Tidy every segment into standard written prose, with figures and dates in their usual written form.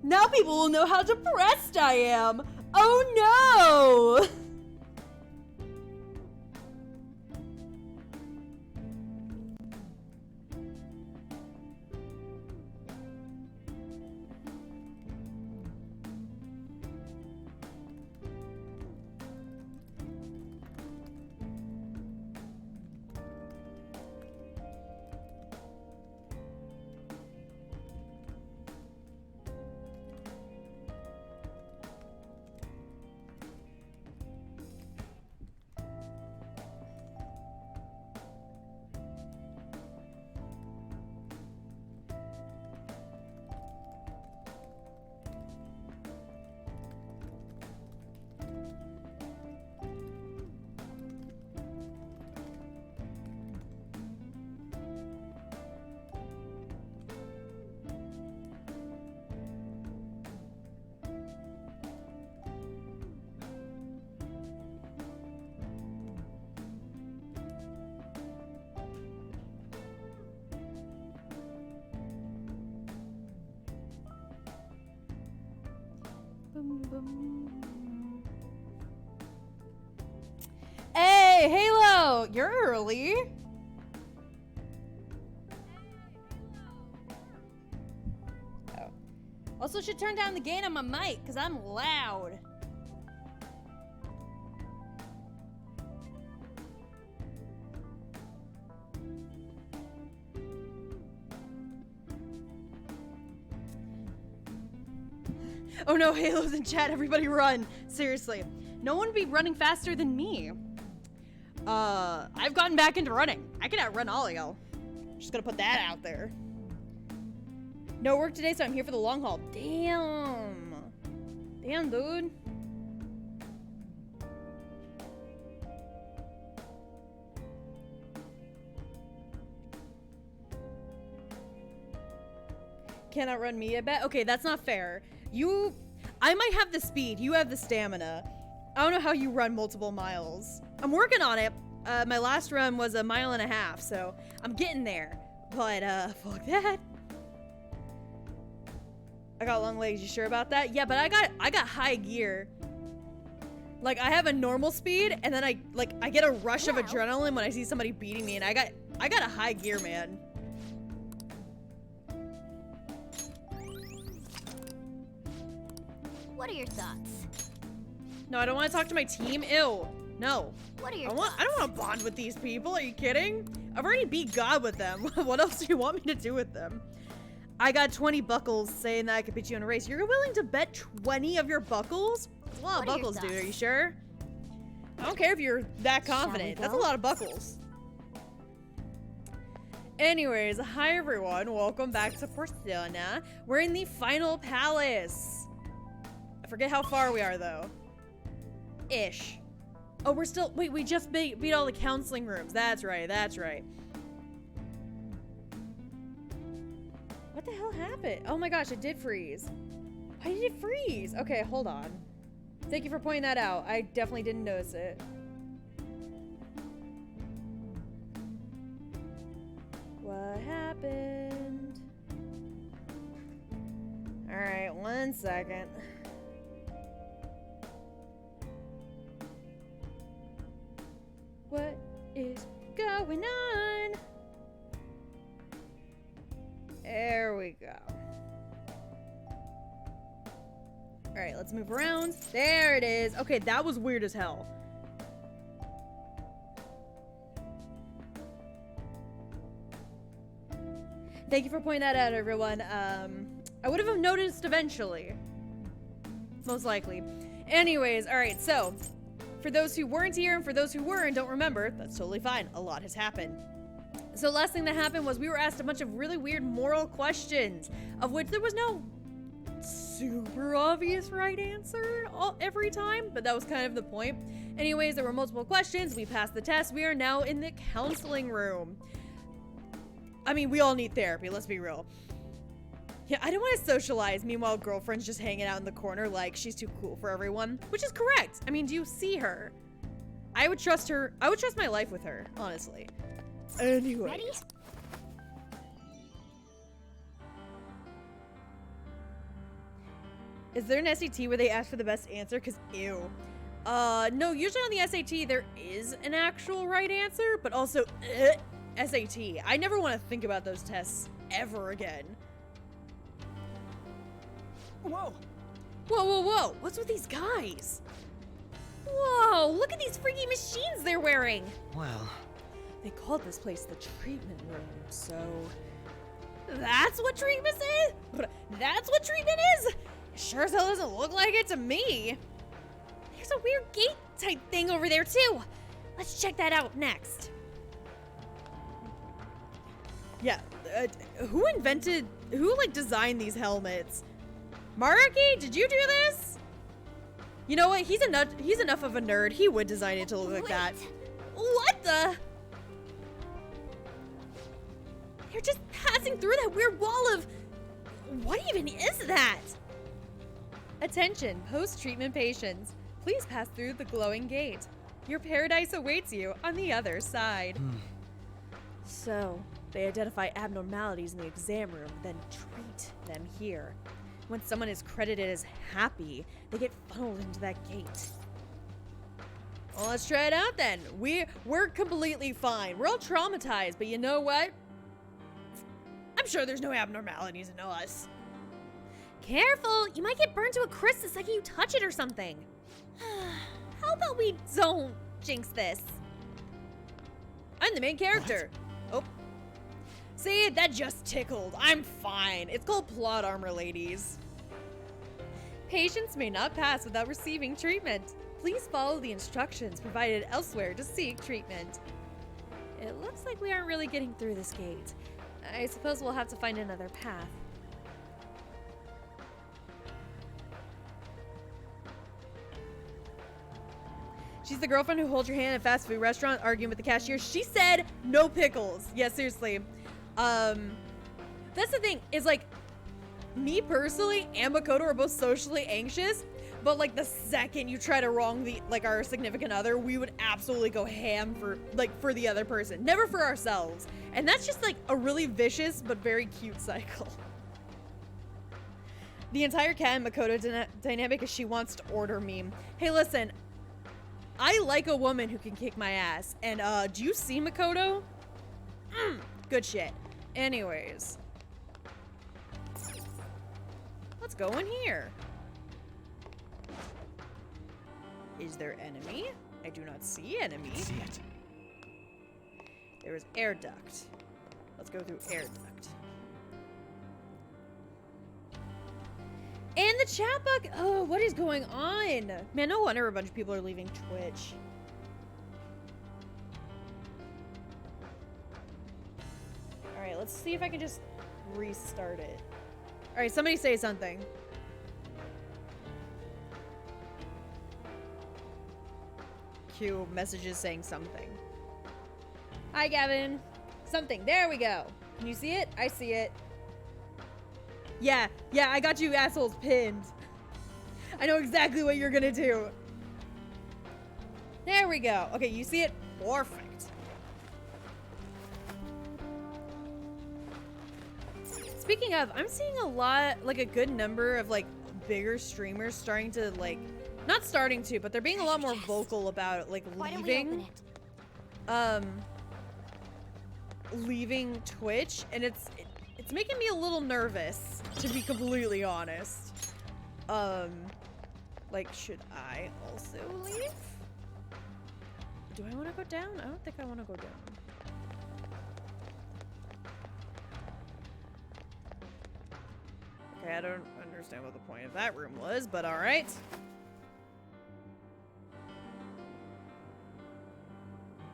Now people will know how depressed I am. Oh no! Hey, Halo! You're early. Oh. Also should turn down the gain on my mic, because I'm loud. Oh no, Halo's in chat. Everybody run. Seriously. No one would be running faster than me. I've gotten back into running. I can outrun all of y'all. Just gonna put that out there. No work today, so I'm here for the long haul. Damn. Damn, dude. Can't outrun me, I bet. Okay, that's not fair. I might have the speed. You have the stamina. I don't know how you run multiple miles. I'm working on it. My last run was 1.5 miles, so I'm getting there. But, fuck that. I got long legs. You sure about that? Yeah, but I got high gear. Like, I have a normal speed, and then I get a rush of adrenaline when I see somebody beating me, and I got a high gear, man. What are your thoughts? No, I don't want to talk to my team. Ew. No. What are your thoughts? I don't want to bond with these people. Are you kidding? I've already beat God with them. What else do you want me to do with them? I got 20 buckles saying that I could beat you in a race. You're willing to bet 20 of your buckles? That's a lot of buckles, dude. Are you sure? I don't care if you're that confident. That's a lot of buckles. Anyways, hi everyone. Welcome back to Persona. We're in the final palace. I forget how far we are though. Ish. Oh, we're still, wait, we just beat all the counseling rooms. That's right, that's right. What the hell happened? Oh my gosh, it did freeze. Why did it freeze? Okay, hold on. Thank you for pointing that out. I definitely didn't notice it. What happened? All right, 1 second. What is going on? There we go. All right, let's move around. There it is. Okay, that was weird as hell. Thank you for pointing that out, everyone. I would have noticed eventually. Most likely. Anyways, all right, so for those who weren't here and for those who were and don't remember, that's totally fine. A lot has happened. So last thing that happened was we were asked a bunch of really weird moral questions, of which there was no super obvious right answer every time, but that was kind of the point. Anyways, there were multiple questions. We passed the test. We are now in the counseling room. I mean, we all need therapy, let's be real. Yeah, I don't want to socialize. Meanwhile, girlfriend's just hanging out in the corner like she's too cool for everyone, which is correct. I mean, do you see her? I would trust her. I would trust my life with her, honestly. Anyway. Ready? Is there an SAT where they ask for the best answer? Because, ew. No, usually on the SAT there is an actual right answer, but also, SAT. I never want to think about those tests ever again. Whoa! Whoa, whoa, whoa! What's with these guys? Whoa, look at these freaky machines they're wearing! Well... They called this place the treatment room, so... That's what treatment is? That's what treatment is? Sure as hell doesn't look like it to me. There's a weird gate type thing over there too. Let's check that out next. Yeah, who like designed these helmets? Maraki, did you do this? You know what? He's enough of a nerd. He would design it to look like that. What the? They're just passing through that weird wall of... What even is that? Attention, post-treatment patients. Please pass through the glowing gate. Your paradise awaits you on the other side. So, they identify abnormalities in the exam room, then treat them here. When someone is credited as happy, they get funneled into that gate. Well, let's try it out then. We're completely fine. We're all traumatized, but you know what? I'm sure there's no abnormalities in us. Careful, you might get burned to a crisp the second you touch it or something. How about we don't jinx this? I'm the main character. What? Oh. See, that just tickled. I'm fine. It's called plot armor, ladies. Patients may not pass without receiving treatment. Please follow the instructions provided elsewhere to seek treatment. It looks like we aren't really getting through this gate. I suppose we'll have to find another path. She's the girlfriend who holds your hand at a fast food restaurant arguing with the cashier. She said no pickles. Yeah, seriously. That's the thing, is like, me personally and Makoto are both socially anxious, but like the second you try to wrong our significant other, we would absolutely go ham for the other person, never for ourselves. And that's just like a really vicious but very cute cycle. The entire Kat and Makoto dynamic is she wants to order me. Hey, listen, I like a woman who can kick my ass. And do you see Makoto? Good shit. Anyways, let's go in here. Is there enemy? I do not see enemy. See it. There is air duct. Let's go through air duct. And the chat bug. Oh, what is going on? Man, no wonder a bunch of people are leaving Twitch. Alright, let's see if I can just restart it. Alright, somebody say something. Q messages saying something. Hi, Gavin. Something. There we go. Can you see it? I see it. Yeah, I got you assholes pinned. I know exactly what you're gonna do. There we go. Okay, you see it? Perfect. Speaking of, I'm seeing a lot, like a good number of like bigger streamers starting to like, not starting to, but they're being a lot more vocal about like leaving. Leaving Twitch, and it's making me a little nervous, to be completely honest. Like, should I also leave? Do I want to go down? I don't think I want to go down. Okay, I don't understand what the point of that room was, but alright.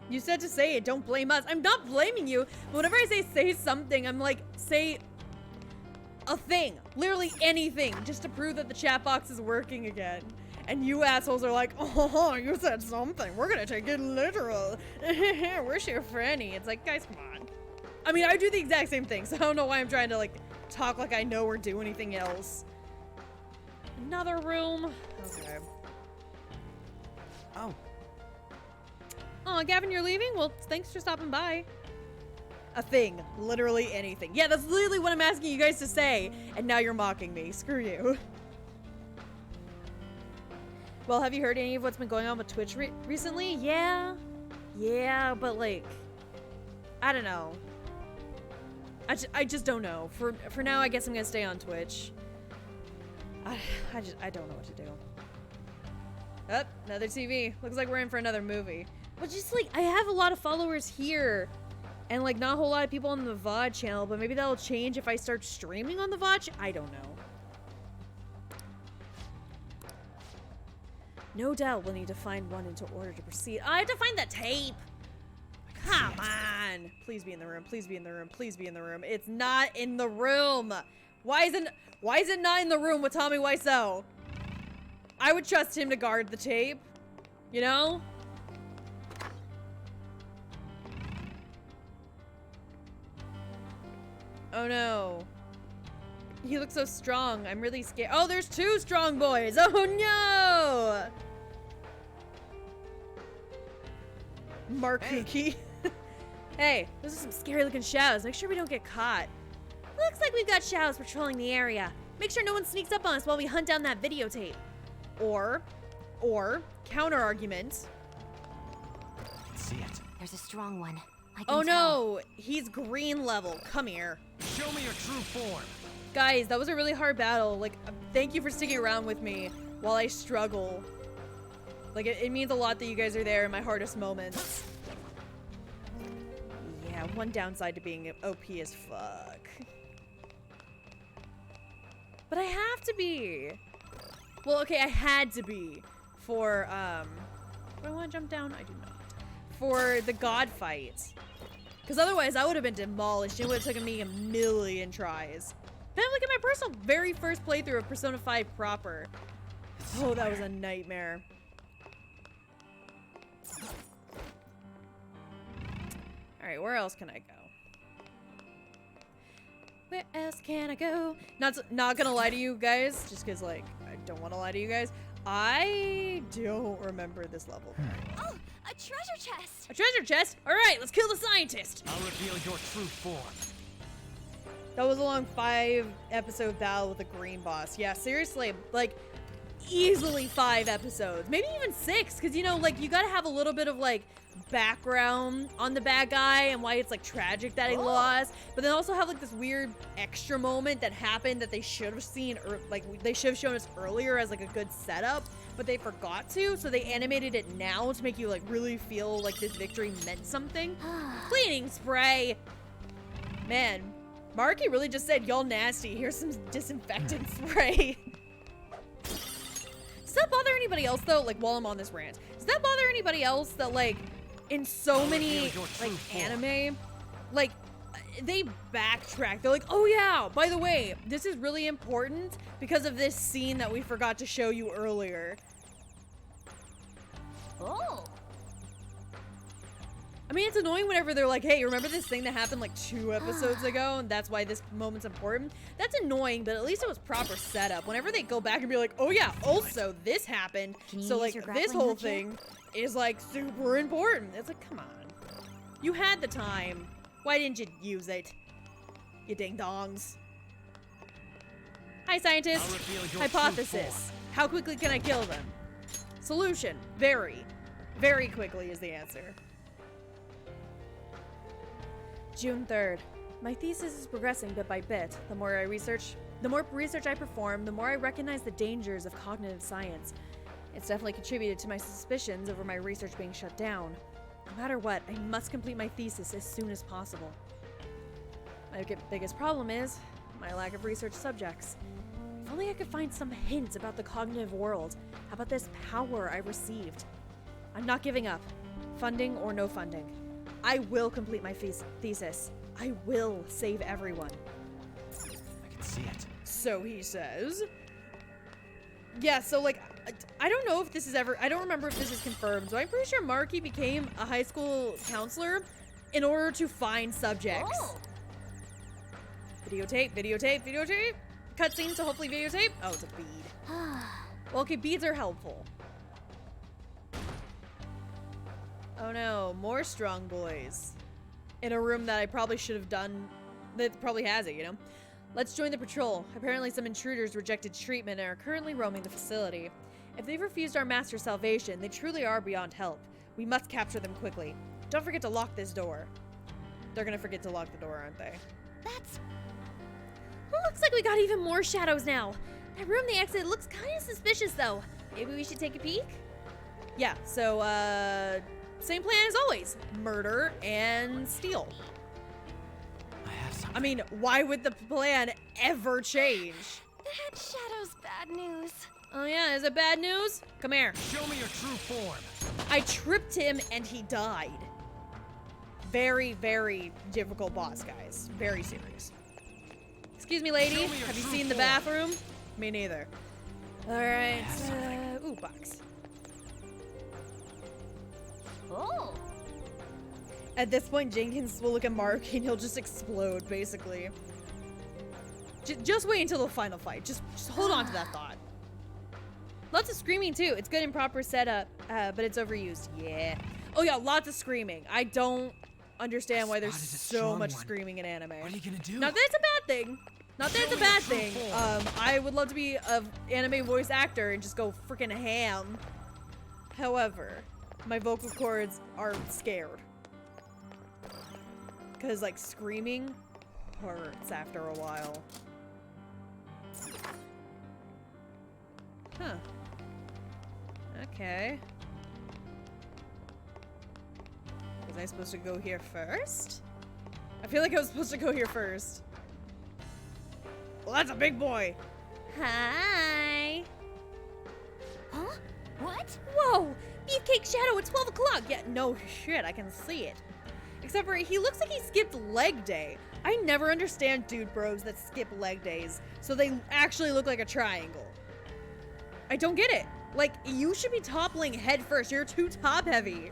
You said to say it, don't blame us. I'm not blaming you, but whenever I say something, I'm like, say a thing. Literally anything, just to prove that the chat box is working again. And you assholes are like, oh, you said something. We're gonna take it literal. Where's your Franny? It's like, guys, come on. I mean, I do the exact same thing, so I don't know why I'm trying to, like, talk like I know or do anything else. Another room. Okay. Oh. Oh, Gavin, you're leaving? Well, thanks for stopping by. A thing. Literally anything. Yeah, that's literally what I'm asking you guys to say. And now you're mocking me. Screw you. Well, have you heard any of what's been going on with Twitch recently? Yeah. Yeah, but like, I don't know. I just don't know. For now, I guess I'm gonna stay on Twitch. I don't know what to do. Oh, another TV. Looks like we're in for another movie. But just like, I have a lot of followers here. And like, not a whole lot of people on the VOD channel, but maybe that'll change if I start streaming on the VOD. I don't know. No doubt we'll need to find one in order to proceed. I have to find that tape. Come on. Please be in the room. Please be in the room. Please be in the room. It's not in the room. Why is it not in the room with Tommy Wiseau? I would trust him to guard the tape. You know? Oh no. He looks so strong. I'm really scared. Oh, there's two strong boys. Oh no! Mark Cookie. Hey, those are some scary looking shadows. Make sure we don't get caught. Looks like we've got shadows patrolling the area. Make sure no one sneaks up on us while we hunt down that videotape. Or, counter argument. I can see it. There's a strong one. I can Oh tell. no, he's green level. Come here. Show me your true form. Guys, that was a really hard battle. Like, thank you for sticking around with me while I struggle. Like, it means a lot that you guys are there in my hardest moments. Yeah, one downside to being OP as fuck. But I have to be. Well, okay, I had to be for, do I want to jump down? I do not. For the god fight. Because otherwise I would have been demolished. It would have taken me a million tries. Then look at my personal very first playthrough of Persona 5 proper. Oh, that was a nightmare. Alright, where else can I go? Where else can I go? Not gonna lie to you guys, just because, like, I don't want to lie to you guys. I don't remember this level. Oh, a treasure chest! A treasure chest? Alright, let's kill the scientist! I'll reveal your true form. That was a long 5-episode battle with a green boss. Yeah, seriously, like, easily 5 episodes. Maybe even 6, because, you know, like, you gotta have a little bit of, like, background on the bad guy and why it's, like, tragic that he lost. But then also have, like, this weird extra moment that happened that they should have seen, or, like, they should have shown us earlier as, like, a good setup, but they forgot to, so they animated it now to make you, like, really feel like this victory meant something. Cleaning spray! Man, Marky really just said, y'all nasty, here's some disinfectant spray. Does that bother anybody else, though? Like, while I'm on this rant. Does that bother anybody else that, like, in so many, like, anime, like, they backtrack. They're like, oh yeah, by the way, this is really important because of this scene that we forgot to show you earlier. Oh. I mean, it's annoying whenever they're like, hey, remember this thing that happened like 2 episodes ago and that's why this moment's important? That's annoying, but at least it was proper setup. Whenever they go back and be like, oh yeah, also this happened. So like this whole thing is like super important. It's like, come on. You had the time. Why didn't you use it? You ding-dongs. Hi, scientist. Hypothesis. How quickly can I kill them? Solution. Very. Very quickly is the answer. June 3rd. My thesis is progressing bit by bit. The more research I perform, the more I recognize the dangers of cognitive science. It's definitely contributed to my suspicions over my research being shut down. No matter what, I must complete my thesis as soon as possible. My biggest problem is my lack of research subjects. If only I could find some hints about the cognitive world, about this power I received. I'm not giving up, funding or no funding. I will complete my thesis. I will save everyone. I can see it. So he says. Yeah, so like, I don't know if this is ever, I don't remember if this is confirmed, so I'm pretty sure Marky became a high school counselor in order to find subjects. Oh. Videotape, videotape, videotape. Cutscene, so hopefully videotape. Oh, it's a bead. Well, okay, beads are helpful. Oh no, more strong boys. In a room that I probably should have done, that probably has it, you know? Let's join the patrol. Apparently some intruders rejected treatment and are currently roaming the facility. If they've refused our master's salvation, they truly are beyond help. We must capture them quickly. Don't forget to lock this door. They're gonna forget to lock the door, aren't they? That's... Well, looks like we got even more shadows now. That room they exited looks kind of suspicious, though. Maybe we should take a peek? Yeah, so, same plan as always. Murder and steal. I have something. I mean, why would the plan ever change? That shadow's bad news. Oh yeah, is it bad news? Come here. Show me your true form. I tripped him and he died. Very, very difficult boss, guys. Very serious. Excuse me, lady. Show me your Have you true seen the form. bathroom? Me neither. All right. have something. Ooh, box. Oh. At this point, Jenkins will look at Mark and he'll just explode, basically. Just wait until the final fight. Just hold on to that thought. Lots of screaming, too. It's good and proper setup, but it's overused. Yeah. Oh, yeah, lots of screaming. I don't understand why there's Spotted a so strong much one. screaming in anime. What are you gonna do? Not that it's a bad thing. Not that it's a Show me your bad true thing. form. I would love to be an anime voice actor and just go freaking ham. However, my vocal cords are scared. Because, like, screaming hurts after a while. Huh. Okay. Was I supposed to go here first? I feel like I was supposed to go here first. Well, that's a big boy. Hi. Huh? What? Whoa! Beefcake Shadow at 12 o'clock! Yeah, no shit, I can see it. Except for he looks like he skipped leg day. I never understand dude bros that skip leg days, so they actually look like a triangle. I don't get it. Like, you should be toppling head first. You're too top heavy.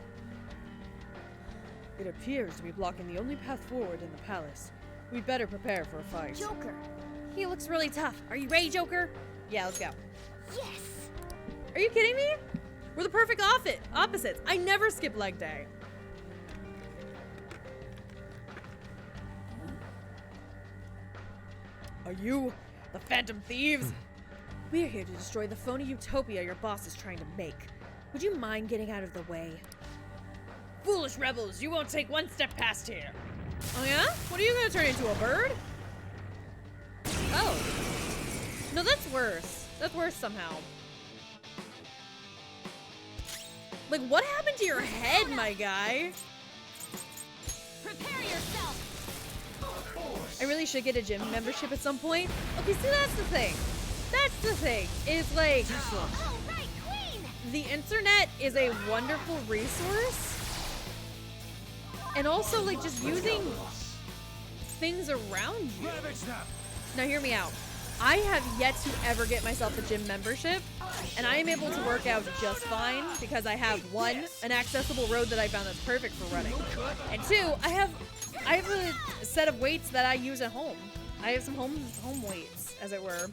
It appears to be blocking the only path forward in the palace. We'd better prepare for a fight. Joker. He looks really tough. Are you ready, Joker? Yeah, let's go. Yes. Are you kidding me? We're the perfect opposites. I never skip leg day. Are you the Phantom Thieves? We're here to destroy the phony utopia your boss is trying to make. Would you mind getting out of the way? Foolish rebels, you won't take one step past here. Oh yeah? What are you gonna turn into, a bird? Oh. No, that's worse. That's worse somehow. Like, what happened to your head, my guy? Prepare yourself. I really should get a gym membership at some point. Okay, see, that's the thing. That's the thing. Is like, All right, Queen. the internet is a wonderful resource. And also, like, just using things around you. Ravage them. Now, hear me out. I have yet to ever get myself a gym membership, and I am able to work out just fine because I have, one, an accessible road that I found that's perfect for running, and two, I have a set of weights that I use at home. I have some home weights, as it were.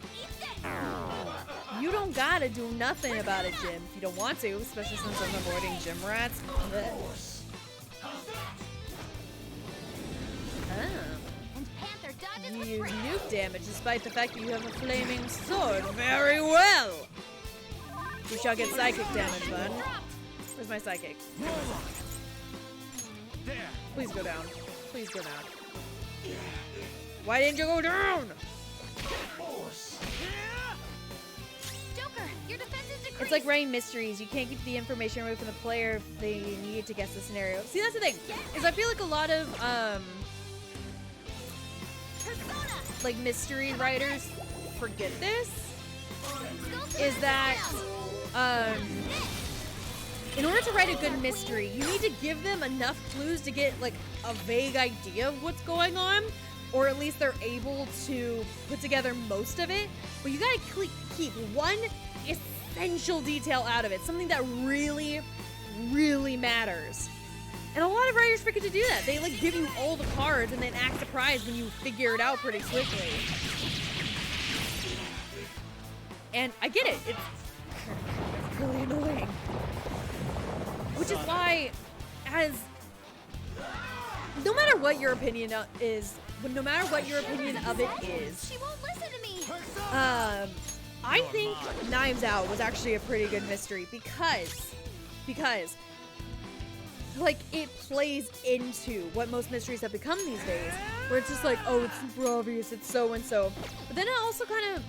You don't gotta do nothing about a gym if you don't want to, especially since I'm avoiding gym rats. And Panther dodges You with use free. nuke damage despite the fact that you have a flaming sword. Very well! You shall get psychic damage, bud. Where's my psychic? There. Please go down. Please go down. Why didn't you go down? Joker, your defense is decreased. It's like writing mysteries. You can't keep the information away from the player if they need to guess the scenario. See, that's the thing. Is I feel like a lot of Persona. like mystery writers forget this. Go Is that in order to write a good mystery, you need to give them enough clues to get like a vague idea of what's going on, or at least they're able to put together most of it. But you gotta keep one essential detail out of it, something that really, really matters. And a lot of writers forget to do that. They like give you all the cards and then act surprised when you figure it out pretty quickly. And I get it. It's really annoying. Which is why, as no matter what your opinion is, no matter what your opinion of it is, She won't listen to me. I think think Knives Out was actually a pretty good mystery because like it plays into what most mysteries have become these days, where it's just like, oh, it's super obvious, it's so and so, but then it also kind of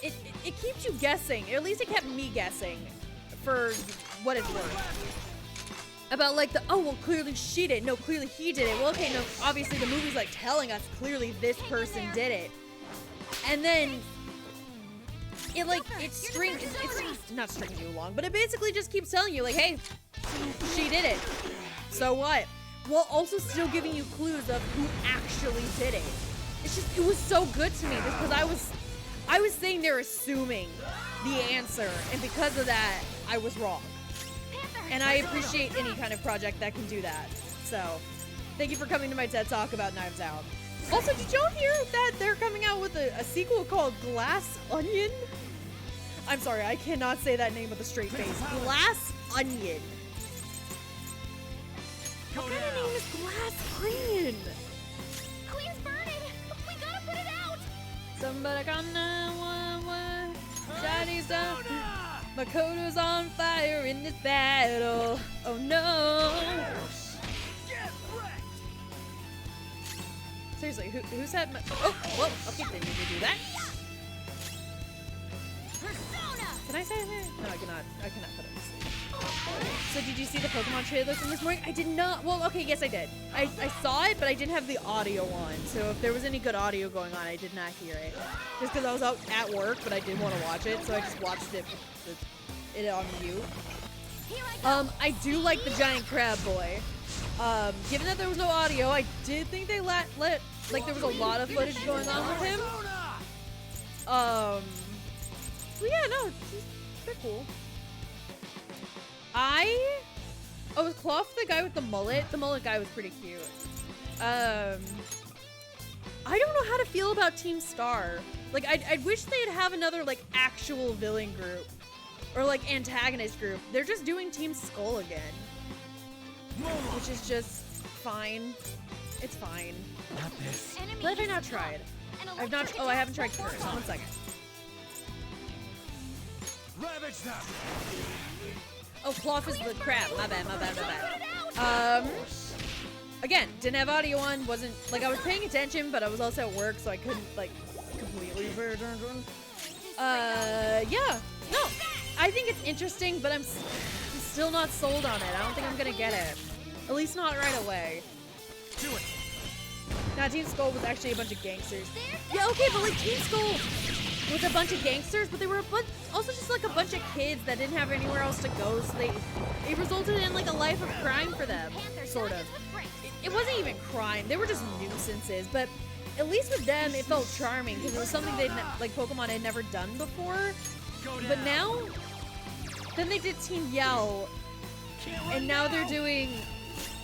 it keeps you guessing, or at least it kept me guessing for what it's worth. About like oh well, clearly she did it, no, clearly he did it, well okay, no, obviously the movie's like telling us clearly this person did it, and then it like it's not strings you along, but it basically just keeps telling you like, hey, she did it, so what, while also still giving you clues of who actually did it. It's just, it was so good to me just because I was sitting there assuming the answer, and because of that I was wrong. And I appreciate any kind of project that can do that. So, thank you for coming to my TED Talk about Knives Out. Also, did y'all hear that they're coming out with a sequel called Glass Onion? I'm sorry, I cannot say that name with a straight face. Glass Onion. What kind of name is Glass Onion? Queen's burning. We gotta put it out. Somebody come 911. Chinese down. Makoto's on fire in this battle. Oh no. Seriously, who said oh, whoa, okay, didn't need to do that. Persona. Can I say anything? No, I cannot put it to sleep. So did you see the Pokemon trailer from this morning? I did not. Well, okay, yes I did. I saw it, but I didn't have the audio on. So if there was any good audio going on, I did not hear it. Just because I was out at work, but I did want to watch it, so I just watched it with it on mute. I do like the giant crab boy. Given that there was no audio, I did think they let like there was a lot of footage going on with him. But yeah, no, they're cool. Was Cloth the guy with the mullet? The mullet guy was pretty cute. I don't know how to feel about Team Star. Like, I wish they'd have another, like, actual villain group. Or, like, antagonist group. They're just doing Team Skull again. Which is just fine. It's fine. Not this. What have I not tried? I haven't tried Curse. 1 second. Ravage them. Oh, Cloth is the crab. My bad. Again, didn't have audio on, wasn't, like, I was paying attention, but I was also at work, so I couldn't, like, completely pay attention. Yeah. No, I think it's interesting, but I'm still not sold on it. I don't think I'm gonna get it. At least not right away. Do it. Now, Team Skull was actually a bunch of gangsters. Yeah, okay, but, like, Team Skull was a bunch of gangsters, but they were also just, like, a bunch of kids that didn't have anywhere else to go, so it resulted in, like, a life of crime for them, sort of. It wasn't even crime. They were just nuisances, but at least with them, it felt charming, because it was something like, Pokemon had never done before. But now, then they did Team Yell, and now they're doing...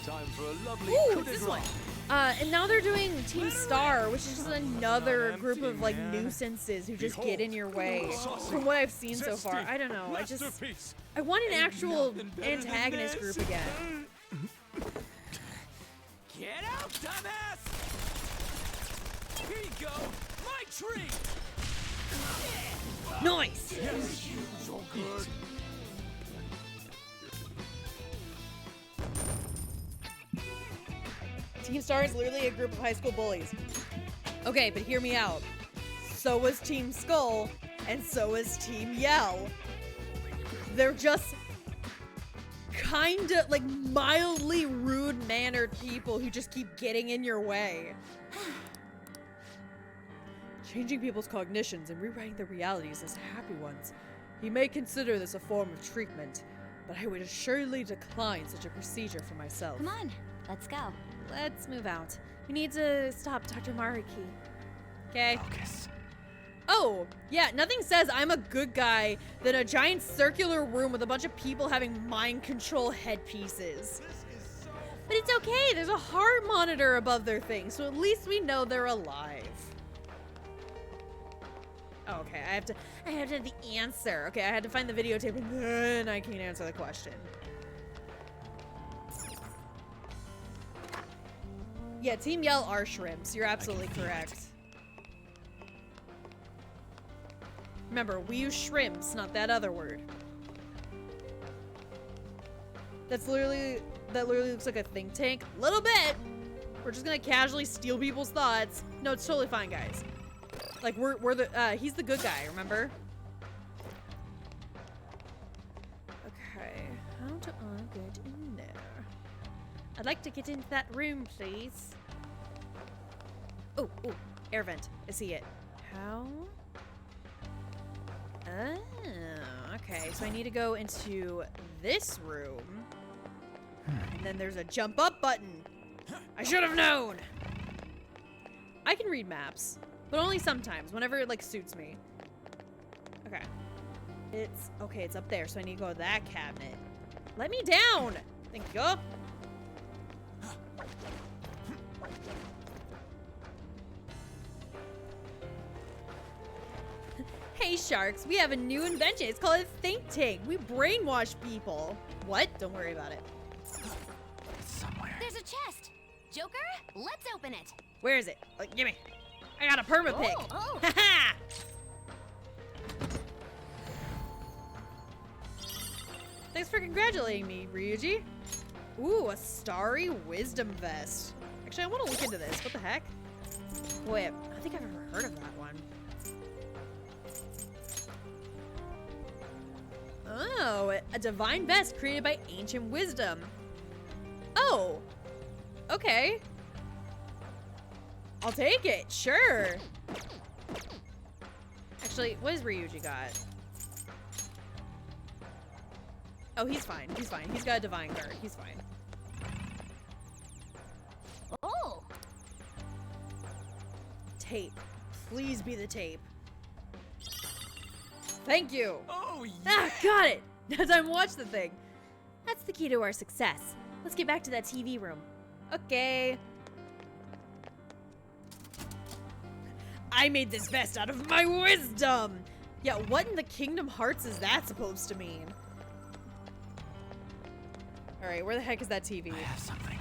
Time for a lovely this one. And now they're doing Team Star, which is just another group of, like, nuisances who just get in your way. From what I've seen so far, I don't know. I want an actual antagonist group again. Get out, dumbass! Here you go, my tree. Nice. Yes, so good. Team Star is literally a group of high school bullies. Okay, but hear me out. So was Team Skull, and so is Team Yell. They're just kinda, like, mildly rude-mannered people who just keep getting in your way. Changing people's cognitions and rewriting their realities as happy ones. You may consider this a form of treatment, but I would assuredly decline such a procedure for myself. Come on, let's go. Let's move out. We need to stop Dr. Maruki. Okay. Focus. Oh, yeah, nothing says I'm a good guy than a giant circular room with a bunch of people having mind control headpieces. But it's okay, there's a heart monitor above their thing, so at least we know they're alive. Oh, okay, I have to have the answer. Okay, I had to find the videotape and then I can answer the question. Yeah, Team Yell are shrimps. You're absolutely correct. Remember, we use shrimps, not that other word. That literally looks like a think tank. Little bit. We're just gonna casually steal people's thoughts. No, it's totally fine, guys. Like we're the he's the good guy, remember? Okay, how do I get in there? I'd like to get into that room, please. Oh, air vent. I see it. How? Oh, okay. So I need to go into this room. And then there's a jump up button. I should have known. I can read maps, but only sometimes, whenever it like suits me. Okay. It's up there, so I need to go to that cabinet. Let me down. Thank you. Hey sharks, we have a new invention. It's called a think tank. We brainwash people. What? Don't worry about it. Somewhere. There's a chest. Joker, let's open it. Where is it? Like, gimme. I got a perma pick. Oh. Haha. Thanks for congratulating me, Ryuji. Ooh, a starry wisdom vest. Actually, I want to look into this. What the heck? Wait, I think I've ever heard of that one. Oh, a divine vest created by ancient wisdom. Oh, okay. I'll take it, sure. Actually, what has Ryuji got? Oh, he's fine. He's fine. He's got a divine guard. He's fine. Oh. Tape. Please be the tape. Thank you. Oh, yeah. Ah, got it. Now time to watch the thing. That's the key to our success. Let's get back to that TV room. Okay. I made this vest out of my wisdom. Yeah, what in the Kingdom Hearts is that supposed to mean? All right, where the heck is that TV? I have something.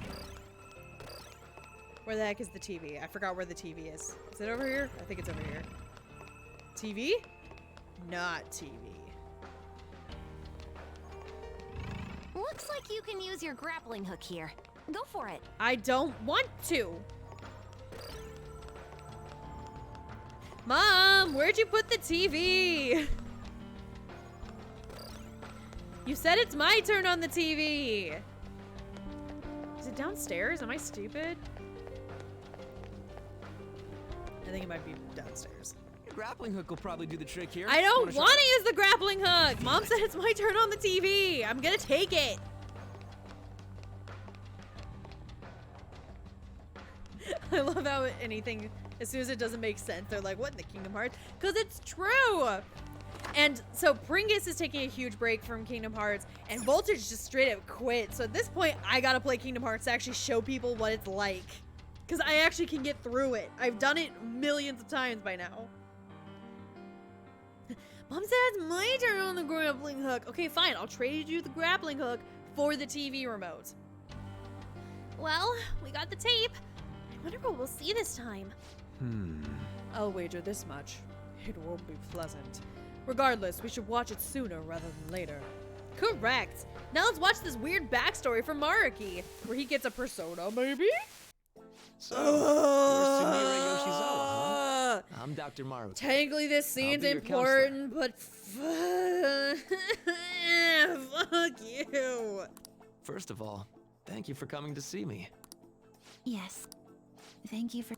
Where the heck is the TV? I forgot where the TV is. Is it over here? I think it's over here. TV? Not TV. Looks like you can use your grappling hook here. Go for it. I don't want to. Mom, where'd you put the TV? You said it's my turn on the TV. Is it downstairs? Am I stupid? I think it might be downstairs. Your grappling hook will probably do the trick here. I don't Wanna want try? to use the grappling hook. Mom said it's my turn on the TV. I'm gonna take it. I love how anything, as soon as it doesn't make sense, they're like, what in the Kingdom Hearts? Because it's true. And so Pringus is taking a huge break from Kingdom Hearts, and Voltage just straight up quit. So at this point, I gotta play Kingdom Hearts to actually show people what it's like. Because I actually can get through it. I've done it millions of times by now. Mom said it's my turn on the grappling hook. Okay, fine. I'll trade you the grappling hook for the TV remote. Well, we got the tape. I wonder what we'll see this time. I'll wager this much. It won't be pleasant. Regardless, we should watch it sooner rather than later. Correct. Now let's watch this weird backstory from Maruki, where he gets a persona, maybe? So, you're Sumire Yoshizawa, huh? I'm Dr. Maru. Technically, this scene's be your important, but fuck you. First of all, thank you for coming to see me. Yes. Thank you for...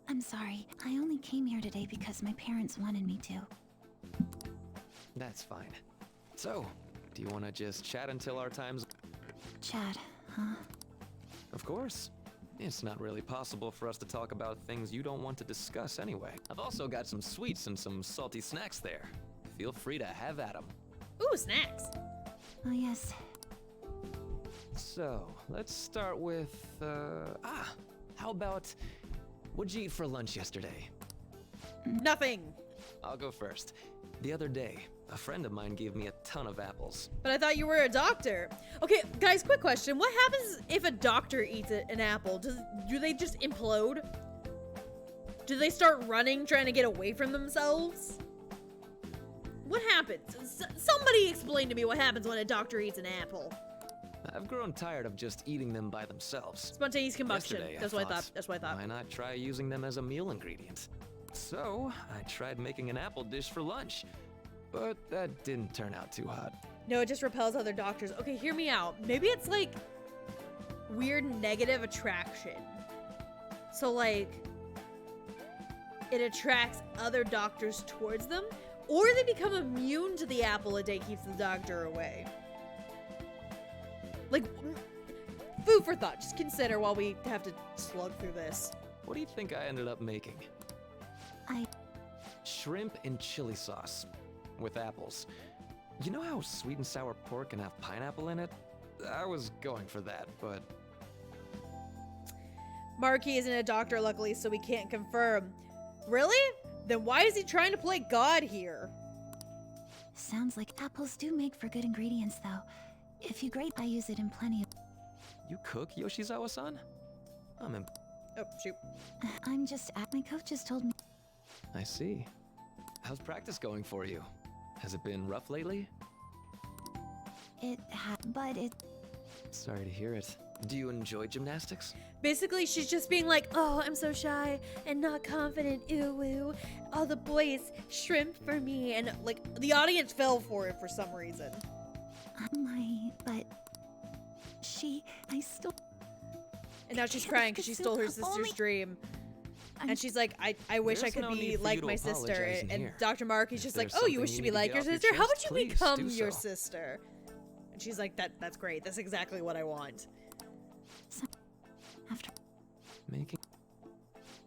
I'm sorry. I only came here today because my parents wanted me to. That's fine. So, do you want to just chat until our time's... Chad, huh? Of course. It's not really possible for us to talk about things you don't want to discuss anyway. I've also got some sweets and some salty snacks there. Feel free to have at them. Ooh, snacks. Oh, yes. So, let's start with, how about, what'd you eat for lunch yesterday? Nothing. I'll go first. The other day, a friend of mine gave me a ton of apples. But I thought you were a doctor. Okay, guys, quick question. What happens if a doctor eats an apple? Do they just implode? Do they start running, trying to get away from themselves? What happens? Somebody explain to me what happens when a doctor eats an apple. I've grown tired of just eating them by themselves. Spontaneous combustion. Yesterday, That's what I thought. That's what I thought. Why not try using them as a meal ingredient? So, I tried making an apple dish for lunch, but that didn't turn out too hot. No, it just repels other doctors. Okay, hear me out. Maybe it's like weird negative attraction. So like it attracts other doctors towards them, or they become immune to the apple a day keeps the doctor away. Like, food for thought. Just consider while we have to slug through this. What do you think I ended up making? Shrimp and chili sauce with apples. You know how sweet and sour pork can have pineapple in it? I was going for that, but... Marky isn't a doctor, luckily, so we can't confirm. Really? Then why is he trying to play God here? Sounds like apples do make for good ingredients, though. If you grate, I use it in plenty of... You cook, Yoshizawa-san? Oh, shoot. I'm just... My coach just told me... I see. How's practice going for you? Has it been rough lately? But it... Sorry to hear it. Do you enjoy gymnastics? Basically, she's just being like, oh, I'm so shy and not confident, ooh, ooh. All the boys shrimp for me. And, like, the audience fell for it for some reason. But... I still... And now she's crying because she stole her sister's dream. And she's like, I wish I There's could no be need for like you to my sister. apologize in And here. Dr. Marky's If just like, there's oh, you something wish you to need be to like get your off your sister? How would chest, you please become do your so. sister? And she's like, that's great. That's exactly what I want. After... Making...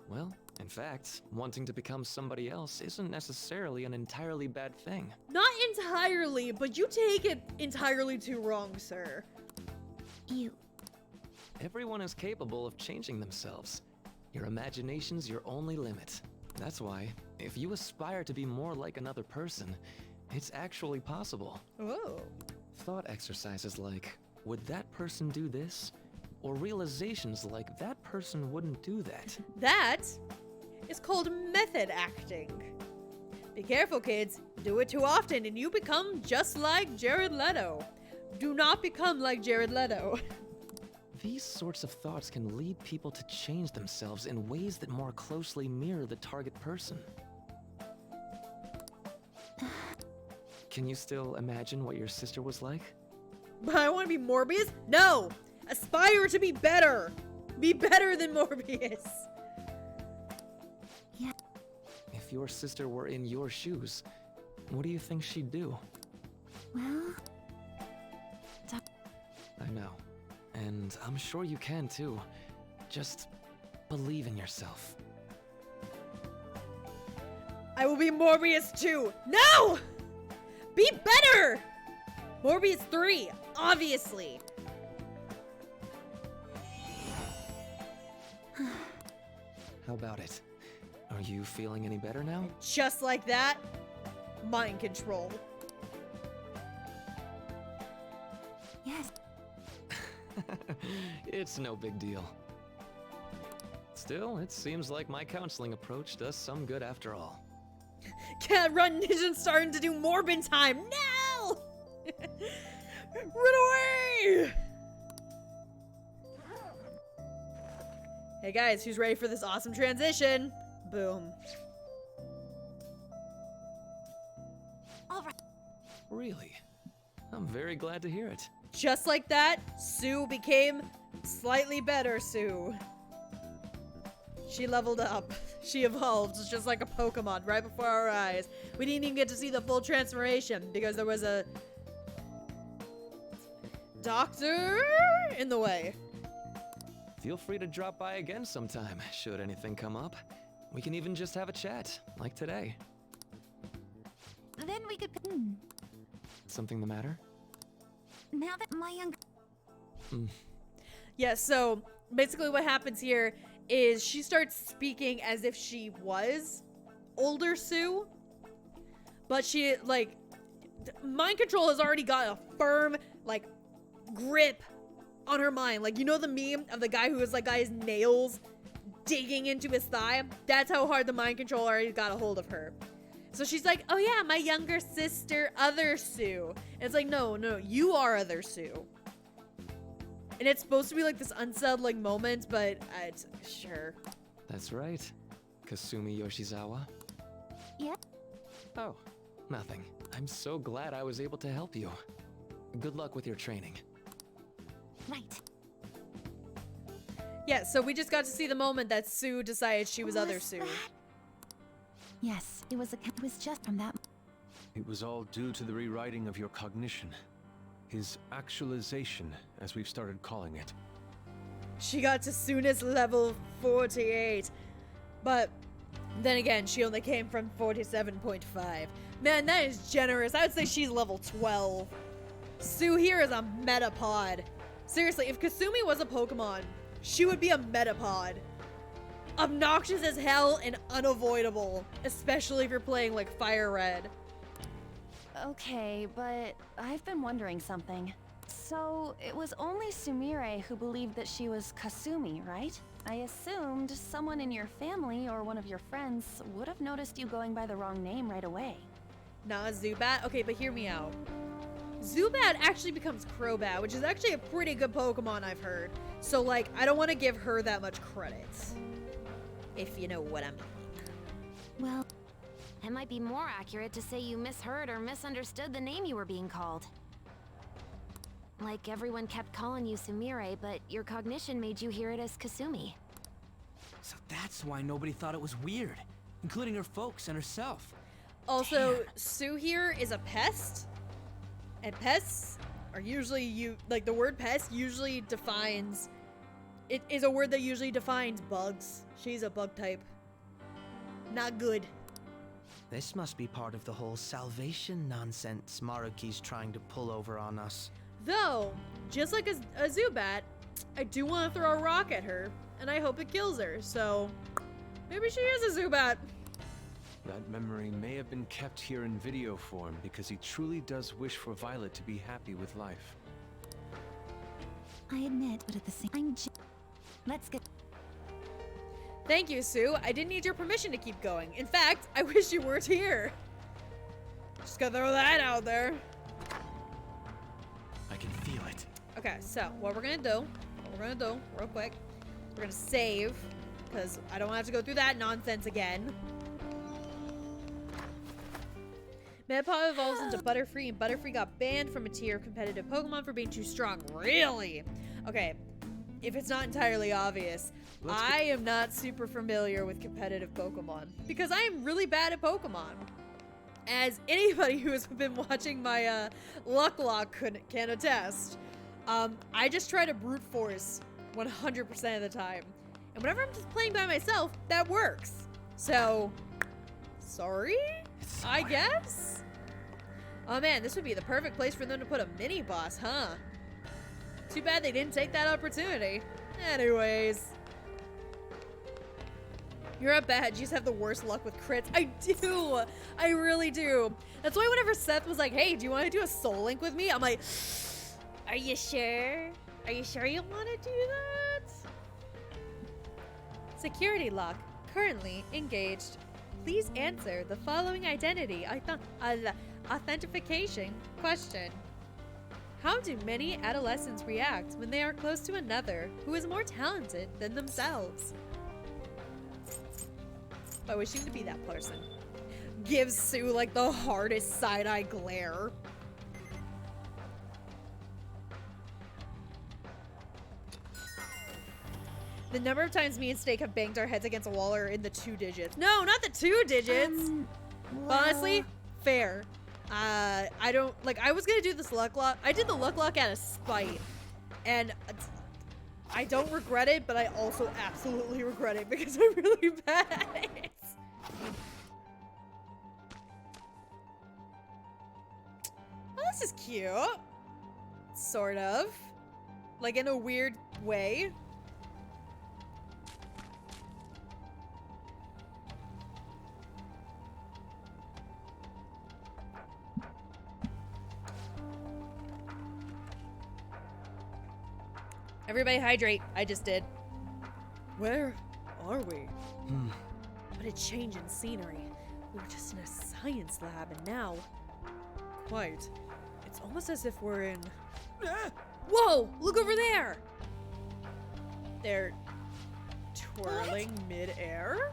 Well, in fact, wanting to become somebody else isn't necessarily an entirely bad thing. Not entirely, but you take it entirely too wrong, sir. You... Everyone is capable of changing themselves. Your imagination's your only limit. That's why, if you aspire to be more like another person, it's actually possible. Oh. Thought exercises like, would that person do this? Or realizations like, that person wouldn't do that. That is called method acting. Be careful, kids. Do it too often and you become just like Jared Leto. Do not become like Jared Leto. These sorts of thoughts can lead people to change themselves in ways that more closely mirror the target person. Can you still imagine what your sister was like? But I want to be Morbius? No! Aspire to be better! Be better than Morbius! Yeah. If your sister were in your shoes, what do you think she'd do? Well... I know. And I'm sure you can too. Just believe in yourself. I will be Morbius 2. No! Be better! Morbius 3, obviously. How about it? Are you feeling any better now? Just like that, mind control. Yes. It's no big deal. Still, it seems like my counseling approach does some good after all. Cat Run isn't starting to do Morbin time. No! Run away! Hey guys, who's ready for this awesome transition? Boom. All right. Really? I'm very glad to hear it. Just like that, Sue became slightly better Sue. She leveled up. She evolved just like a Pokemon right before our eyes. We didn't even get to see the full transformation because there was a doctor in the way. Feel free to drop by again sometime, should anything come up. We can even just have a chat, like today. Then we could... Something the matter? Now that my young... Yeah, so basically what happens here is she starts speaking as if she was older Sue, but she, like, mind control has already got a firm, like, grip on her mind. Like, you know the meme of the guy who has, like, got his nails digging into his thigh. That's how hard the mind controller already got a hold of her. So she's like, oh yeah, my younger sister, other Sue. And it's like, no, you are other Sue. And it's supposed to be like this unsettling moment, but it's sure. That's right. Kasumi Yoshizawa. Yeah? Oh, nothing. I'm so glad I was able to help you. Good luck with your training. Right. Yeah, so we just got to see the moment that Sue decided she was other Sue. Yes, it was just from that. It was all due to the rewriting of your cognition. His actualization, as we've started calling it. She got to Suna's level 48. But then again, she only came from 47.5. Man, that is generous. I would say she's level 12. Sue here is a metapod. Seriously, if Kasumi was a Pokemon, she would be a metapod. Obnoxious as hell and unavoidable, especially if you're playing like Fire Red. Okay, but I've been wondering something. So, it was only Sumire who believed that she was Kasumi, right? I assumed someone in your family or one of your friends would have noticed you going by the wrong name right away. Nah, Zubat. Okay, but hear me out. Zubat actually becomes Crobat, which is actually a pretty good Pokemon, I've heard. So, like, I don't want to give her that much credit. If you know what I mean. Well, It might be more accurate to say you misheard or misunderstood the name you were being called. Like everyone kept calling you Sumire, but your cognition made you hear it as Kasumi. So that's why nobody thought it was weird, including her folks and herself. Also, Sue here is a pest. And pests are usually like the word pest usually defines, it is a word that usually defines bugs. She's a bug type. Not good. This must be part of the whole salvation nonsense Maruki's trying to pull over on us. Though, just like a Zubat, I do want to throw a rock at her, and I hope it kills her, so maybe she is a Zubat. That memory may have been kept here in video form because he truly does wish for Violet to be happy with life. I admit, but at the same time, let's get. Thank you, Sue. I didn't need your permission to keep going. In fact, I wish you weren't here. Just gonna throw that out there. I can feel it. Okay, so what we're gonna do, real quick, we're gonna save, because I don't have to go through that nonsense again. Metapod evolves into Butterfree, and Butterfree got banned from a tier of competitive Pokemon for being too strong. Really? Okay, if it's not entirely obvious, I am not super familiar with competitive Pokemon, because I am really bad at Pokemon. As anybody who has been watching my Luck Lock can attest, I just try to brute force 100% of the time. And whenever I'm just playing by myself, that works. So, sorry? I guess? Oh man, this would be the perfect place for them to put a mini boss, huh? Too bad they didn't take that opportunity. Anyways. You're not bad, you just have the worst luck with crits. I do! I really do. That's why whenever Seth was like, hey, do you want to do a Soul Link with me? I'm like, are you sure? Are you sure you want to do that? Security lock. Currently engaged. Please answer the following identity authentication question. How do many adolescents react when they are close to another who is more talented than themselves? By wishing to be that person. Gives Sue like the hardest side-eye glare. The number of times me and Snake have banged our heads against a wall are in the 2 digits. No, not the 2 digits. Well, Honestly, fair. I don't, like, I was gonna do this Luck Lock. I did the Luck Lock out of spite. And I don't regret it, but I also absolutely regret it because I'm really bad at it. Oh, this is cute. Sort of. Like, in a weird way. Everybody hydrate. I just did. Where are we? Hmm. What a change in scenery. We were just in a science lab, and now... Quite. It's almost as if we're in... Whoa! Look over there! They're... twirling mid-air?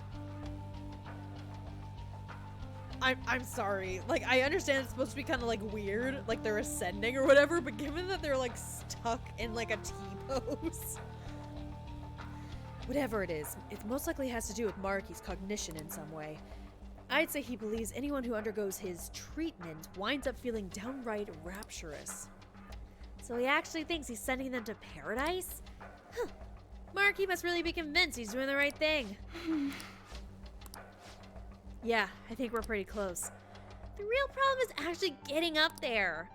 I'm sorry. Like, I understand it's supposed to be kind of, like, weird. Like, they're ascending or whatever, but given that they're, like, stuck in, like, a T-pose... Whatever it is, it most likely has to do with Maruki's cognition in some way. I'd say he believes anyone who undergoes his treatment winds up feeling downright rapturous. So he actually thinks he's sending them to paradise? Huh. Maruki must really be convinced he's doing the right thing. Yeah, I think we're pretty close. The real problem is actually getting up there.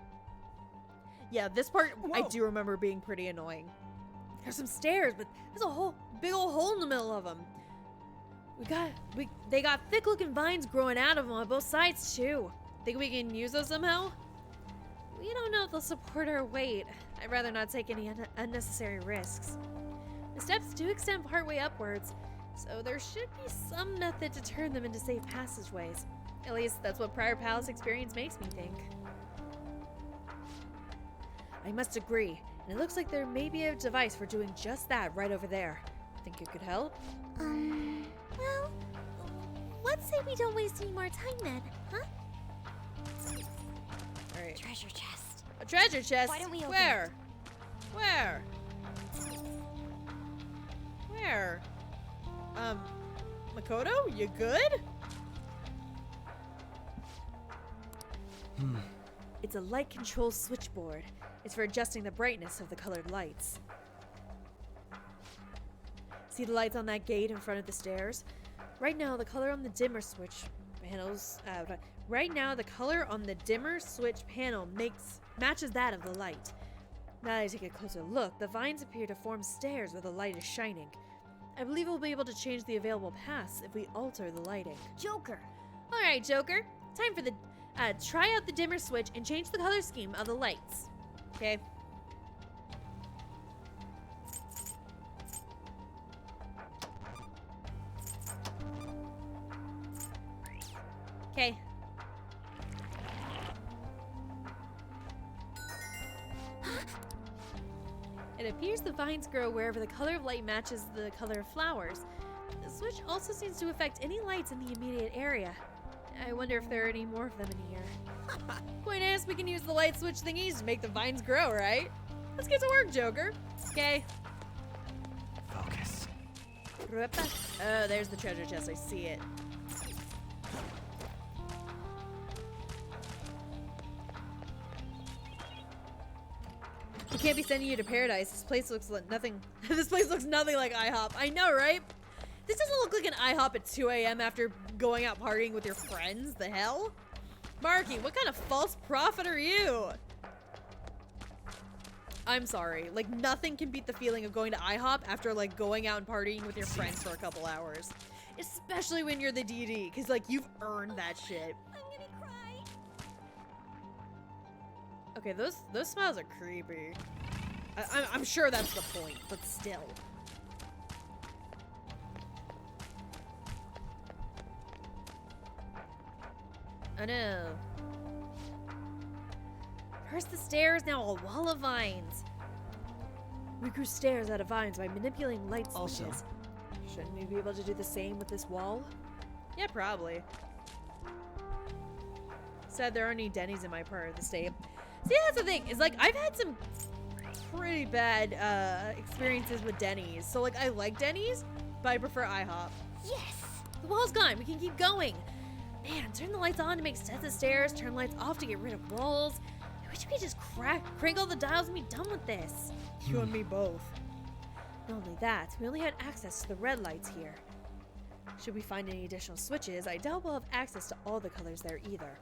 Yeah, this part I do remember being pretty annoying. There's some stairs, but there's a whole big old hole in the middle of them. They got thick-looking vines growing out of them on both sides too. Think we can use those somehow? We don't know if they'll support our weight. I'd rather not take any unnecessary risks. The steps do extend partway upwards, so there should be some method to turn them into safe passageways. At least that's what prior palace experience makes me think. I must agree, and it looks like there may be a device for doing just that right over there. Think it could help? Well, let's say we don't waste any more time then, huh? Alright. Treasure chest. A treasure chest? Why don't we open Where? Where? Where? Makoto, you good? It's a light control switchboard. It's for adjusting the brightness of the colored lights. See the lights on that gate in front of the stairs? Right now, the color on the dimmer switch panels. Right now, the color on the dimmer switch panel matches that of the light. Now that I take a closer look, the vines appear to form stairs where the light is shining. I believe we'll be able to change the available paths if we alter the lighting. Joker. All right, Joker. Time for the try out the dimmer switch and change the color scheme of the lights. Okay. Okay. It appears the vines grow wherever the color of light matches the color of flowers. The switch also seems to affect any lights in the immediate area. I wonder if there are any more of them in here. Point is, we can use the light switch thingies to make the vines grow, right? Let's get to work, Joker. Okay. Focus. Oh, there's the treasure chest. I see it. We can't be sending you to paradise. This place looks like nothing. This place looks nothing like IHOP. I know, right? This doesn't look like an IHOP at 2 a.m. after going out partying with your friends. The hell? Maruki, what kind of false prophet are you? I'm sorry. Like, nothing can beat the feeling of going to IHOP after, like, going out and partying with your friends for a couple hours. Especially when you're the DD, because, like, you've earned that shit. I'm gonna cry. Okay, those smiles are creepy. I'm sure that's the point, but still. Oh no. First the stairs, now a wall of vines. We grew stairs out of vines by manipulating light switches. Also- Shouldn't we be able to do the same with this wall? Yeah, probably. Sad there aren't any Denny's in my part of the state. See, that's the thing, is like, I've had some pretty bad experiences with Denny's. So like, I like Denny's, but I prefer IHOP. Yes. The wall's gone, we can keep going. Man, turn the lights on to make sets of stairs, turn lights off to get rid of walls. I wish we could just crank all the dials and be done with this. You and me both. Not only that, we only had access to the red lights here. Should we find any additional switches, I doubt we'll have access to all the colors there either.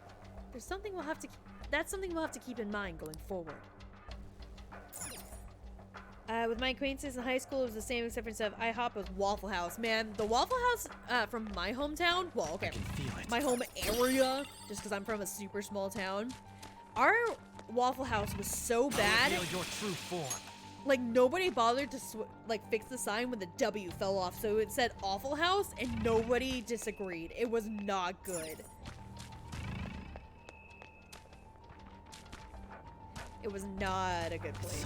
That's something we'll have to keep in mind going forward. With my acquaintances in high school, it was the same except for instead of IHOP, it was Waffle House. Man, the Waffle House from my hometown, well, okay, I can feel it. my home area, just because I'm from a super small town, our Waffle House was so bad. Reveal your true form. Like, nobody bothered to like fix the sign when the W fell off, so it said Awful House, and nobody disagreed. It was not good. It was not a good place.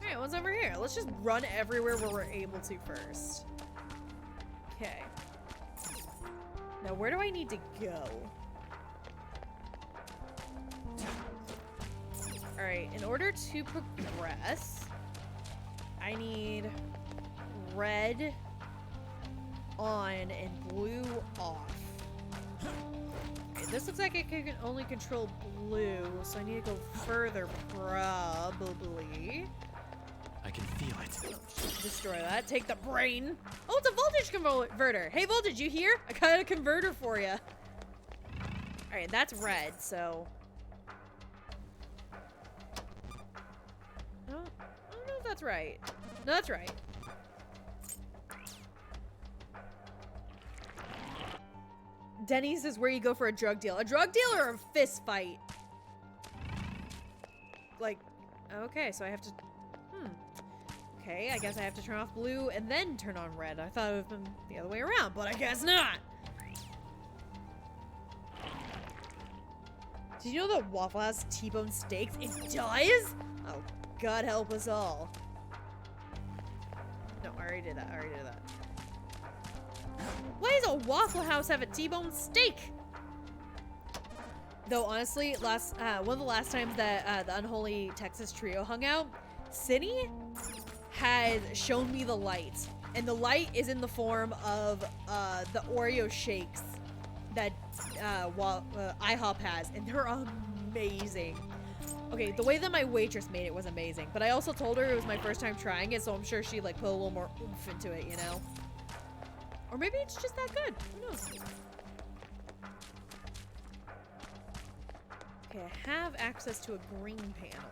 Alright, what's over here? Let's just run everywhere where we're able to first. Okay. Now, where do I need to go? Alright, in order to progress, I need red on and blue off. Okay, this looks like I can only control blue, so I need to go further, probably. I can feel it. Destroy that. Take the brain. Oh, it's a voltage converter. Hey, Voltage, you here? I got a converter for you. Alright, that's red, so... I don't know if that's right. No, that's right. Denny's is where you go for a drug deal. A drug deal or a fist fight? Like, okay, so I have to... Okay, I guess I have to turn off blue and then turn on red. I thought it would have been the other way around, but I guess not. Did you know that Waffle House T-bone steaks? It does? Oh, God help us all. No, I already did that. I already did that. Why does a Waffle House have a T-bone steak? Though, honestly, one of the last times that the Unholy Texas Trio hung out, Cindy had shown me the light. And the light is in the form of the Oreo shakes that IHOP has. And they're amazing. Okay, the way that my waitress made it was amazing. But I also told her it was my first time trying it, so I'm sure she like put a little more oomph into it, you know? Or maybe it's just that good. Who knows? Okay, I have access to a green panel.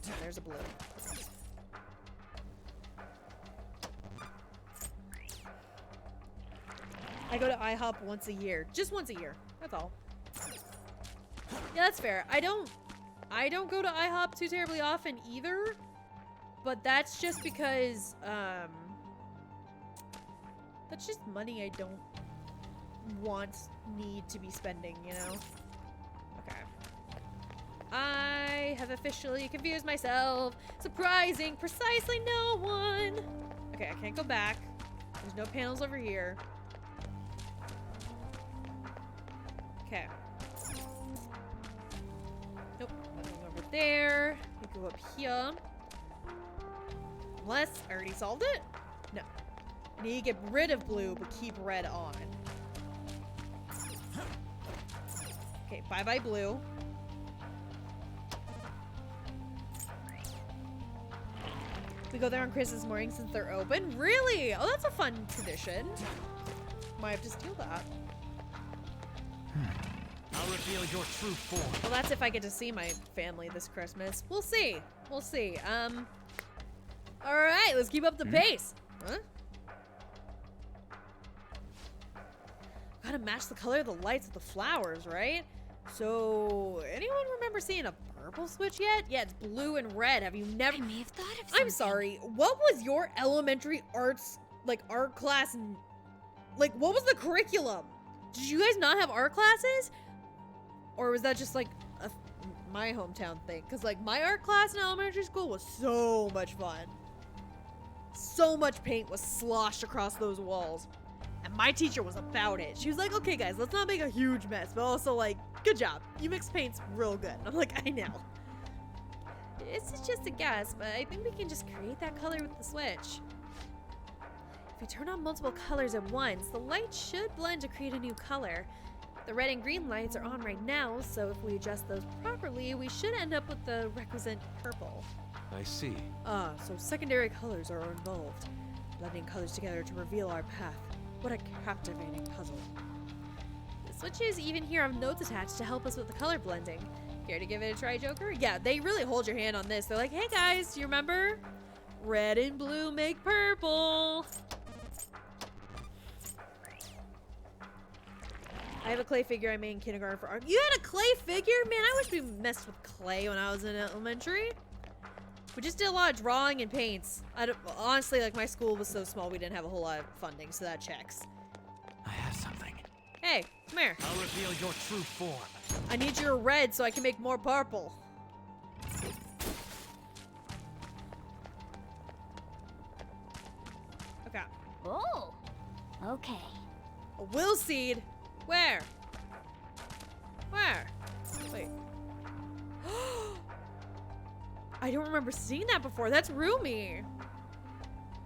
Oh, there's a blue. I go to IHOP once a year. Just once a year. That's all. Yeah, that's fair. I don't go to IHOP too terribly often either. But that's just because, that's just money I don't need to be spending, you know? Okay. I have officially confused myself. Surprising precisely no one. Okay, I can't go back. There's no panels over here. Okay. Nope, nothing over there. We go up here. Unless I already solved it? No. I need to get rid of blue, but keep red on. Okay, bye-bye blue. We go there on Christmas morning since they're open. Really? Oh, that's a fun tradition. Might have to steal that. I'll reveal your true form. Well, that's if I get to see my family this Christmas. We'll see. We'll see. All right, let's keep up the pace. Huh? Gotta match the color of the lights of the flowers, right? So, anyone remember seeing a purple switch yet? Yeah, it's blue and red. Have you never? I may have thought of something. I'm sorry. What was your elementary arts, like art class? Like, what was the curriculum? Did you guys not have art classes? Or was that just like my hometown thing? Because like my art class in elementary school was so much fun. So much paint was sloshed across those walls. And my teacher was about it. She was like, okay guys, let's not make a huge mess, but also like, good job. You mix paints real good. And I'm like, I know. This is just a guess, but I think we can just create that color with the switch. If we turn on multiple colors at once, the light should blend to create a new color. The red and green lights are on right now, so if we adjust those properly, we should end up with the requisite purple. I see. So secondary colors are involved. Blending colors together to reveal our path. What a captivating puzzle. The switches even here have notes attached to help us with the color blending. Care to give it a try, Joker? Yeah, they really hold your hand on this. They're like, hey guys, do you remember? Red and blue make purple. I have a clay figure I made in kindergarten for art. You had a clay figure? Man, I wish we messed with clay when I was in elementary. We just did a lot of drawing and paints. Honestly, like, my school was so small we didn't have a whole lot of funding, so that checks. I have something. Hey, come here. I'll reveal your true form. I need your red so I can make more purple. Okay. Oh, okay. A will seed? Where? Where? Wait. I don't remember seeing that before. That's Rumi.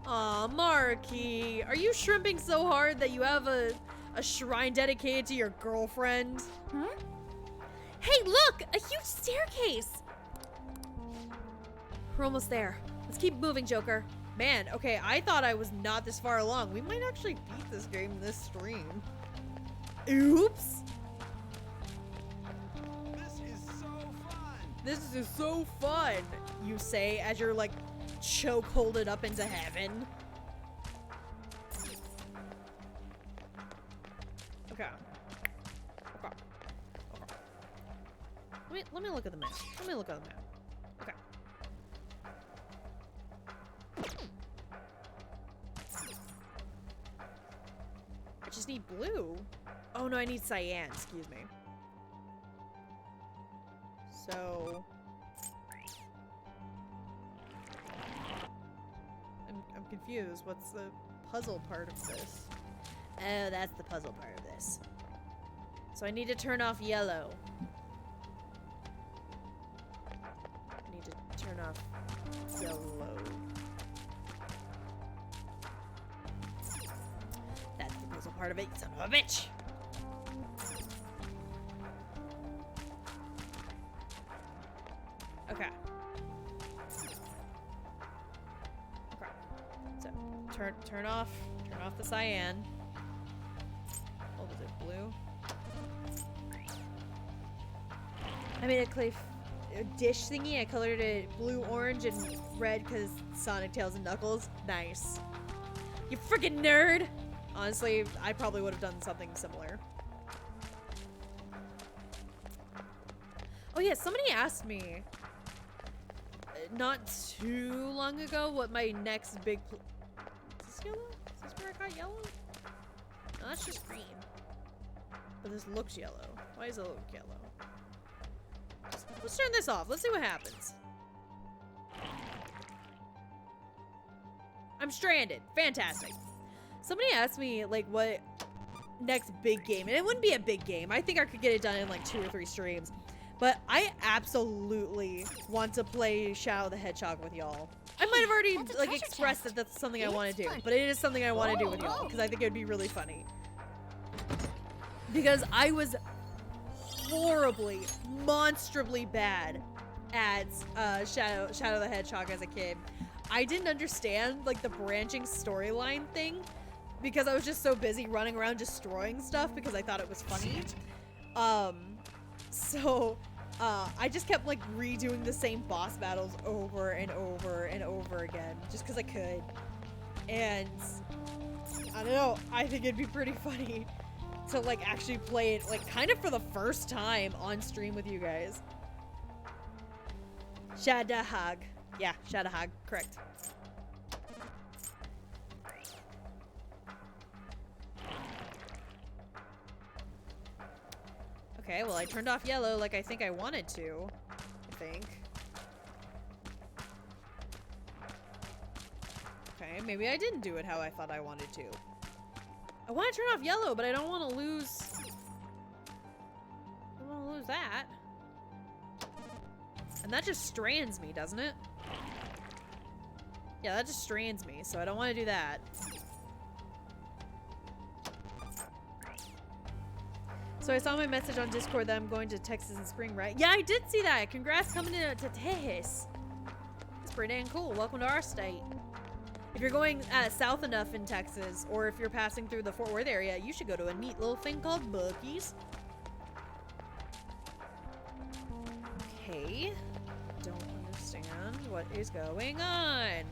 Aw, Marky. Are you shrimping so hard that you have a shrine dedicated to your girlfriend? Hmm? Hey, look! A huge staircase! We're almost there. Let's keep moving, Joker. Man, okay, I thought I was not this far along. We might actually beat this game in this stream. Oops! This is so fun! This is so fun, you say as you're like chokeholded up into heaven. Okay. Okay. Let me look at the map. Let me look at the map. Okay. I just need blue. Oh no, I need cyan, excuse me. So I'm confused. What's the puzzle part of this? Oh, that's the puzzle part of this. So I need to turn off yellow. I need to turn off yellow. That's the puzzle part of it, you son of a bitch! Okay. Okay. So turn off the cyan. What was it, blue? I made a clay dish thingy. I colored it blue, orange, and red because Sonic, Tails, and Knuckles. Nice. You freaking nerd! Honestly, I probably would have done something similar. Oh yeah, somebody asked me not too long ago what my next big is this yellow? Is this where I got yellow? No, that's just green. But this looks yellow. Why does it look yellow? Let's turn this off. Let's see what happens. I'm stranded. Fantastic. Somebody asked me, like, what next big game, and it wouldn't be a big game. I think I could get it done in like 2 or 3 streams. But I absolutely want to play Shadow the Hedgehog with y'all. I might have already like expressed that that's something I want to do, but it is something I want to do with y'all because I think it would be really funny. Because I was horribly, monstrably bad at Shadow the Hedgehog as a kid. I didn't understand like the branching storyline thing because I was just so busy running around destroying stuff because I thought it was funny. So I just kept like redoing the same boss battles over and over and over again just because I could. And I don't know, I think it'd be pretty funny to like actually play it like kind of for the first time on stream with you guys. Shadahag. Yeah, Shadahag, correct. Okay, well I turned off yellow like I think I wanted to. I think. Okay, maybe I didn't do it how I thought I wanted to. I want to turn off yellow, but I don't want to lose... I don't want to lose that. And that just strands me, doesn't it? Yeah, that just strands me, so I don't want to do that. So I saw my message on Discord that I'm going to Texas in spring, right? Yeah, I did see that. Congrats coming to Texas. That's pretty dang cool. Welcome to our state. If you're going south enough in Texas, or if you're passing through the Fort Worth area, you should go to a neat little thing called Buc-ee's. Okay. Don't understand what is going on.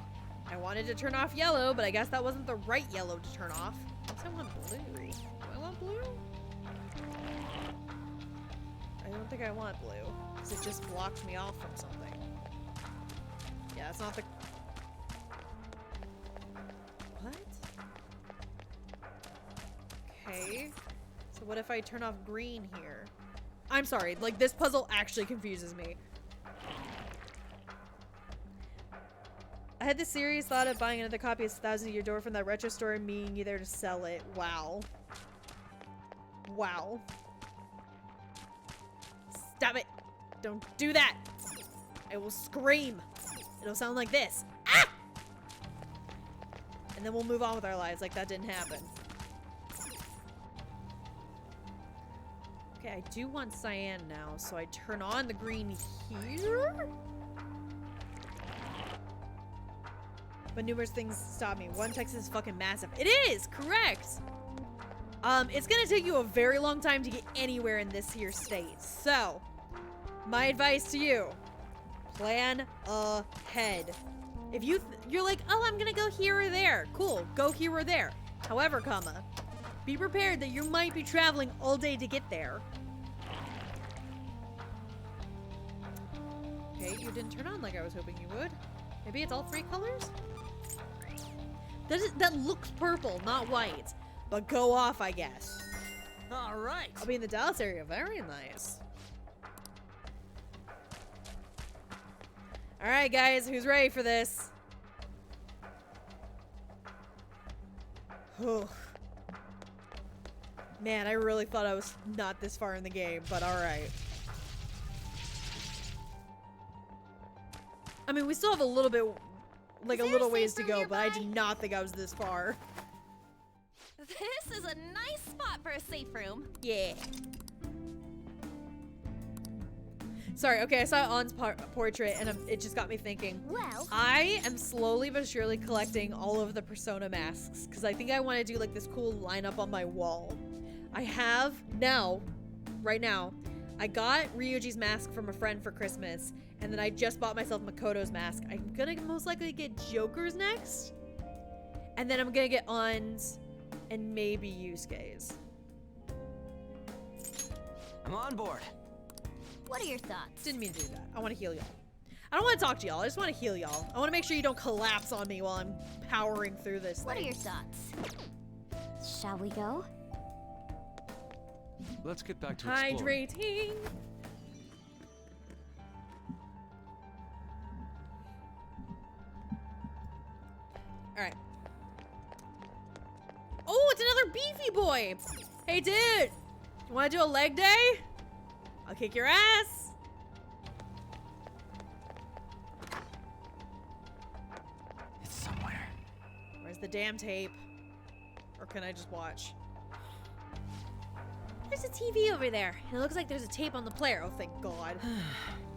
I wanted to turn off yellow, but I guess that wasn't the right yellow to turn off. I guess I want blue. Do I want blue? I don't think I want blue, because it just blocked me off from something. Yeah, it's not the... What? Okay. So what if I turn off green here? I'm sorry, like, this puzzle actually confuses me. I had the serious thought of buying another copy of 1,000 at Your Door from that retro store and meeting you there to sell it. Wow. Wow. Stop it! Don't do that! I will scream. It'll sound like this. Ah! And then we'll move on with our lives like that didn't happen. Okay, I do want cyan now, so I turn on the green here? But numerous things stop me. One text is fucking massive. It is! Correct! It's gonna take you a very long time to get anywhere in this here state. So, my advice to you, plan ahead. If you're like, oh, I'm gonna go here or there. Cool, go here or there. However, comma, be prepared that you might be traveling all day to get there. Okay, you didn't turn on like I was hoping you would. Maybe it's all three colors? That looks purple, not white. But go off, I guess. All right. I'll be in the Dallas area. Very nice. All right, guys, who's ready for this? Oh. Man, I really thought I was not this far in the game, but all right. I mean, we still have a little bit, like a little ways to go, but I did not think I was this far. This is a nice spot for a safe room. Yeah. Sorry, okay, I saw On's portrait and it just got me thinking. Well, I am slowly but surely collecting all of the Persona masks because I think I want to do like this cool lineup on my wall. I have now, right now, I got Ryuji's mask from a friend for Christmas, and then I just bought myself Makoto's mask. I'm gonna most likely get Joker's next, and then I'm gonna get On's and maybe Yusuke's. I'm on board. what are your thoughts? Didn't mean to do that. I want to heal y'all. I don't want to talk to y'all. I just want to heal y'all. I want to make sure you don't collapse on me while I'm powering through this What are thing. your thoughts? Shall we go? Let's get back to exploring. Hydrating. All right. Oh, it's another beefy boy. Hey, dude. You want to do a leg day? I'll kick your ass. It's somewhere. Where's the damn tape? Or can I just watch? There's a TV over there. And it looks like there's a tape on the player. Oh, thank God.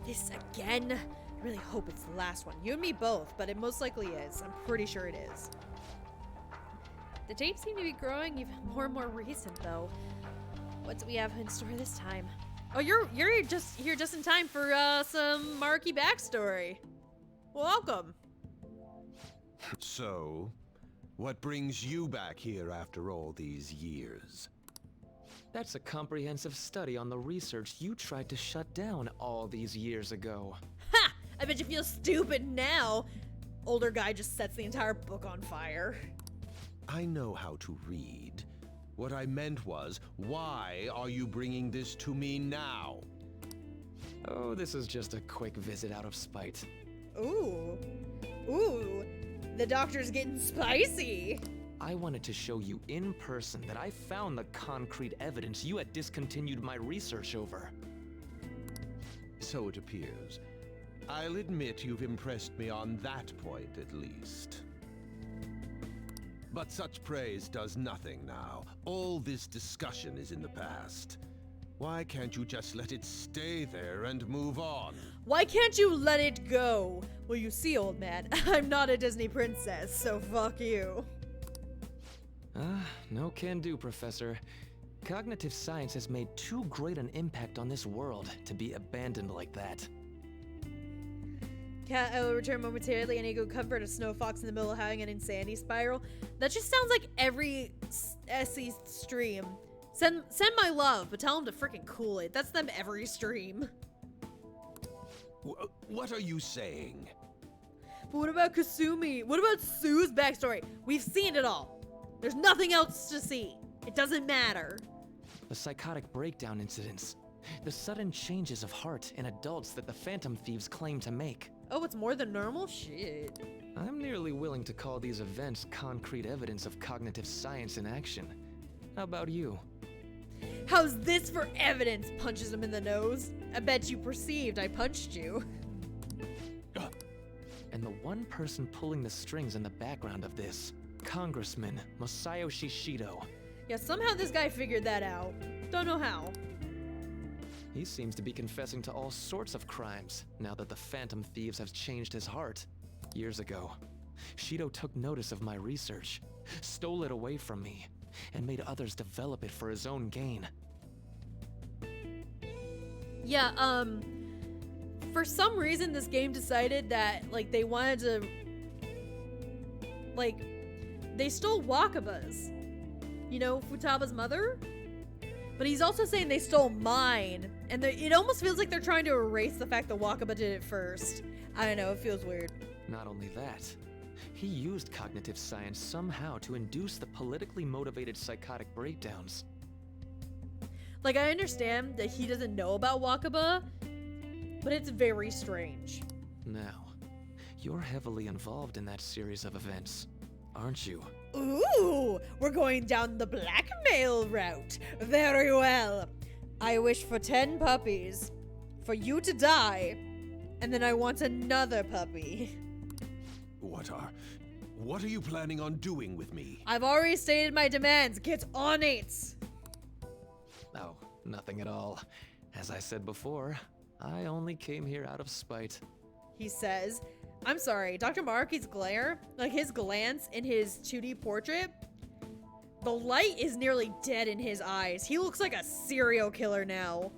This again? I really hope it's the last one. You and me both, but it most likely is. I'm pretty sure it is. The tapes seem to be growing even more and more recent, though. What do we have in store this time? Oh, you're just here just in time for some Maruki backstory. Welcome. So, what brings you back here after all these years? That's a comprehensive study on the research you tried to shut down all these years ago. Ha! I bet you feel stupid now. Older guy just sets the entire book on fire. I know how to read. What I meant was, why are you bringing this to me now? Oh, this is just a quick visit out of spite. Ooh. Ooh. The doctor's getting spicy. I wanted to show you in person that I found the concrete evidence you had discontinued my research over. So it appears. I'll admit you've impressed me on that point at least. But such praise does nothing now. All this discussion is in the past. Why can't you just let it stay there and move on? Why can't you let it go? Well, you see, old man, I'm not a Disney princess, so fuck you. No can do, Professor. Cognitive science has made too great an impact on this world to be abandoned like that. Cat, I will return momentarily and go comfort a snow fox in the middle of having an insanity spiral. That just sounds like every SE stream. Send my love, but tell them to freaking cool it. That's them every stream. What are you saying? But what about Kasumi? What about Sue's backstory? We've seen it all. There's nothing else to see. It doesn't matter. The psychotic breakdown incidents. The sudden changes of heart in adults that the Phantom Thieves claim to make. Oh, it's more than normal? Shit. I'm nearly willing to call these events concrete evidence of cognitive science in action. How about you? How's this for evidence? Punches him in the nose. I bet you perceived I punched you. And the one person pulling the strings in the background of this, Congressman Masayoshi Shido. Yeah, somehow this guy figured that out. Don't know how. He seems to be confessing to all sorts of crimes now that the Phantom Thieves have changed his heart. Years ago, Shido took notice of my research, stole it away from me, and made others develop it for his own gain. Yeah, for some reason this game decided that, like, they wanted to, like, they stole Wakaba's. You know, Futaba's mother? But he's also saying they stole mine, and it almost feels like they're trying to erase the fact that Wakaba did it first. I don't know, it feels weird. Not only that, he used cognitive science somehow to induce the politically motivated psychotic breakdowns. Like, I understand that he doesn't know about Wakaba, but it's very strange. Now, you're heavily involved in that series of events, aren't you? Ooh, we're going down the blackmail route. Very well. I wish for 10 puppies, for you to die, and then I want another puppy. What are you planning on doing with me? I've already stated my demands. Get on it. Oh, nothing at all. As I said before, I only came here out of spite. He says, I'm sorry, Dr. Maruki's glare, like his glance in his 2D portrait, the light is nearly dead in his eyes. He looks like a serial killer now.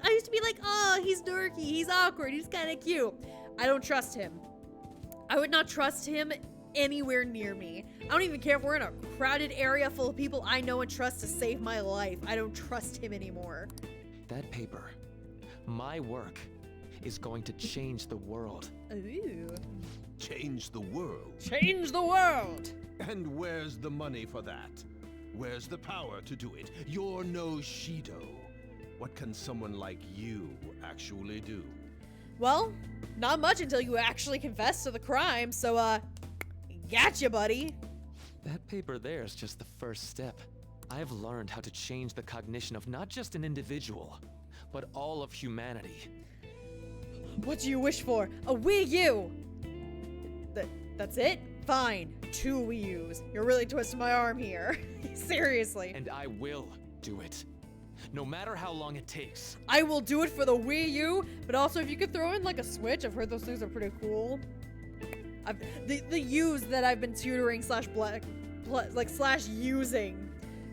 I used to be like, oh, he's dorky, he's awkward, he's kind of cute. I don't trust him. I would not trust him anywhere near me. I don't even care if we're in a crowded area full of people I know and trust to save my life. I don't trust him anymore. That paper, my work, is going to change the world. Ooh. Change the world? Change the world! And where's the money for that? Where's the power to do it? You're no Shido. What can someone like you actually do? Well, not much until you actually confess to the crime, so, gotcha, buddy. That paper there is just the first step. I've learned how to change the cognition of not just an individual, but all of humanity. What do you wish for? A Wii U! That's it? Fine. 2 Wii U's. You're really twisting my arm here. Seriously. And I will do it. No matter how long it takes. I will do it for the Wii U, but also if you could throw in like a Switch, I've heard those things are pretty cool. The U's that I've been tutoring slash using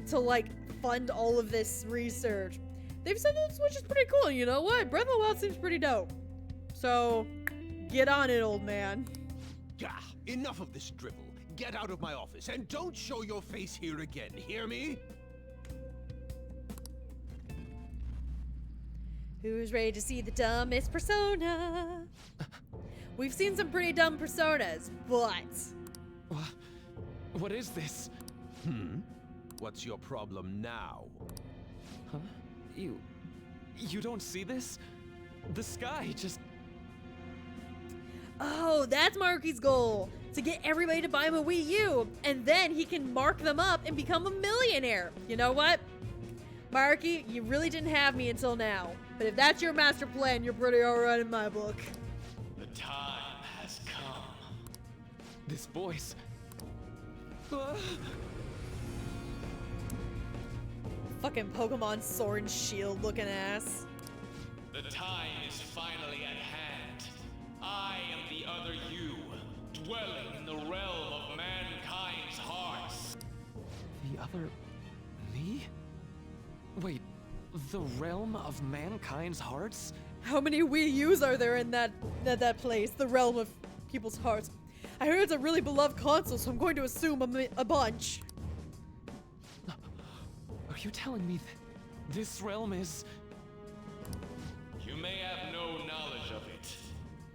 to like fund all of this research. They've said that the Switch is pretty cool. You know what? Breath of the Wild seems pretty dope. So, get on it, old man. Gah! Enough of this drivel. Get out of my office and don't show your face here again. Hear me? Who's ready to see the dumbest persona? We've seen some pretty dumb personas, but... What is this? What's your problem now? Huh? You don't see this? The sky just... Oh, that's Maruki's goal! To get everybody to buy him a Wii U, and then he can mark them up and become a millionaire! You know what? Maruki, you really didn't have me until now. But if that's your master plan, you're pretty alright in my book. The time has come. This voice... Fucking Pokemon Sword and Shield looking ass. The time is finally at hand. I am the other you, dwelling in the realm of mankind's hearts. The other... me? Wait, the realm of mankind's hearts? How many Wii U's are there in that place? The realm of people's hearts. I heard it's a really beloved console, so I'm going to assume a bunch. Are you telling me that this realm is... You may have no knowledge of it,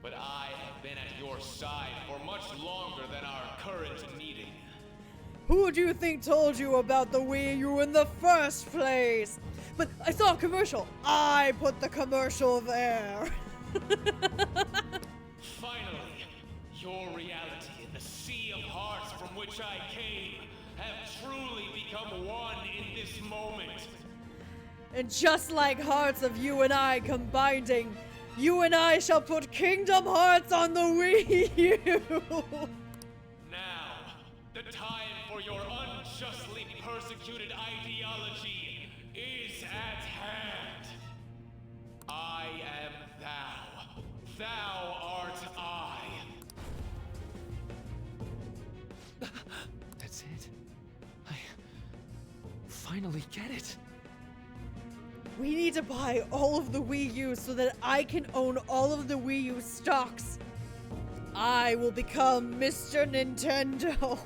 but I have been at your side for much longer than our current meeting. Who do you think told you about the Wii U in the first place? But I saw a commercial. I put the commercial there. Finally, your reality and the sea of hearts from which I came have truly become one in this moment. And just like hearts of you and I combining, you and I shall put Kingdom Hearts on the Wii U. Now, the time for your unjustly persecuted ideology is at hand. I am thou. Thou art I. That's it. I finally get it. We need to buy all of the Wii U so that I can own all of the Wii U stocks. I will become Mr. Nintendo.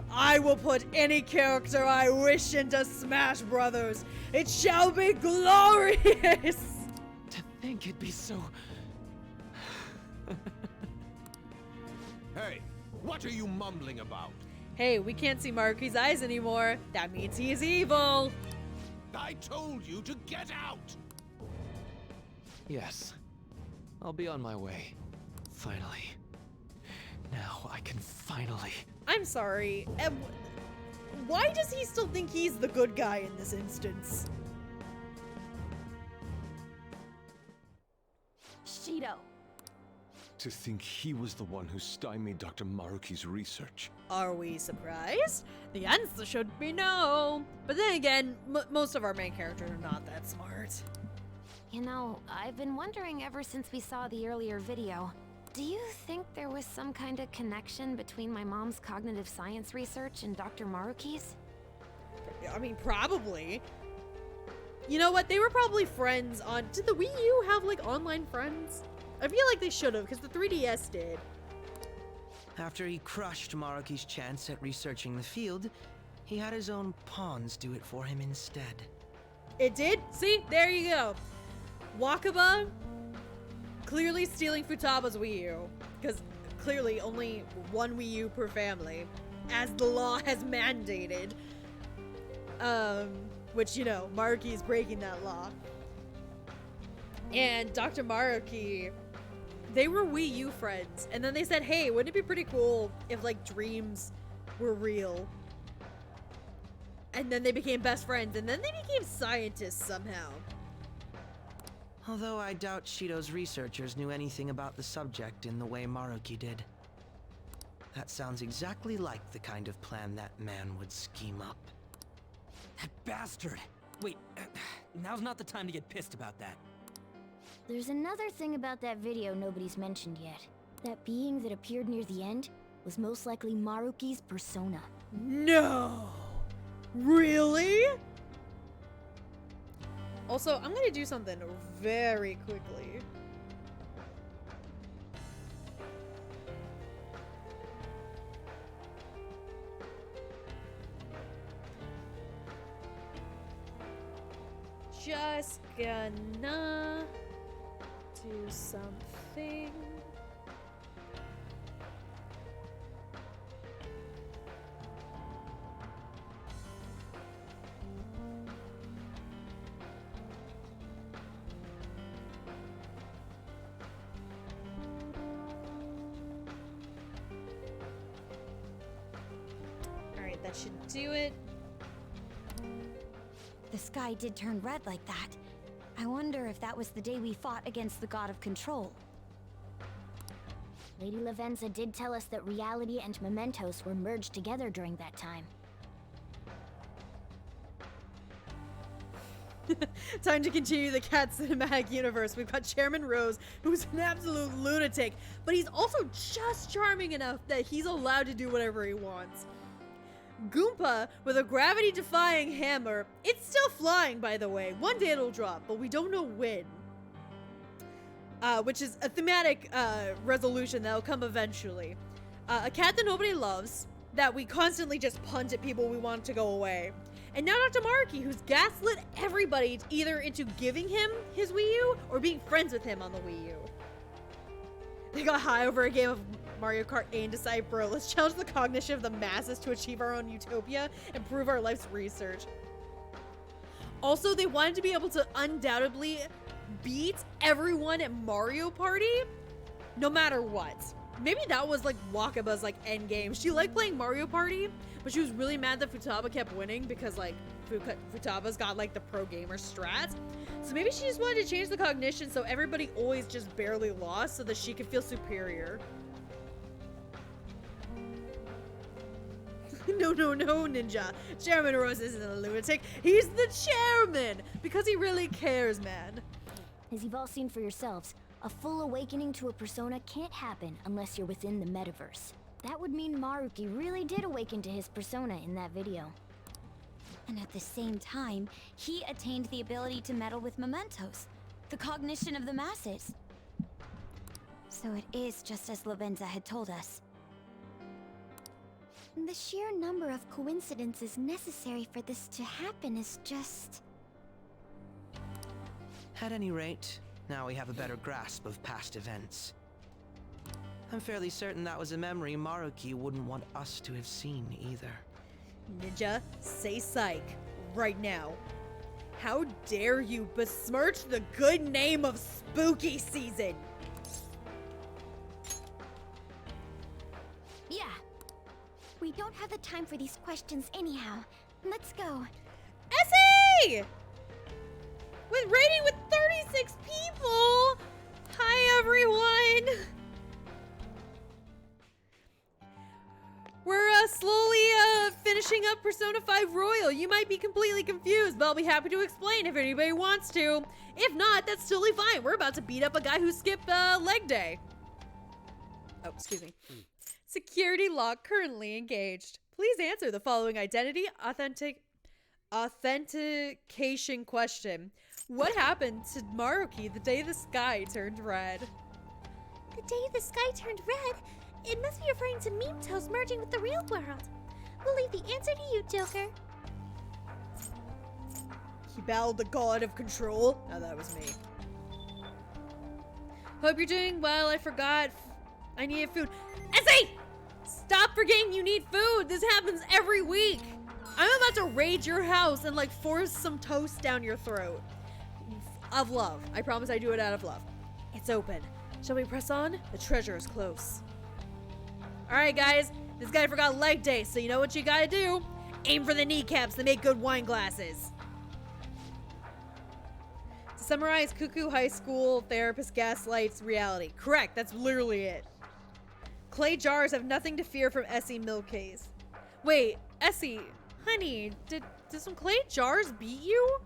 I will put any character I wish into Smash Brothers. It shall be glorious. To think it'd be so... Hey, what are you mumbling about? Hey, we can't see Maruki's eyes anymore. That means he's evil. I told you to get out! Yes. I'll be on my way. Finally. Now I can finally... I'm sorry. Why does he still think he's the good guy in this instance? Shido. To think he was the one who stymied Dr. Maruki's research. Are we surprised? The answer should be no. But then again, most of our main characters are not that smart. You know, I've been wondering ever since we saw the earlier video. Do you think there was some kind of connection between my mom's cognitive science research and Dr. Maruki's? I mean, probably. You know what? They were probably friends on... Did the Wii U have, like, online friends? I feel like they should have, because the 3DS did. After he crushed Maruki's chance at researching the field, he had his own pawns do it for him instead. It did? See? There you go. Wakaba clearly stealing Futaba's Wii U. Because clearly only one Wii U per family. As the law has mandated. Which, you know, Maruki is breaking that law. And Dr. Maruki, they were Wii U friends. And then they said, hey, wouldn't it be pretty cool if, like, dreams were real? And then they became best friends. And then they became scientists somehow. Although I doubt Shido's researchers knew anything about the subject in the way Maruki did. That sounds exactly like the kind of plan that man would scheme up. That bastard! Wait, now's not the time to get pissed about that. There's another thing about that video nobody's mentioned yet. That being that appeared near the end was most likely Maruki's persona. No! Really? Also, I'm gonna do something very quickly. Just gonna do something. Alright, that should do it. The sky did turn red like that. I wonder if that was the day we fought against the god of control. Lady Lavenza did tell us that reality and mementos were merged together during that time. Time to continue the Cat cinematic universe. We've got Chairman Rose, who's an absolute lunatic, but he's also just charming enough that he's allowed to do whatever he wants. Goomba with a gravity-defying hammer. It's still flying, by the way. One day it'll drop, but we don't know when. Which is a thematic resolution that'll come eventually. A cat that nobody loves, that we constantly just punt at people we want to go away. And now Dr. Maruki, who's gaslit everybody either into giving him his Wii U or being friends with him on the Wii U. They got high over a game of Mario Kart 8 and decided, bro, let's challenge the cognition of the masses to achieve our own utopia and prove our life's research. Also, they wanted to be able to undoubtedly beat everyone at Mario Party, no matter what. Maybe that was like Wakaba's like end game. She liked playing Mario Party, but she was really mad that Futaba kept winning because like Futaba's got like the pro gamer strat. So maybe she just wanted to change the cognition so everybody always just barely lost so that she could feel superior. No, Ninja. Chairman Rose isn't a lunatic. He's the chairman because he really cares, man. As you've all seen for yourselves, a full awakening to a persona can't happen unless you're within the metaverse. That would mean Maruki really did awaken to his persona in that video. And at the same time, he attained the ability to meddle with mementos, the cognition of the masses. So it is just as Lavenza had told us. The sheer number of coincidences necessary for this to happen is just... At any rate, now we have a better grasp of past events. I'm fairly certain that was a memory Maruki wouldn't want us to have seen either. Ninja, say psych right now. How dare you besmirch the good name of spooky season? Yeah. We don't have the time for these questions anyhow. Let's go. Essie! With rating with 36 people! Hi, everyone! We're slowly finishing up Persona 5 Royal. You might be completely confused, but I'll be happy to explain if anybody wants to. If not, that's totally fine. We're about to beat up a guy who skipped leg day. Oh, excuse me. Security lock currently engaged. Please answer the following identity authentication question. What happened to Maruki the day the sky turned red? The day the sky turned red? It must be referring to mementos merging with the real world. We'll leave the answer to you, Joker. He battled the god of control. No, that was me. Hope you're doing well. I forgot. I needed food. Essie! Stop forgetting you need food. This happens every week. I'm about to raid your house and like force some toast down your throat. Of love. I promise I do it out of love. It's open. Shall we press on? The treasure is close. Alright guys, this guy forgot leg day, so you know what you gotta do? Aim for the kneecaps, they make good wine glasses. To summarize, Cuckoo High School therapist gaslights reality. Correct, that's literally it. Clay jars have nothing to fear from Essie Milkcase. Wait, Essie, honey, did some clay jars beat you?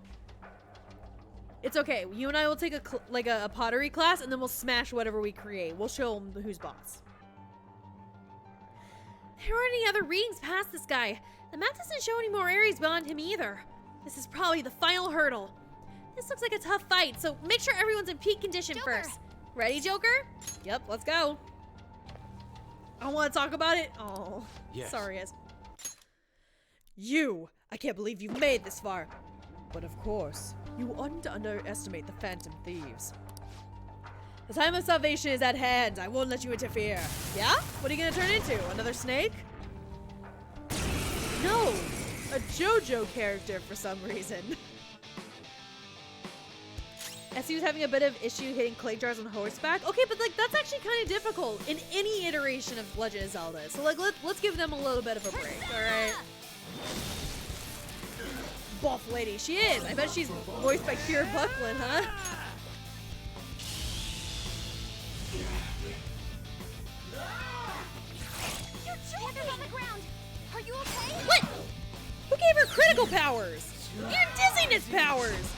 It's okay, you and I will take a pottery class and then we'll smash whatever we create. We'll show them who's boss. There aren't any other readings past this guy. The map doesn't show any more areas beyond him either. This is probably the final hurdle. This looks like a tough fight, so make sure everyone's in peak condition first. Ready, Joker? Yep, let's go. I want to talk about it. Oh, yes. Sorry, guys. I can't believe you've made this far. But of course, you oughtn't to underestimate the Phantom Thieves. The time of salvation is at hand. I won't let you interfere. Yeah? What are you gonna turn into? Another snake? No! A JoJo character for some reason. Essie was having a bit of issue hitting clay jars on horseback. Okay, but like that's actually kind of difficult in any iteration of Legend of Zelda. So like let's give them a little bit of a break, alright? Buff lady, she is! I bet she's voiced by Kira Buckland, huh? On the ground. Are you okay? What? Who gave her critical powers? And dizziness powers?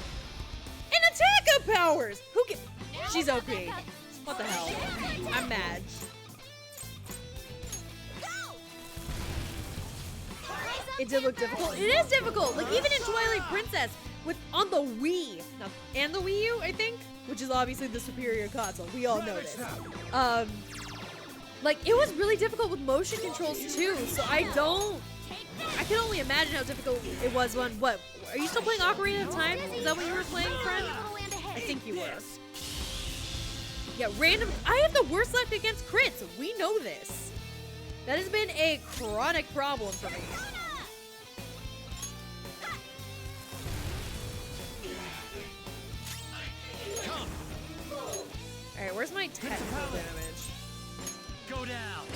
And attack powers? Who gave... She's OP. What the hell? I'm mad. It did look difficult. It is difficult. Like even in Twilight Princess, on the Wii, and the Wii U, I think, which is obviously the superior console. We all know this. Like, it was really difficult with motion controls, too, so I don't I can only imagine how difficult it was when, what, are you still playing Ocarina of Time? Is that what you were playing, friend? I think you were. Yeah, random, I have the worst luck against crits. We know this. That has been a chronic problem for me. Alright, where's my technical damage? Go down.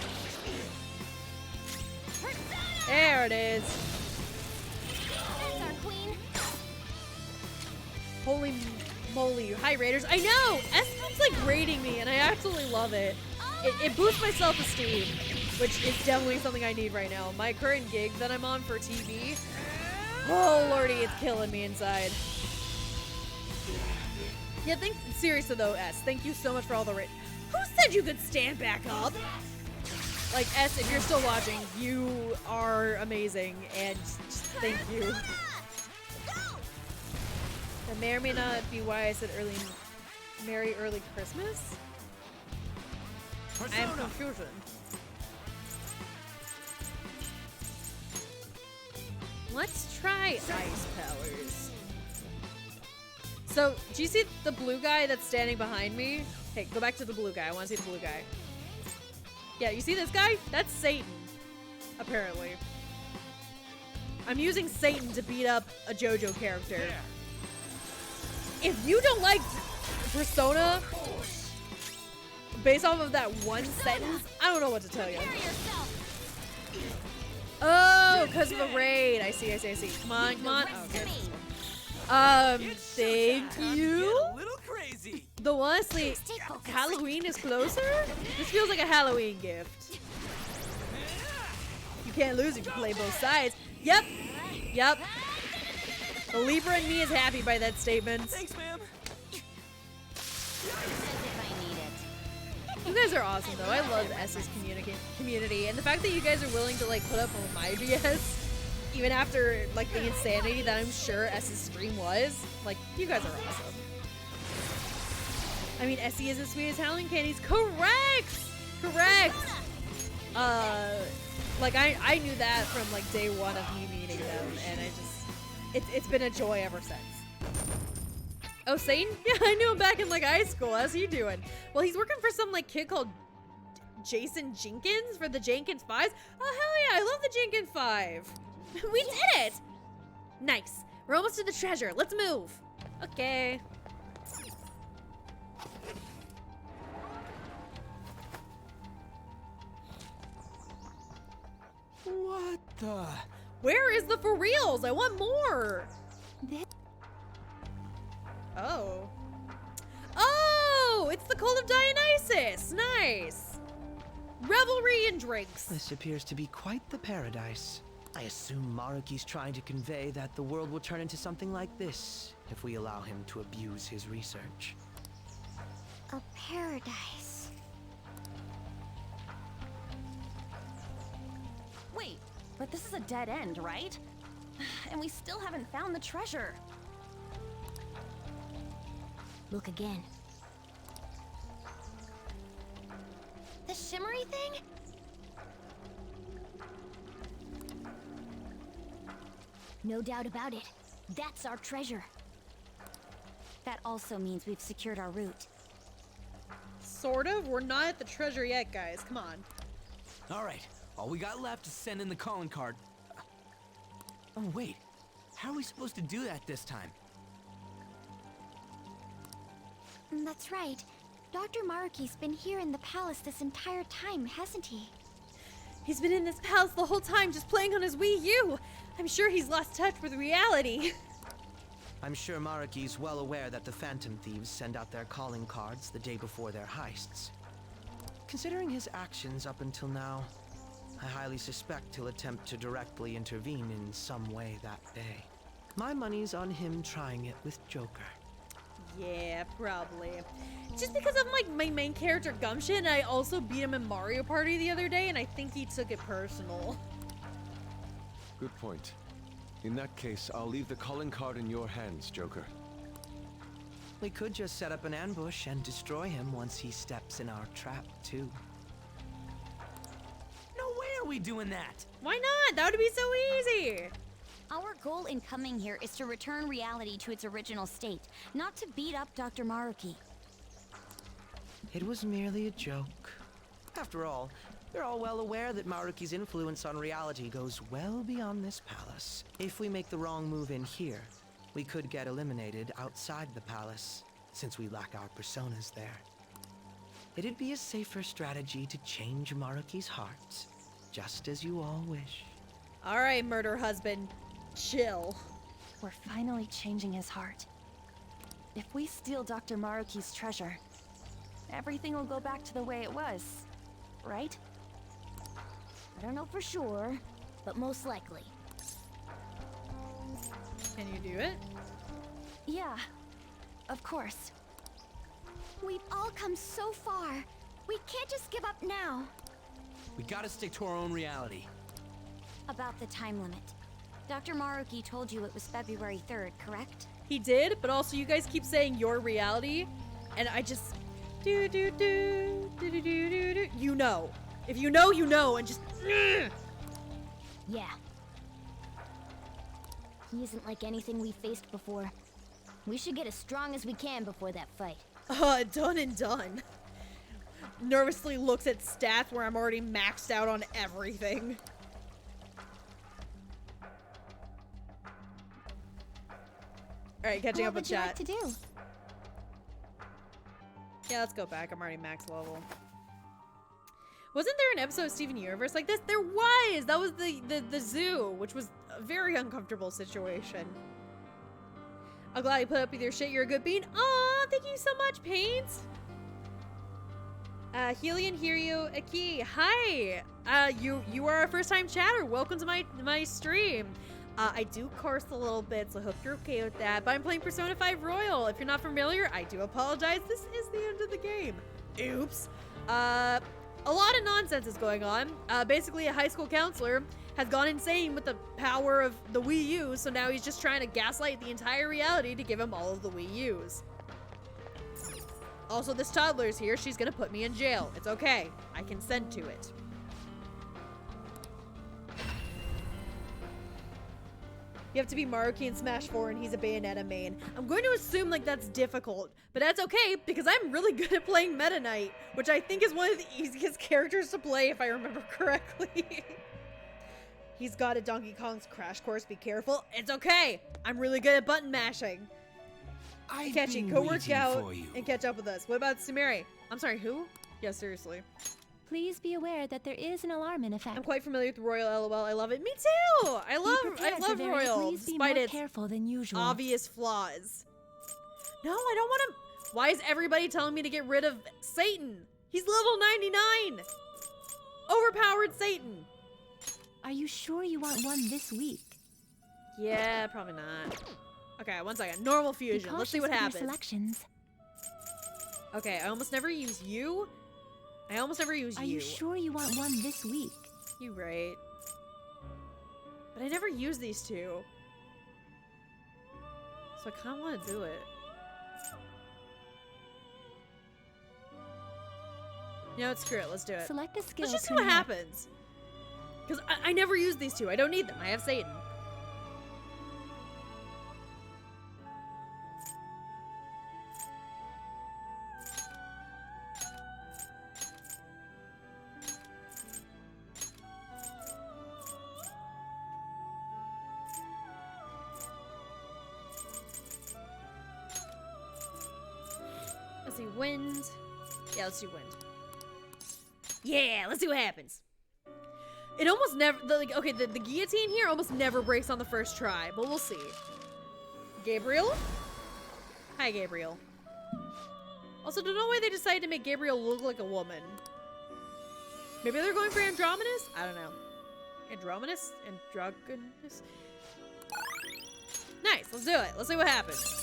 There it is. That's our queen. Holy moly, hi Raiders. I know! S keeps like raiding me and I absolutely love it. It boosts my self-esteem, which is definitely something I need right now. My current gig that I'm on for TV, oh lordy, it's killing me inside. Yeah, seriously though, S, thank you so much for all the raid. Who said you could stand back up? Like, S, if you're still watching, you are amazing, and just thank you. That may or may not be why I said Merry Early Christmas. I have confusion. Let's try ice powers. So, do you see the blue guy that's standing behind me? Hey, go back to the blue guy. I want to see the blue guy. Yeah, you see this guy? That's Satan, apparently. I'm using Satan to beat up a JoJo character. If you don't like Persona, based off of that one sentence, I don't know what to tell you. Oh, because of the raid. I see. Come on. Okay. Thank you. A little crazy. Though honestly, Halloween is closer? This feels like a Halloween gift. You can't lose if you play both sides. Yep. The Libra in me is happy by that statement. Thanks, ma'am. You guys are awesome though. I love S's community, and the fact that you guys are willing to like put up with my BS even after like the insanity that I'm sure S's stream was. Like, you guys are awesome. I mean, Essie is as sweet as Halloween candies. Correct. Like I knew that from like day one of me meeting them, and it's been a joy ever since. Oh, Satan? Yeah, I knew him back in like high school. How's he doing? Well, he's working for some like kid called Jason Jenkins for the Jenkins 5s. Oh, hell yeah, I love the Jenkins 5. We did it! Nice. We're almost to the treasure. Let's move. Okay. What the? Where is the for reals? I want more. Oh, it's the cult of Dionysus. Nice. Revelry and drinks. This appears to be quite the paradise. I assume Maruki's trying to convey that the world will turn into something like this if we allow him to abuse his research. A paradise. Wait, but this is a dead end, right? And we still haven't found the treasure. Look again. The shimmery thing? No doubt about it. That's our treasure. That also means we've secured our route. Sort of. We're not at the treasure yet, guys. Come on. All right, all we got left is send in the calling card. Oh wait, how are we supposed to do that this time? That's right. Dr. Maruki's been here in the palace this entire time, hasn't he? He's been in this palace the whole time just playing on his Wii U. I'm sure he's lost touch with reality. I'm sure Maruki's well aware that the Phantom Thieves send out their calling cards the day before their heists. Considering his actions up until now, I highly suspect he'll attempt to directly intervene in some way that day. My money's on him trying it with Joker. Yeah, probably. Just because of like my main character gumption, I also beat him in Mario Party the other day, and I think he took it personal. Good point. In that case, I'll leave the calling card in your hands, Joker. We could just set up an ambush and destroy him once he steps in our trap, too. No way are we doing that? Why not? That would be so easy. Our goal in coming here is to return reality to its original state, not to beat up Dr. Maruki. It was merely a joke. After all, they're all well aware that Maruki's influence on reality goes well beyond this palace. If we make the wrong move in here, we could get eliminated outside the palace, since we lack our personas there. It'd be a safer strategy to change Maruki's heart, just as you all wish. All right, murder husband. Chill. We're finally changing his heart. If we steal Dr. Maruki's treasure, everything will go back to the way it was, right? I don't know for sure, but most likely. Can you do it? Yeah, of course. We've all come so far. We can't just give up now. We gotta stick to our own reality. About the time limit. Dr. Maruki told you it was February 3rd, correct? He did, but also you guys keep saying your reality, and I just do. You know. If you know, you know, and just Yeah. He isn't like anything we faced before. We should get as strong as we can before that fight. done and done. Nervously looks at stats where I'm already maxed out on everything. All right, catching up with chat. What would you like to do? Yeah, let's go back. I'm already max level. Wasn't there an episode of Steven Universe like this? There was! That was the zoo, which was a very uncomfortable situation. I'm glad you put up with your shit. You're a good bean. Aw, thank you so much, Paint. Helian Hiryu Aki. Hi. You are a first-time chatter. Welcome to my stream. I do curse a little bit, so I hope you're okay with that. But I'm playing Persona 5 Royal. If you're not familiar, I do apologize. This is the end of the game. Oops. A lot of nonsense is going on. Basically, a high school counselor has gone insane with the power of the Wii U, so now he's just trying to gaslight the entire reality to give him all of the Wii U's. Also, this toddler's here. She's gonna put me in jail. It's okay. I consent to it. You have to be Maruki in Smash 4 and he's a Bayonetta main. I'm going to assume like that's difficult, but that's okay because I'm really good at playing Meta Knight, which I think is one of the easiest characters to play if I remember correctly. He's got a Donkey Kong's Crash Course, be careful. It's okay. I'm really good at button mashing. Catchy, go work out and catch up with us. What about Sumire? I'm sorry, who? Yeah, seriously. Please be aware that there is an alarm in effect. I'm quite familiar with Royal LOL. I love it. Me too! I love Royal, despite its careful than usual. obvious flaws. No, I don't want to. Why is everybody telling me to get rid of Satan? He's level 99! Overpowered Satan! Are you sure you want one this week? Yeah, probably not. Okay, one second. Normal fusion. Let's see what happens. Selections. Okay, I almost never use you. I almost never use you. Are you sure you want one this week? You right. But I never use these two. So I kind of want to do it. You know what? Screw it. Let's do it. Select a skill. Let's just see what happens. Because I never use these two. I don't need them. I have Satan. Let's see, wind. Yeah, let's do wind. Yeah, let's see what happens. It almost never, the guillotine here almost never breaks on the first try, but we'll see. Gabriel? Hi, Gabriel. Also, don't know why they decided to make Gabriel look like a woman. Maybe they're going for Andromedus? I don't know. Andromedus? Androgynous? Nice, let's do it. Let's see what happens.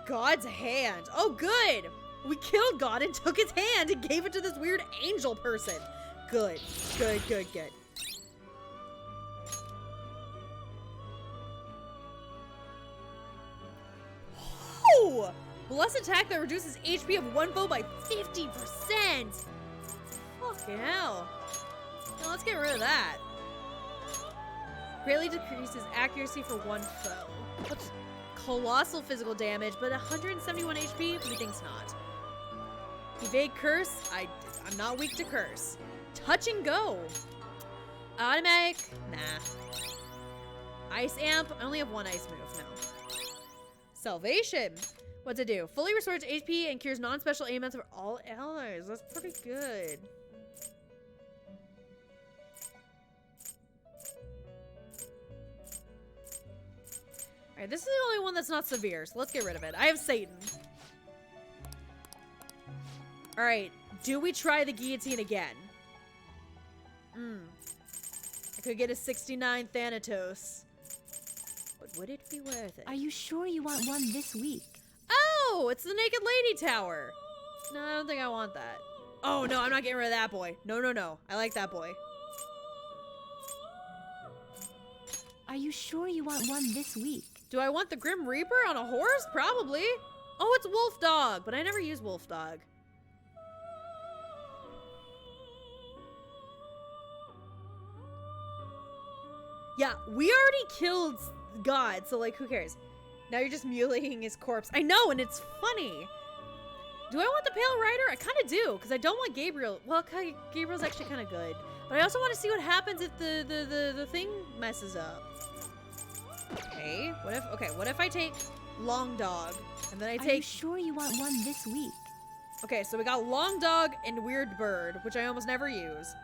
God's hand. Oh, good. We killed God and took his hand and gave it to this weird angel person. Good. Good, good, good. Oh! Blessed attack that reduces HP of one foe by 50%. Fuck Fucking hell. Now let's get rid of that. Greatly decreases accuracy for one foe. What's colossal physical damage, but 171 HP? Who thinks not? Evade curse? I'm not weak to curse. Touch and go. Automatic? Nah. Ice amp? I only have one ice move now. Salvation. What's it do? Fully restores HP and cures non-special ailments for all allies. That's pretty good. Alright, this is the only one that's not severe, so let's get rid of it. I have Satan. Alright, do we try the guillotine again? I could get a 69 Thanatos. But would it be worth it? Are you sure you want one this week? Oh, it's the Naked Lady Tower. No, I don't think I want that. Oh, no, I'm not getting rid of that boy. No, no, no. I like that boy. Are you sure you want one this week? Do I want the Grim Reaper on a horse? Probably. Oh, it's Wolf Dog, but I never use Wolf Dog. Yeah, we already killed God, so like, who cares? Now you're just mutilating his corpse. I know, and it's funny. Do I want the Pale Rider? I kind of do, because I don't want Gabriel. Well, Gabriel's actually kind of good. But I also want to see what happens if the thing messes up. Okay, what if I take Long Dog, and then I take... Are you sure you want one this week? Okay, so we got Long Dog and Weird Bird, which I almost never use.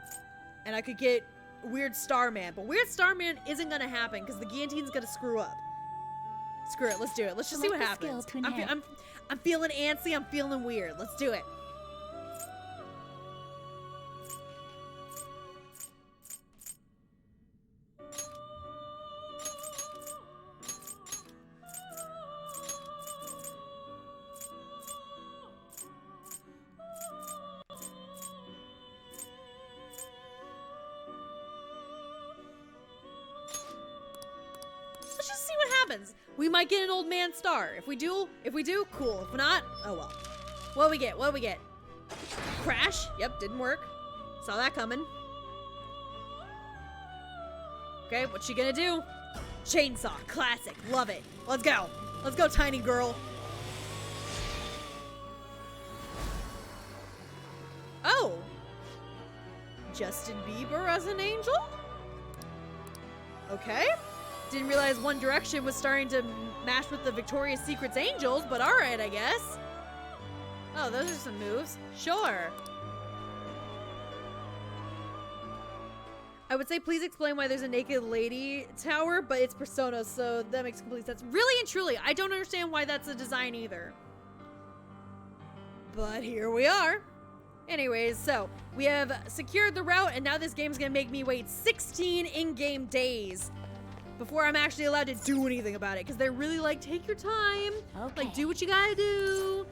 And I could get Weird Starman, but Weird Starman isn't gonna happen because the guillotine's gonna screw up. Screw it, let's do it. Let's just see what happens. I'm feeling antsy, I'm feeling weird. Let's do it. Let's just see what happens. We might get an old man star. If we do, cool. If not, oh well. What we get? What we get? Crash? Yep, didn't work. Saw that coming. Okay, what's she gonna do? Chainsaw, classic, love it. Let's go. Let's go, tiny girl. Oh. Justin Bieber as an angel? Okay. Didn't realize One Direction was starting to mash with the Victoria's Secret's Angels, but alright, I guess. Oh, those are some moves. Sure. I would say please explain why there's a Naked Lady Tower, but it's Persona, so that makes complete sense. Really and truly, I don't understand why that's a design either. But here we are. Anyways, so we have secured the route, and now this game's gonna make me wait 16 in-game days before I'm actually allowed to do anything about it, because they're really like, take your time, like, do what you gotta do,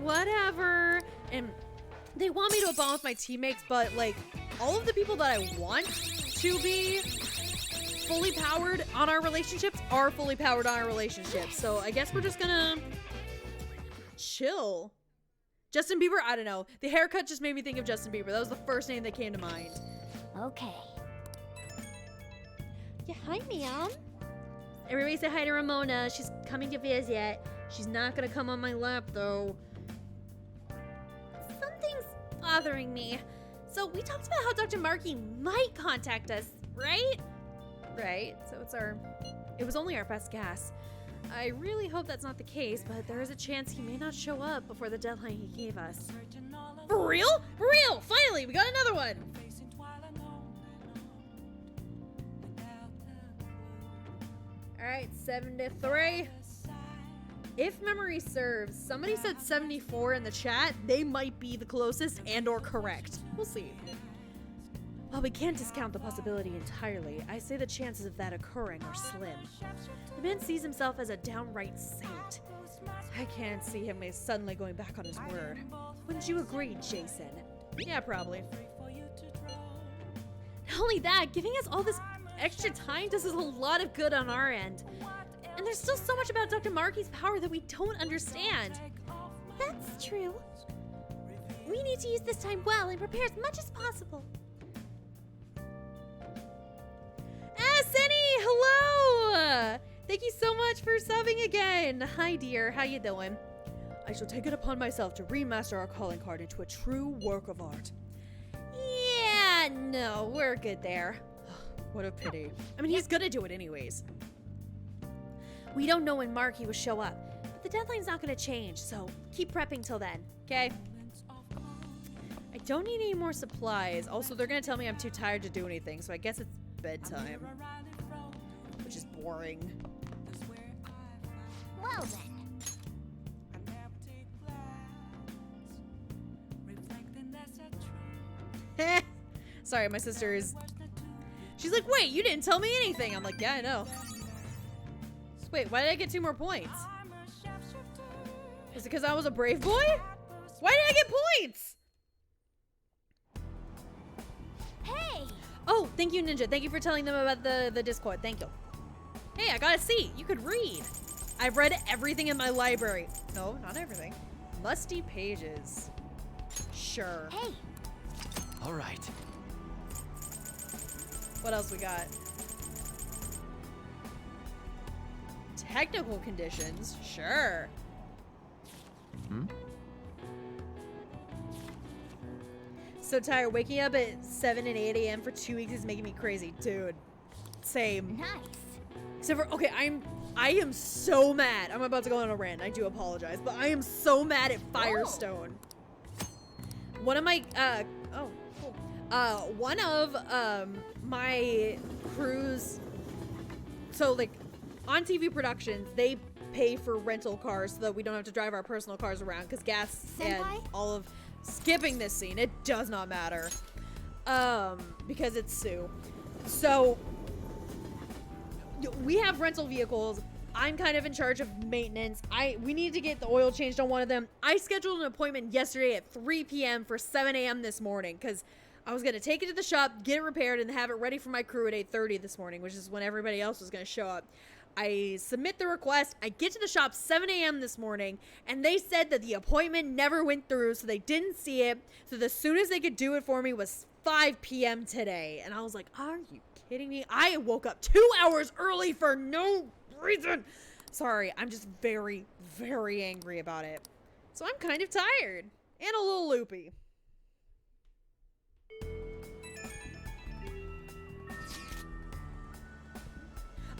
whatever, and they want me to bond with my teammates, but, like, all of the people that I want to be fully powered on our relationships are fully powered on our relationships, so I guess we're just gonna chill. Justin Bieber? I don't know. The haircut just made me think of Justin Bieber. That was the first name that came to mind. Okay. Yeah, hi, ma'am. Everybody say hi to Ramona. She's coming to visit. She's not gonna come on my lap, though. Something's bothering me. So we talked about how Dr. Markey might contact us, right? Right. So it was only our best guess. I really hope that's not the case, but there is a chance he may not show up before the deadline he gave us. For real? For real! Finally, we got another one! Alright, 73. If memory serves, somebody said 74 in the chat. They might be the closest and or correct. We'll see. While we can't discount the possibility entirely, I say the chances of that occurring are slim. The man sees himself as a downright saint. I can't see him suddenly going back on his word. Wouldn't you agree, Jason? Yeah, probably. Not only that, giving us all this extra time does us a lot of good on our end. And there's still so much about Dr. Markey's power that we don't understand. That's true. We need to use this time well and prepare as much as possible. Senny, hello! Thank you so much for subbing again. Hi, dear. How you doing? I shall take it upon myself to remaster our calling card into a true work of art. Yeah, no, we're good there. What a pity. I mean, he's gonna do it anyways. We don't know when Marky will show up, but the deadline's not gonna change, so keep prepping till then, okay? I don't need any more supplies. Also, they're gonna tell me I'm too tired to do anything, so I guess it's bedtime. Which is boring. Well then. Sorry, my sister is... She's like, wait, you didn't tell me anything. I'm like, yeah, I know. Wait, why did I get 2 more points? Is it because I was a brave boy? Why did I get points? Hey! Oh, thank you, Ninja. Thank you for telling them about the Discord. Thank you. Hey, I got a C. You could read. I've read everything in my library. No, not everything. Musty pages. Sure. Hey! All right. What else we got? Technical conditions. Sure. So tired. Waking up at 7 and 8 a.m. for 2 weeks is making me crazy. Dude. Same. Nice. Except for, okay, I am so mad. I'm about to go on a rant. I do apologize. But I am so mad at Firestone. One of my, oh, cool. One of, my crew's, so, like, on TV productions, they pay for rental cars so that we don't have to drive our personal cars around because gas and all of, skipping this scene, it does not matter. Because it's Sue. So, we have rental vehicles. I'm kind of in charge of maintenance. We need to get the oil changed on one of them. I scheduled an appointment yesterday at 3 p.m. for 7 a.m. this morning because I was going to take it to the shop, get it repaired, and have it ready for my crew at 8:30 this morning, which is when everybody else was going to show up. I submit the request. I get to the shop 7 a.m. this morning, and they said that the appointment never went through, so they didn't see it. So the soonest they could do it for me was 5 p.m. today. And I was like, are you kidding me? I woke up 2 hours early for no reason. Sorry, I'm just very, very angry about it. So I'm kind of tired and a little loopy.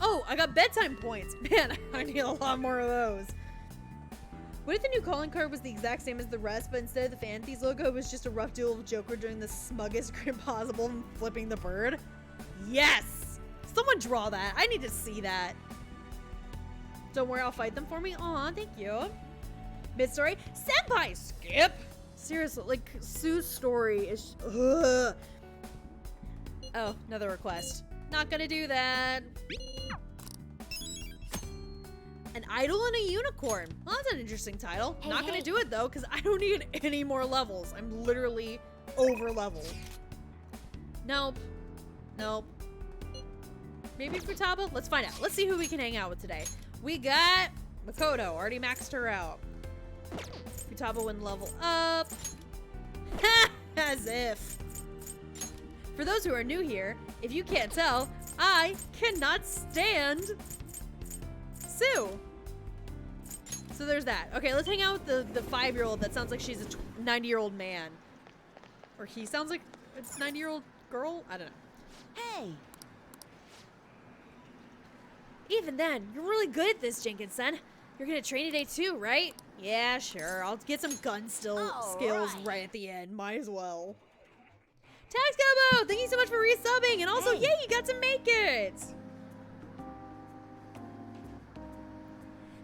Oh, I got bedtime points. Man, I need a lot more of those. What if the new calling card was the exact same as the rest, but instead of the Fan Thieves logo, it was just a rough duel of Joker doing the smuggest grin possible and flipping the bird? Yes! Someone draw that. I need to see that. Don't worry, I'll fight them for me. Aw, thank you. Mid-story. Senpai, skip! Seriously, like, Sue's story is... Ugh. Oh, another request. Not gonna do that. An idol and a unicorn. Well, that's an interesting title. Hey, Not gonna hey. do it though, because I don't need any more levels. I'm literally over leveled. Nope. Nope. Maybe Futaba? Let's find out. Let's see who we can hang out with today. We got Makoto. Already maxed her out. Futaba wouldn't level up. As if. For those who are new here, if you can't tell, I cannot stand Sue. So there's that. Okay, let's hang out with the 5-year-old that sounds like she's a 90-year-old man. Or he sounds like a 90-year-old girl? I don't know. Hey! Even then, you're really good at this, Jenkins-san. You're gonna train today too, right? Yeah, sure. I'll get some gun skills right at the end. Might as well. Tax Combo! Thank you so much for resubbing! And also, yay, you got to make it!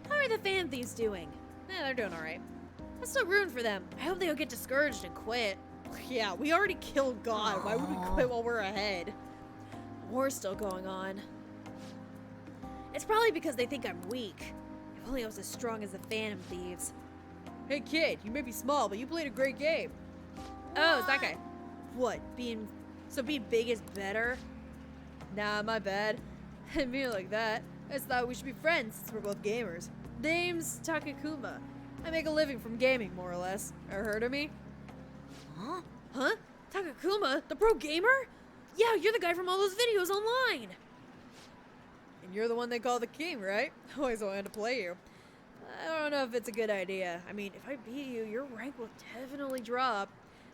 How are the Fan Thieves doing? They're doing alright. I'm still rooting for them. I hope they don't get discouraged and quit. Yeah, we already killed God. Why would we quit while we're ahead? War's still going on. It's probably because they think I'm weak. If only I was as strong as the Phantom Thieves. Hey kid, you may be small, but you played a great game. Oh, it's that guy. What, being big is better? Nah, my bad. I didn't mean it like that. I just thought we should be friends since we're both gamers. Name's Takakuma. I make a living from gaming, more or less. Ever heard of me? Huh? Huh? Takakuma, the pro gamer? Yeah, you're the guy from all those videos online. And you're the one they call the king, right? I always wanted to play you. I don't know if it's a good idea. I mean, if I beat you, your rank will definitely drop.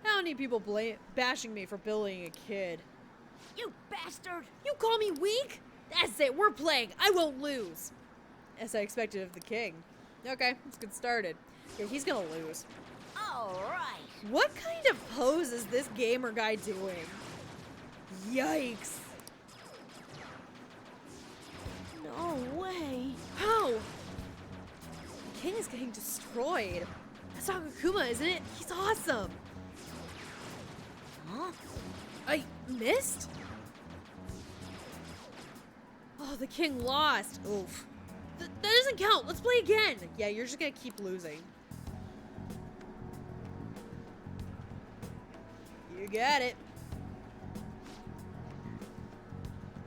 I don't need people bashing me for bullying a kid. You bastard! You call me weak? That's it, we're playing. I won't lose. As I expected of the king. Okay, let's get started. Yeah, he's gonna lose. Alright. What kind of pose is this gamer guy doing? Yikes. No way. How? The king is getting destroyed. That's Takakuma, isn't it? He's awesome. Huh? I missed? Oh, the king lost. Oof. That doesn't count. Let's play again. Yeah, you're just gonna keep losing. You got it.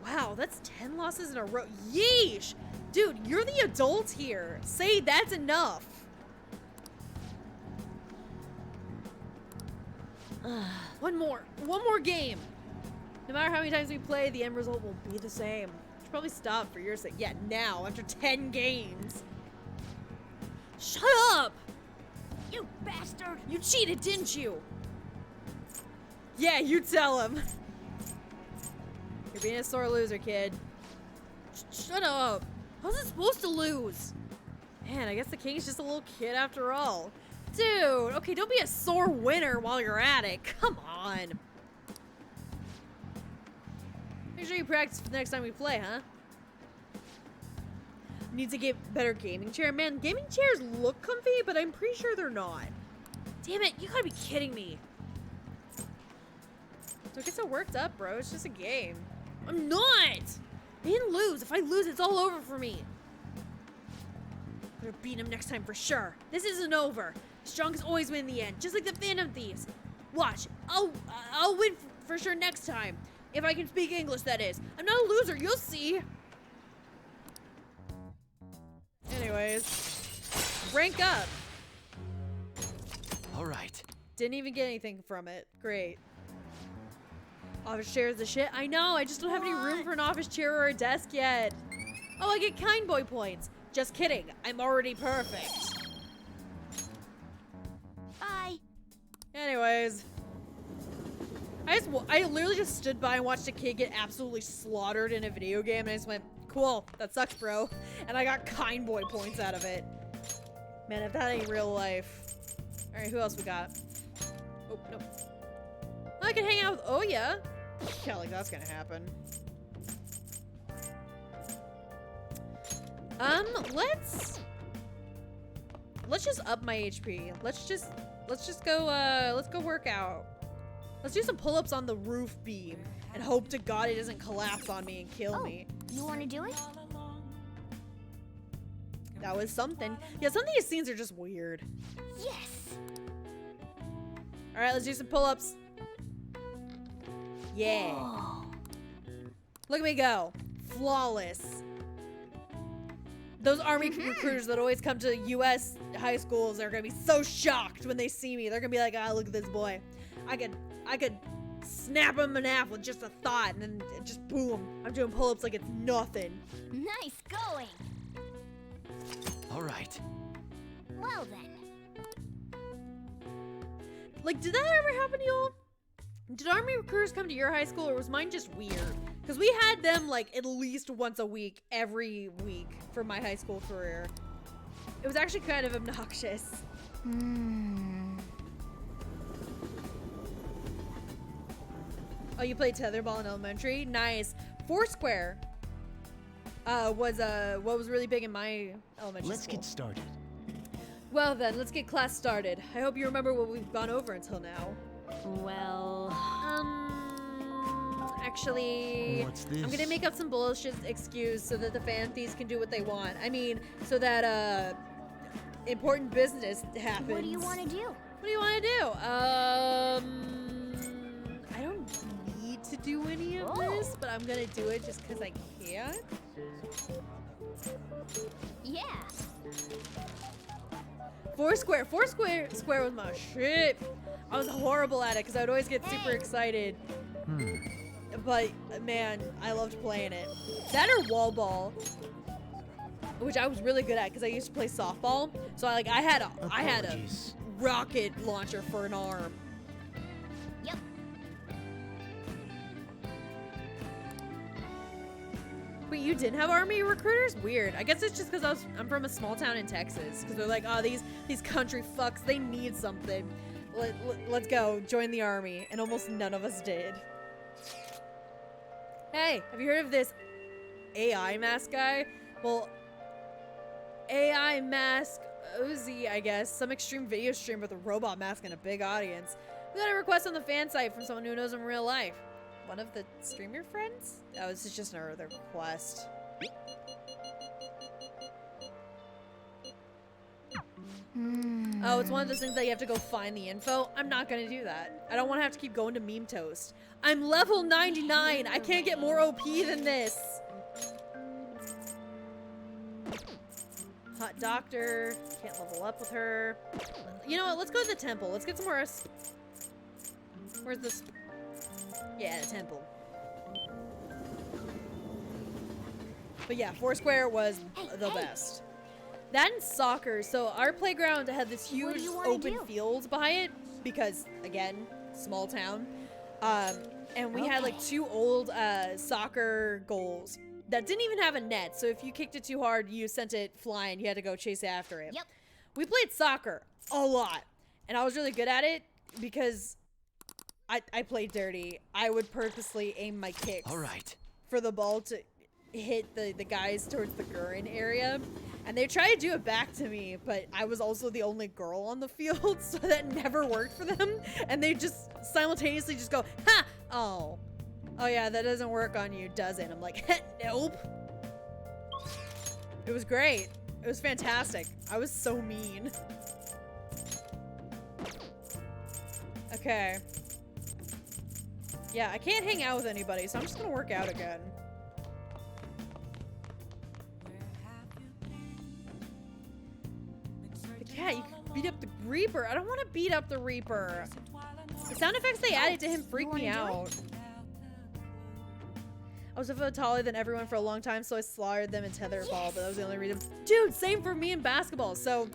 Wow, that's 10 losses in a row. Yeesh! Dude, you're the adult here. Say that's enough. One more game. No matter how many times we play, the end result will be the same. Should probably stop for your sake. Yeah, now, after 10 games. Shut up! You bastard! You cheated, didn't you? Yeah, you tell him. You're being a sore loser, kid. Shut up. How's it supposed to lose? Man, I guess the king's just a little kid after all. Dude, okay, don't be a sore winner while you're at it. Come on. Make sure you practice for the next time we play, huh? Need to get better gaming chair. Man, gaming chairs look comfy, but I'm pretty sure they're not. Damn it, you gotta be kidding me. Don't get so worked up, bro. It's just a game. I'm not! I didn't lose. If I lose, it's all over for me. I'm gonna beat him next time for sure. This isn't over. Strongest always win in the end, just like the Phantom Thieves. Watch, I'll win for sure next time. If I can speak English, that is. I'm not a loser, you'll see. Anyways, rank up. All right. Didn't even get anything from it. Great. Office chair is the shit. I know, I just don't have any room for an office chair or a desk yet. Oh, I get kind boy points. Just kidding, I'm already perfect. Bye. Anyways. I literally just stood by and watched a kid get absolutely slaughtered in a video game and I just went, cool, that sucks, bro. And I got kind boy points out of it. Man, if that ain't real life. Alright, who else we got? Oh, no. I can hang out with Oya. Yeah, like that's gonna happen. Let's just up my HP. Let's just go work out. Let's do some pull-ups on the roof beam and hope to God it doesn't collapse on me and kill me. You want to do it? That was something. Yeah, some of these scenes are just weird. Yes. All right, let's do some pull-ups. Yeah. Oh. Look at me go. Flawless. Those army recruiters that always come to US high schools are gonna be so shocked when they see me. They're gonna be like, ah, look at this boy. I could snap him in half with just a thought and then just boom. I'm doing pull-ups like it's nothing. Nice going. All right. Well then. Like, did that ever happen to y'all? Did army recruiters come to your high school or was mine just weird? Because we had them like at least once a week, every week for my high school career. It was actually kind of obnoxious. Oh, you played tetherball in elementary? Nice. Foursquare was what was really big in my elementary Let's school. get started. Well then, let's get class started. I hope you remember what we've gone over until now. Well, Actually, What's this? I'm gonna make up some bullshit excuse so that the fan thieves can do what they want. I mean, so that important business happens. What do you want to do? What do you want to do? I don't need to do any of this, but I'm gonna do it just because I can. Yeah. Foursquare was my shit. I was horrible at it because I would always get super excited. But man, I loved playing it. That or wall ball, which I was really good at because I used to play softball. So I had a rocket launcher for an arm. Yep. Wait, you didn't have army recruiters? Weird. I guess it's just because I'm from a small town in Texas. Because they're like, oh, these country fucks, they need something. Let's go join the army, and almost none of us did. Hey, have you heard of this AI mask guy? Well, AI mask OZ, I guess, some extreme video stream with a robot mask and a big audience. We got a request on the fan site from someone who knows him in real life. One of the streamer friends? Oh, this is just another request. Oh, it's one of those things that you have to go find the info. I'm not gonna do that. I don't want to have to keep going to Meme Toast. I'm level 99. I can't get more OP than this. Hot doctor. Can't level up with her. You know what? Let's go to the temple. Let's get some more. Where's this? Yeah, the temple. But yeah, Foursquare was the best. That and soccer. So our playground had this huge open field behind it because, again, small town. And we had like 2 old soccer goals that didn't even have a net. So if you kicked it too hard, you sent it flying. You had to go chase after it. Yep. We played soccer a lot. And I was really good at it because I played dirty. I would purposely aim my kicks for the ball to hit the guys towards the Gurin area. And they tried to do it back to me, but I was also the only girl on the field, so that never worked for them. And they just simultaneously just go, ha! Oh yeah, that doesn't work on you, does it? I'm like, nope. It was great. It was fantastic. I was so mean. Okay. Yeah, I can't hang out with anybody, so I'm just gonna work out again. Yeah, you can beat up the Reaper. I don't want to beat up the Reaper. The sound effects they added to him freak me out. I was a foot taller than everyone for a long time, so I slaughtered them in tetherball, but that was the only reason. Dude, same for me in basketball. So,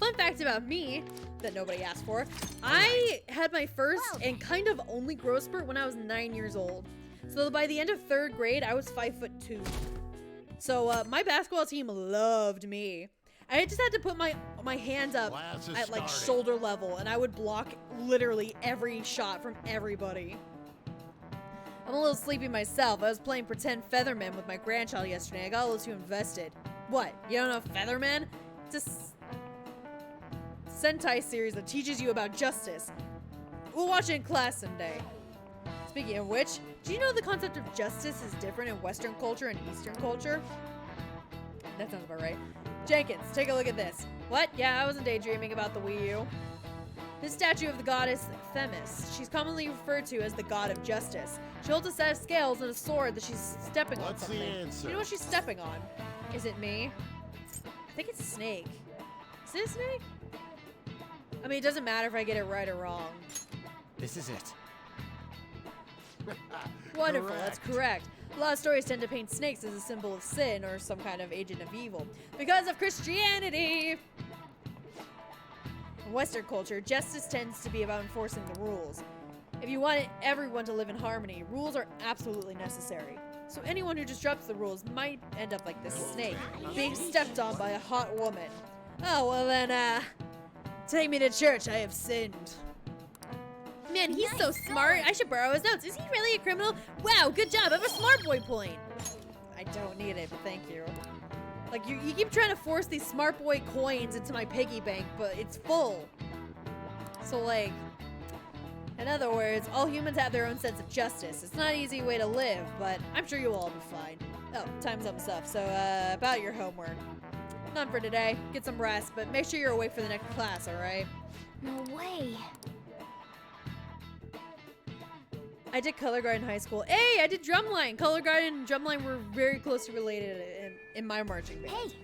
fun fact about me that nobody asked for. I had my first and kind of only growth spurt when I was 9 years old. So by the end of 3rd grade, I was 5'2". So my basketball team loved me. I just had to put my hands up at like shoulder level, and I would block literally every shot from everybody. I'm a little sleepy myself. I was playing pretend Featherman with my grandchild yesterday. I got a little too invested. What? You don't know Featherman? It's a Sentai series that teaches you about justice. We'll watch it in class someday. Speaking of which, do you know the concept of justice is different in Western culture and Eastern culture? That sounds about right. Jenkins, take a look at this. What? Yeah, I wasn't daydreaming about the Wii U. This statue of the goddess Themis. She's commonly referred to as the god of justice. She holds a set of scales and a sword that she's stepping on something. What's the answer? You know what she's stepping on? Is it me? I think it's a snake. Is it a snake? I mean, it doesn't matter if I get it right or wrong. This is it. Wonderful, that's correct. A lot of stories tend to paint snakes as a symbol of sin or some kind of agent of evil. Because of Christianity! In Western culture, justice tends to be about enforcing the rules. If you want everyone to live in harmony, rules are absolutely necessary. So anyone who disrupts the rules might end up like this snake, being stepped on by a hot woman. Oh, well then, take me to church, I have sinned. Man, he's so smart. I should borrow his notes. Is he really a criminal? Wow, good job. I have a smart boy point. I don't need it, but thank you. Like, you keep trying to force these smart boy coins into my piggy bank, but it's full. So, like, in other words, all humans have their own sense of justice. It's not an easy way to live, but I'm sure you'll all be fine. Oh, time's up and stuff. So, about your homework. None for today. Get some rest, but make sure you're awake for the next class, alright? No way. I did color guard in high school. Hey, I did drumline. Color guard and drumline were very closely related in my marching band. Hey.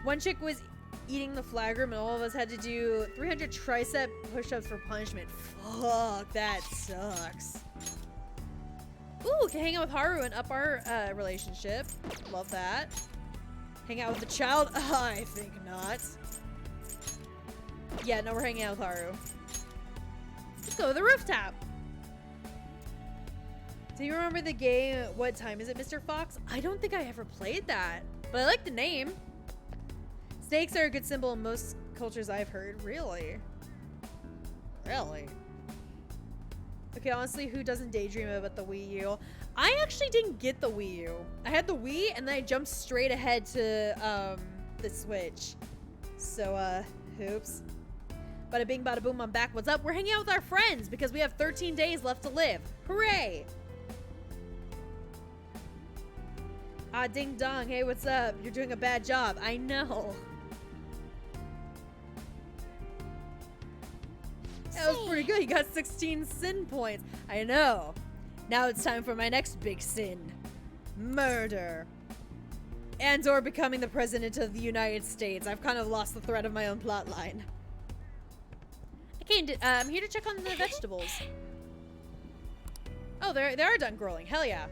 One chick was eating the flag room, and all of us had to do 300 tricep push-ups for punishment. Fuck, that sucks. Ooh, can hang out with Haru and up our relationship. Love that. Hang out with the child? I think not. Yeah, no, we're hanging out with Haru. Let's go to the rooftop. Do you remember the game, What Time Is It, Mr. Fox? I don't think I ever played that, but I like the name. Snakes are a good symbol in most cultures I've heard. Really? Really? Okay, honestly, who doesn't daydream about the Wii U? I actually didn't get the Wii U. I had the Wii, and then I jumped straight ahead to the Switch. So, oops. Bada bing, bada boom, I'm back. What's up? We're hanging out with our friends because we have 13 days left to live. Hooray! Ah, ding dong. Hey, what's up? You're doing a bad job. I know. That was pretty good. You got 16 sin points. I know. Now it's time for my next big sin. Murder. And/or becoming the president of the United States. I've kind of lost the thread of my own plot line. Okay, I'm here to check on the vegetables. Oh, they are done growing. Hell yeah.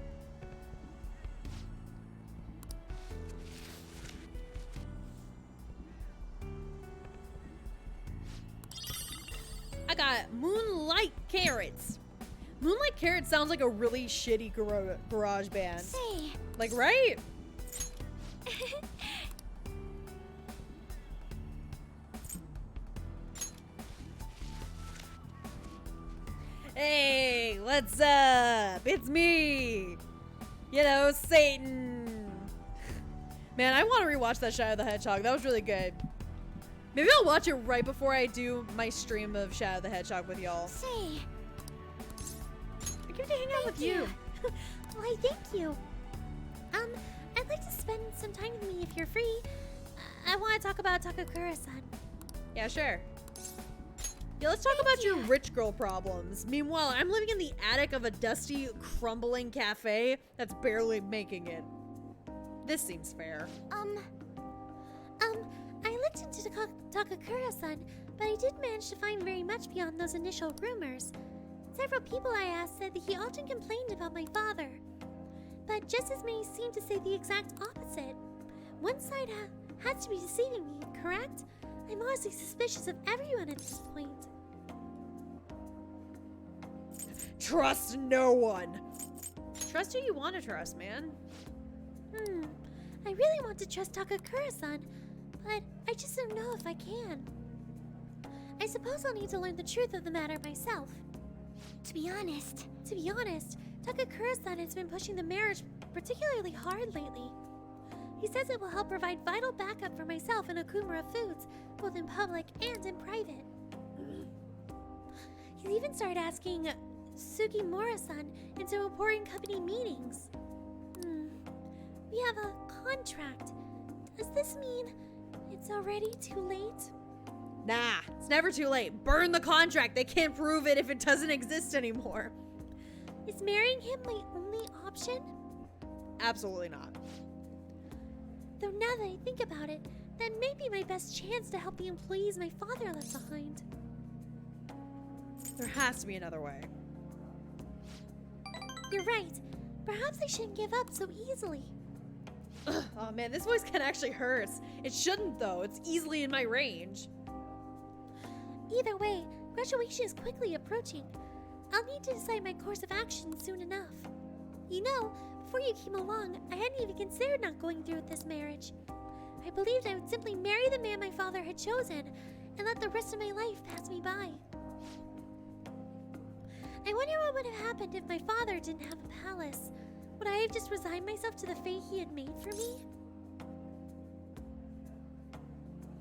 I got Moonlight Carrots. Moonlight Carrots sounds like a really shitty garage band. Say. Like, right? Hey, what's up? It's me. You know, Satan. Man, I want to rewatch that Shadow the Hedgehog. That was really good. Maybe I'll watch it right before I do my stream of Shadow the Hedgehog with y'all. Say. I get to hang out with you. Why, thank you. I'd like to spend some time with me if you're free. I want to talk about Takakura-san. Yeah, sure. Yeah, let's talk about your rich girl problems. Meanwhile, I'm living in the attic of a dusty, crumbling cafe that's barely making it. This seems fair. I looked into Takakura-san, but I didn't manage to find very much beyond those initial rumors. Several people I asked said that he often complained about my father. But just as many seemed to say the exact opposite. One side had to be deceiving me, correct? I'm honestly suspicious of everyone at this point. Trust no one. Trust who you want to trust, man. I really want to trust Takakura-san, but I just don't know if I can. I suppose I'll need to learn the truth of the matter myself. To be honest, Takakura-san has been pushing the marriage particularly hard lately. He says it will help provide vital backup for myself and Okumura Foods, both in public and in private. He's even started asking Sugimura-san into important company meetings. We have a contract. Does this mean it's already too late? Nah, it's never too late. Burn the contract. They can't prove it if it doesn't exist anymore. Is marrying him my only option? Absolutely not. Though now that I think about it, that may be my best chance to help the employees my father left behind. There has to be another way. You're right. Perhaps I shouldn't give up so easily. Ugh, oh man, this voice can actually hurt. It shouldn't though. It's easily in my range. Either way, graduation is quickly approaching. I'll need to decide my course of action soon enough. You know, before you came along, I hadn't even considered not going through with this marriage. I believed I would simply marry the man my father had chosen and let the rest of my life pass me by. I wonder what would have happened if my father didn't have a palace. Would I have just resigned myself to the fate he had made for me?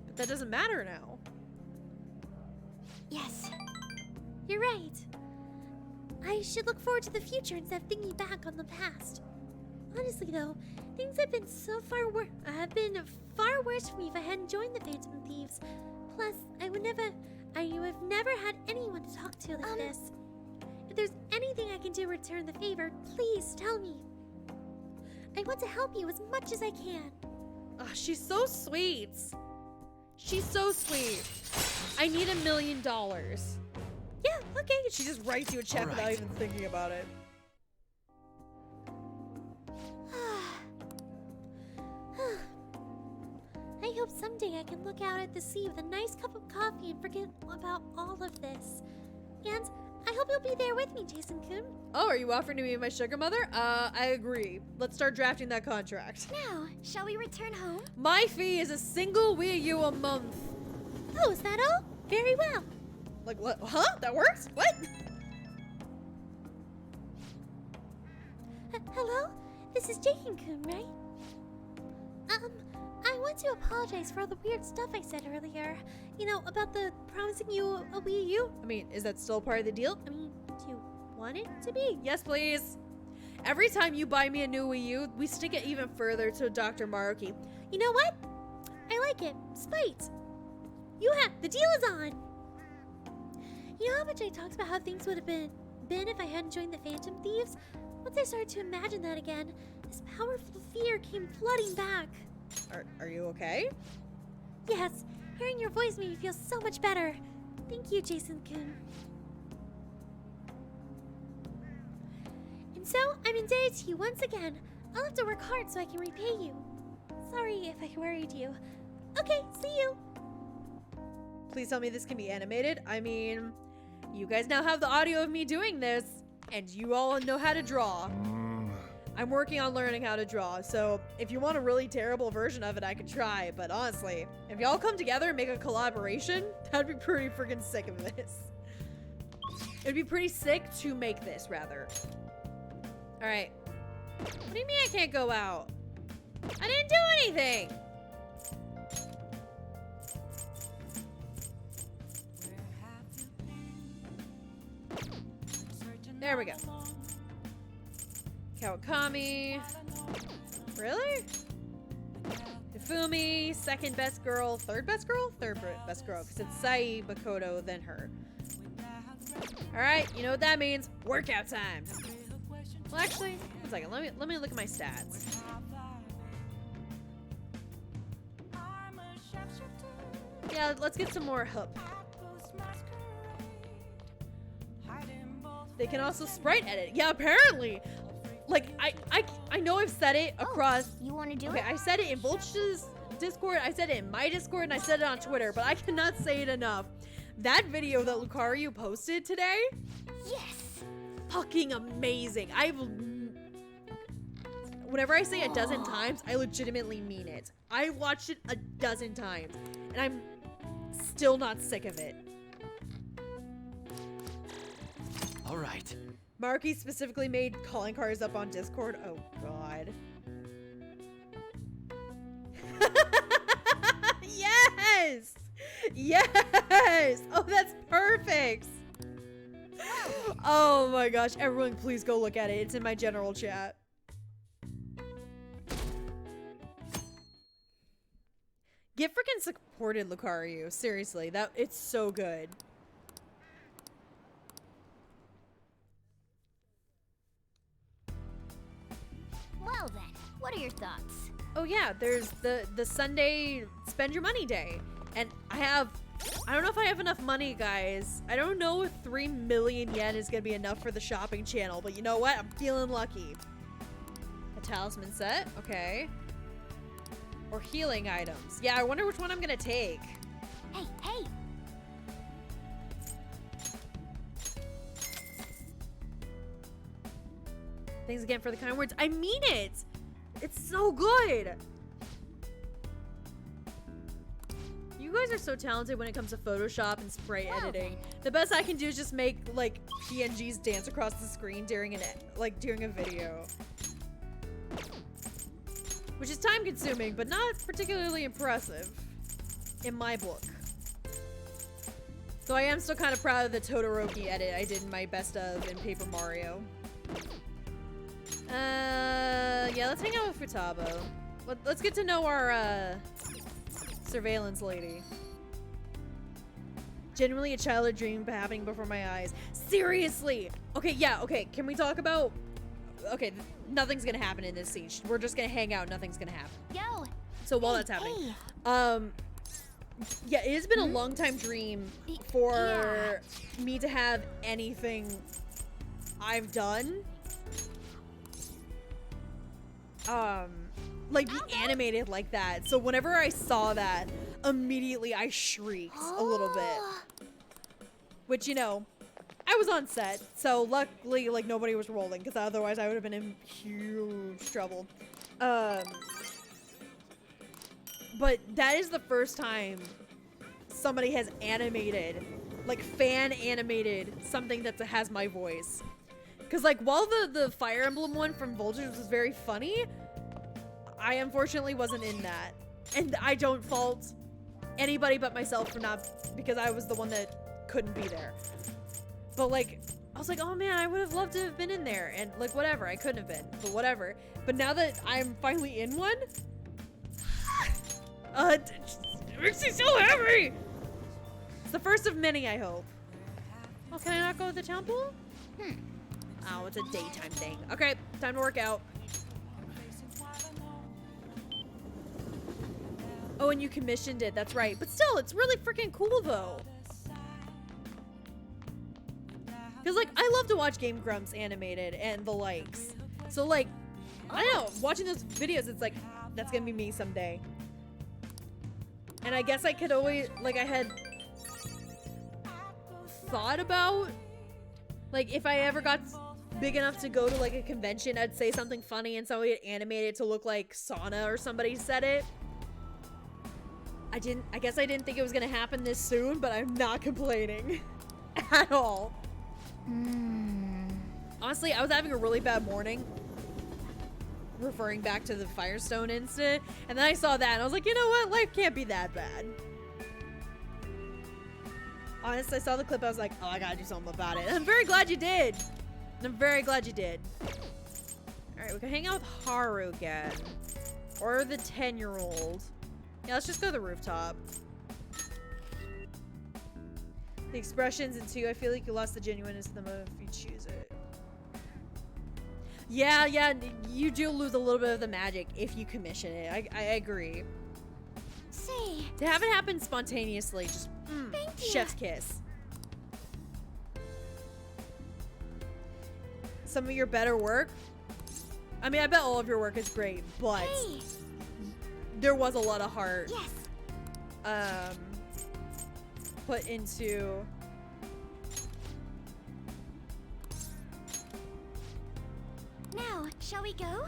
But that doesn't matter now. Yes, you're right. I should look forward to the future instead of thinking back on the past. Honestly though, things have been far worse for me if I hadn't joined the Phantom Thieves. Plus, I would have never had anyone to talk to like this. If there's anything I can do to return the favor, please tell me. I want to help you as much as I can. Oh, she's so sweet. She's so sweet. I need $1 million. Yeah, okay. She just writes you a check without even thinking about it. I hope someday I can look out at the sea with a nice cup of coffee and forget about all of this. And I hope you'll be there with me, Jason-kun. Oh, are you offering to be my sugar mother? I agree. Let's start drafting that contract. Now, shall we return home? My fee is a single Wii U a month. Oh, is that all? Very well. Like what? Huh? That works? What? Hello? This is Jason-kun, right? I want to apologize for all the weird stuff I said earlier. You know, about the promising you a Wii U. I mean, is that still part of the deal? I mean, do you want it to be? Yes, please. Every time you buy me a new Wii U, we stick it even further to Dr. Maruki. You know what? I like it. Spite. The deal is on. You know how much I talked about how things would have been if I hadn't joined the Phantom Thieves? Once I started to imagine that again, this powerful fear came flooding back. Are you okay? Yes, hearing your voice made me feel so much better. Thank you, Jason-kun. And so, I'm indebted to you once again. I'll have to work hard so I can repay you. Sorry if I worried you. Okay, see you. Please tell me this can be animated. I mean, you guys now have the audio of me doing this, and you all know how to draw. I'm working on learning how to draw, so if you want a really terrible version of it, I could try, but honestly, if y'all come together and make a collaboration, that'd be pretty freaking sick of this. It'd be pretty sick to make this, rather. Alright. What do you mean I can't go out? I didn't do anything! There we go. Kawakami. Really? Hifumi, second best girl, third best girl? Third best girl, because it's Sai, Makoto, then her. Alright, you know what that means. Workout time. Well, actually, one second. Let me look at my stats. Yeah, let's get some more hup. They can also sprite edit. Yeah, apparently. Like, I know I've said it across. You want to do Okay, it? I said it in Vulture's Discord, I said it in my Discord, and I said it on Twitter, but I cannot say it enough. That video that Lucario posted today? Yes. Fucking amazing. Whenever I say a dozen times, I legitimately mean it. I watched it a dozen times, and I'm still not sick of it. All right. Marky specifically made calling cards up on Discord. Oh, God. Yes! Yes! Oh, that's perfect! Oh my gosh, everyone please go look at it. It's in my general chat. Get freaking supported, Lucario. Seriously, it's so good. Well then, what are your thoughts? Oh yeah, there's the Sunday spend your money day. And I don't know if I have enough money, guys. I don't know if 3 million yen is gonna be enough for the shopping channel, but you know what? I'm feeling lucky. A talisman set, okay. Or healing items. Yeah, I wonder which one I'm gonna take. Hey, hey! Thanks again for the kind words. I mean it! It's so good! You guys are so talented when it comes to Photoshop and spray editing. The best I can do is just make, like, PNGs dance across the screen during a video. Which is time consuming, but not particularly impressive. In my book. So I am still kind of proud of the Todoroki edit I did in my best of in Paper Mario. Yeah, let's hang out with Futaba. Let's get to know our, surveillance lady. Genuinely a childhood dream happening before my eyes. Seriously! Okay, yeah, okay, can we talk about... Okay, nothing's gonna happen in this scene. We're just gonna hang out, nothing's gonna happen. Yo! So while Hey, that's happening, hey. Yeah, it has been a long time dream for me to have anything I've done like be animated like that. So whenever I saw that, immediately I shrieked a little bit. Which, you know, I was on set, so luckily like nobody was rolling, because otherwise I would have been in huge trouble. But that is the first time somebody has animated, like fan animated something that has my voice. Because like while the Fire Emblem one from Voltage was very funny, I unfortunately wasn't in that. And I don't fault anybody but myself for not, because I was the one that couldn't be there. But like, I was like, oh man, I would have loved to have been in there. And like, whatever, I couldn't have been, but whatever. But now that I'm finally in one, it makes me so happy. It's the first of many, I hope. Oh, can I not go to the temple? Oh, it's a daytime thing. Okay, time to work out. Oh, and you commissioned it, that's right. But still, it's really freaking cool though. Because like, I love to watch Game Grumps animated and the likes. So like, I don't know, watching those videos, it's like, that's gonna be me someday. And I guess I could always, like I had thought about, like if I ever got big enough to go to like a convention, I'd say something funny and somebody would animate it to look like Sana or somebody said it. I guess I didn't think it was gonna happen this soon, but I'm not complaining at all. Honestly, I was having a really bad morning, referring back to the Firestone incident, and then I saw that and I was like, you know what, life can't be that bad. Honestly, I saw the clip, I was like, oh, I gotta do something about it. And I'm very glad you did. I'm very glad you did. Alright, we can hang out with Haru again. Or the 10-year-old. Yeah, let's just go to the rooftop. The expressions in 2, I feel like you lost the genuineness of the move if you choose it. Yeah, you do lose a little bit of the magic if you commission it. I agree. Say, To have it happen spontaneously, just chef's kiss. Some of your better work? I mean, I bet all of your work is great, but hey, there was a lot of heart yes. put into Now, shall we go?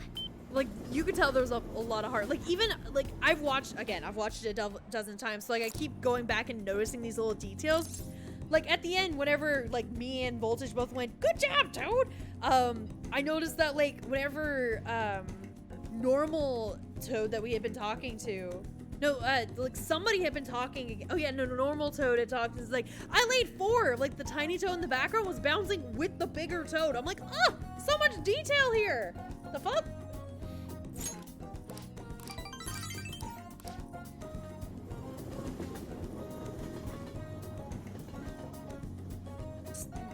like, you could tell there was a lot of heart. Like, even like I've watched it a dozen times, so like I keep going back and noticing these little details. Like at the end, whenever like me and Voltage both went, good job, Toad, I noticed that like whenever normal Toad that we had been talking to, like somebody had been talking, oh yeah, no, normal Toad had talked, is like, I laid 4, like the tiny Toad in the background was bouncing with the bigger Toad. I'm like, oh, so much detail here. The fuck?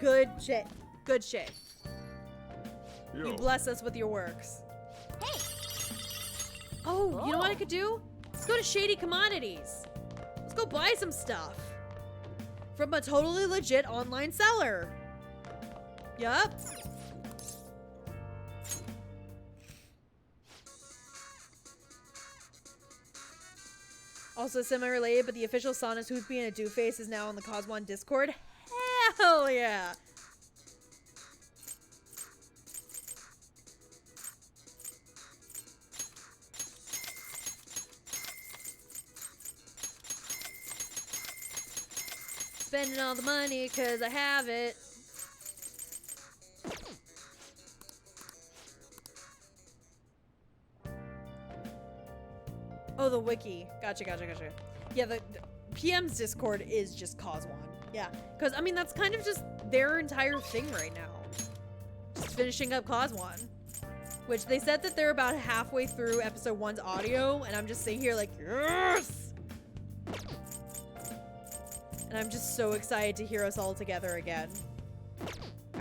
Good shit. Good shit. You bless us with your works. Hey. Oh, you know what I could do? Let's go to Shady Commodities. Let's go buy some stuff. From a totally legit online seller. Yup. Also semi-related, but the official Sana's Who's Being a Doofus is now on the Coswan Discord. Hell yeah. Spending all the money because I have it. Oh, the wiki. Gotcha. Yeah, the PM's Discord is just Coswan. Yeah, because, I mean, that's kind of just their entire thing right now. Just finishing up Coswan. Which they said that they're about halfway through episode 1's audio, and I'm just sitting here like, yes! And I'm just so excited to hear us all together again.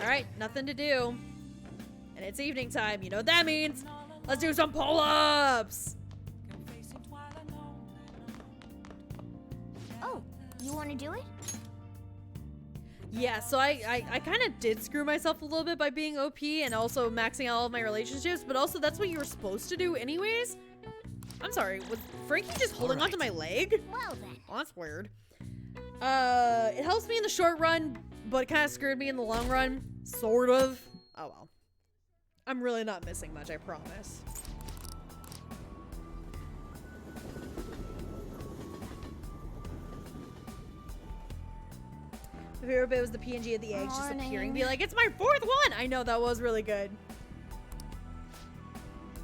Alright, nothing to do. And it's evening time, you know what that means? Let's do some pull-ups! You want to do it? Yeah, so I kind of did screw myself a little bit by being OP and also maxing out all of my relationships, but also that's what you were supposed to do anyways. I'm sorry, was Frankie just holding onto my leg? Well then. Oh, that's weird. It helps me in the short run, but it kind of screwed me in the long run. Sort of. Oh well. I'm really not missing much, I promise. My favorite bit was the PNG of the eggs just appearing. Be like, it's my 4th one! I know, that was really good.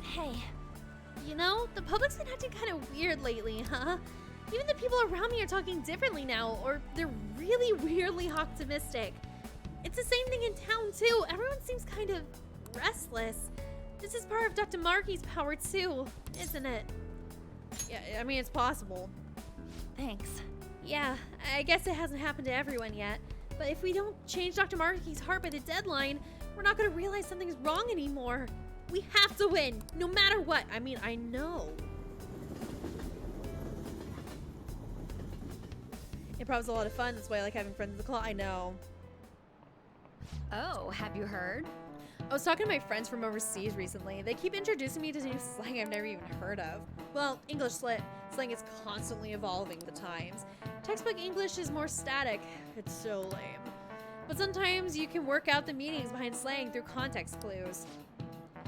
Hey, you know, the public's been acting kind of weird lately, huh? Even the people around me are talking differently now, or they're really weirdly optimistic. It's the same thing in town, too. Everyone seems kind of restless. This is part of Dr. Markey's power, too, isn't it? Yeah, I mean, it's possible. Thanks. Yeah, I guess it hasn't happened to everyone yet. But if we don't change Dr. Markey's heart by the deadline, we're not gonna realize something's wrong anymore. We have to win, no matter what. I mean, I know. Improv's a lot of fun. That's why I like having friends in the claw. I know. Oh, have you heard? I was talking to my friends from overseas recently. They keep introducing me to new slang I've never even heard of. Well, English slang is constantly evolving with the times. Textbook English is more static. It's so lame. But sometimes you can work out the meanings behind slang through context clues.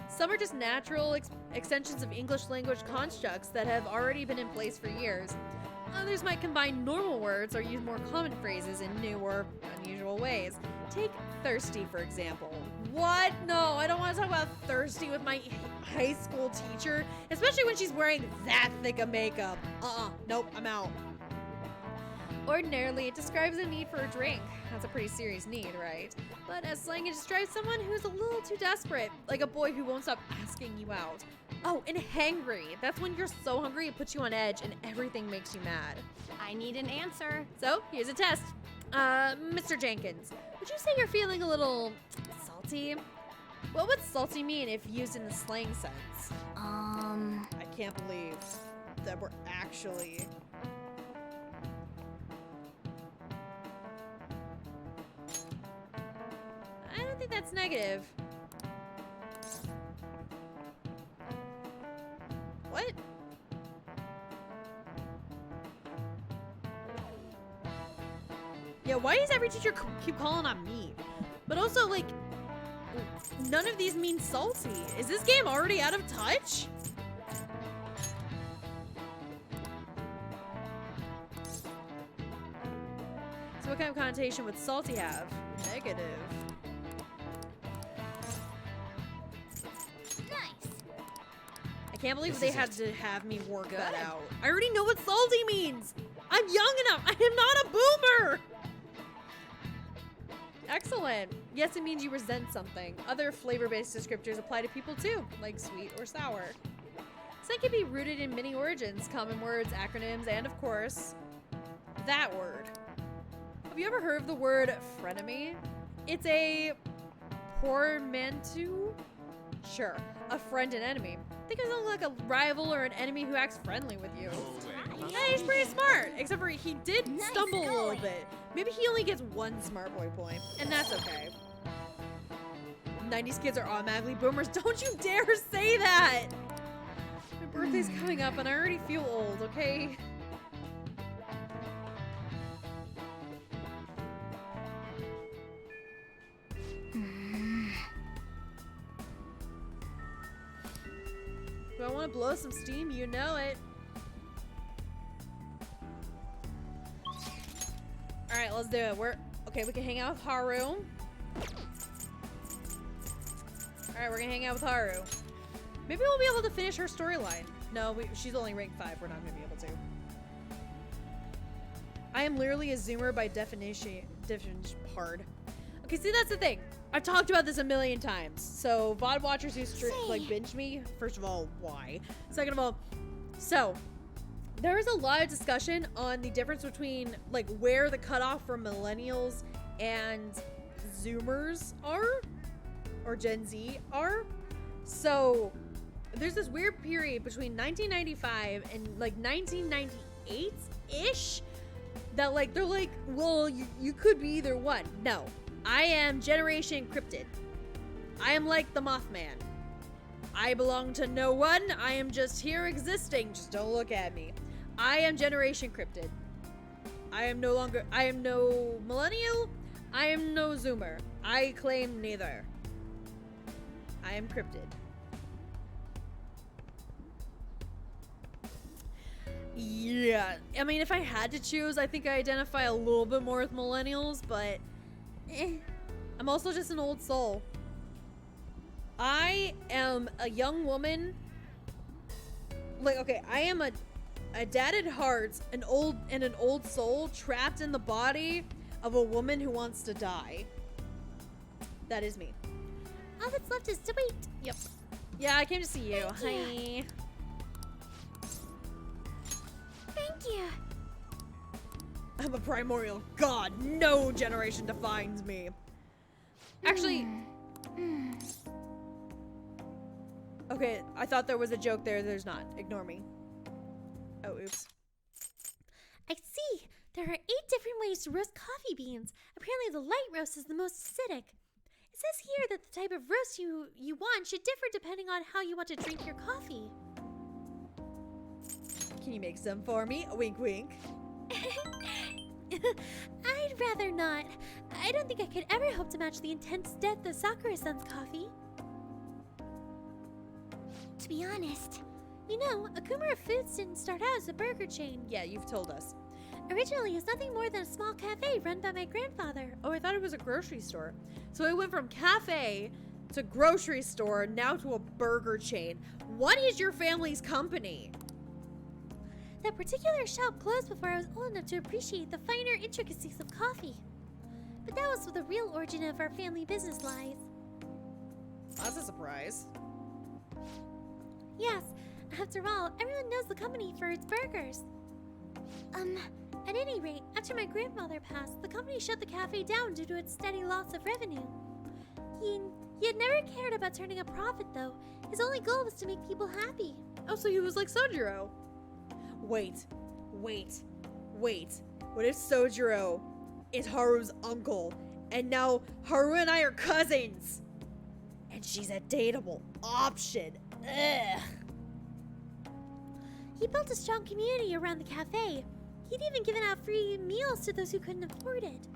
Some are just natural extensions of English language constructs that have already been in place for years. Others might combine normal words or use more common phrases in new or unusual ways. Take thirsty, for example. What? No, I don't want to talk about thirsty with my high school teacher, especially when she's wearing that thick of makeup. Nope, I'm out. Ordinarily, it describes a need for a drink. That's a pretty serious need, right? But as slang, it describes someone who's a little too desperate, like a boy who won't stop asking you out. Oh, and hangry. That's when you're so hungry it puts you on edge and everything makes you mad. I need an answer. So, here's a test. Mr. Jenkins, would you say you're feeling a little salty? What would salty mean if used in the slang sense? I can't believe that we're actually... I don't think that's negative. What? Yeah, why does every teacher keep calling on me? But also, like, none of these mean salty. Is this game already out of touch? So what kind of connotation would salty have? Negative. I can't believe they had to have me work that out. I already know what salty means. I'm young enough. I am not a boomer. Excellent. Yes, it means you resent something. Other flavor-based descriptors apply to people too, like sweet or sour. Slang can be rooted in many origins, common words, acronyms, and of course, that word. Have you ever heard of the word frenemy? It's a portmanteau? Sure, a friend and enemy. Think of something like a rival or an enemy who acts friendly with you. Hey, he's pretty smart, except for he did stumble a little bit. Maybe he only gets 1 smart boy point, and that's okay. 90s kids are automatically boomers. Don't you dare say that! My birthday's coming up and I already feel old, okay? Do I want to blow some steam? You know it. Alright, let's do it. Okay, we can hang out with Haru. Alright, we're gonna hang out with Haru. Maybe we'll be able to finish her storyline. No, she's only rank 5. We're not gonna be able to. I am literally a zoomer by definition. Hard. Okay, see, that's the thing. I've talked about this a million times. So, VOD watchers who like binge me, first of all, why? Second of all, so there is a lot of discussion on the difference between like where the cutoff for millennials and zoomers are, or Gen Z are. So there's this weird period between 1995 and like 1998-ish that like they're like, well, you could be either one. No, I am Generation Cryptid. I am like the Mothman. I belong to no one. I am just here existing. Just don't look at me. I am Generation Cryptid. I am no millennial. I am no zoomer. I claim neither. I am cryptid. Yeah, I mean, if I had to choose, I think I identify a little bit more with millennials, but I'm also just an old soul. I am a young woman. Like, okay, I am a dad at heart, an old soul trapped in the body of a woman who wants to die. That is me. All that's left is to wait. Yep. Yeah, I came to see you. Thank you. Hi. Thank you. I'm a primordial god. No generation defines me. Actually, okay, I thought there was a joke there. There's not. Ignore me. Oh, oops. I see. There are 8 different ways to roast coffee beans. Apparently the light roast is the most acidic. It says here that the type of roast you want should differ depending on how you want to drink your coffee. Can you make some for me? Wink, wink. I'd rather not. I don't think I could ever hope to match the intense depth of Sakura-san's coffee. To be honest, you know, Akumura Foods didn't start out as a burger chain. Yeah, you've told us. Originally, it was nothing more than a small cafe run by my grandfather. Oh, I thought it was a grocery store. So it went from cafe to grocery store, now to a burger chain. What is your family's company? That particular shop closed before I was old enough to appreciate the finer intricacies of coffee. But that was where the real origin of our family business lies. That's a surprise. Yes, after all, everyone knows the company for its burgers. At any rate, after my grandfather passed, the company shut the cafe down due to its steady loss of revenue. He had never cared about turning a profit, though. His only goal was to make people happy. Oh, so he was like Sojiro. Wait. What if Sojiro is Haru's uncle, and now Haru and I are cousins? And she's a dateable option. Ugh. He built a strong community around the cafe. He'd even given out free meals to those who couldn't afford it.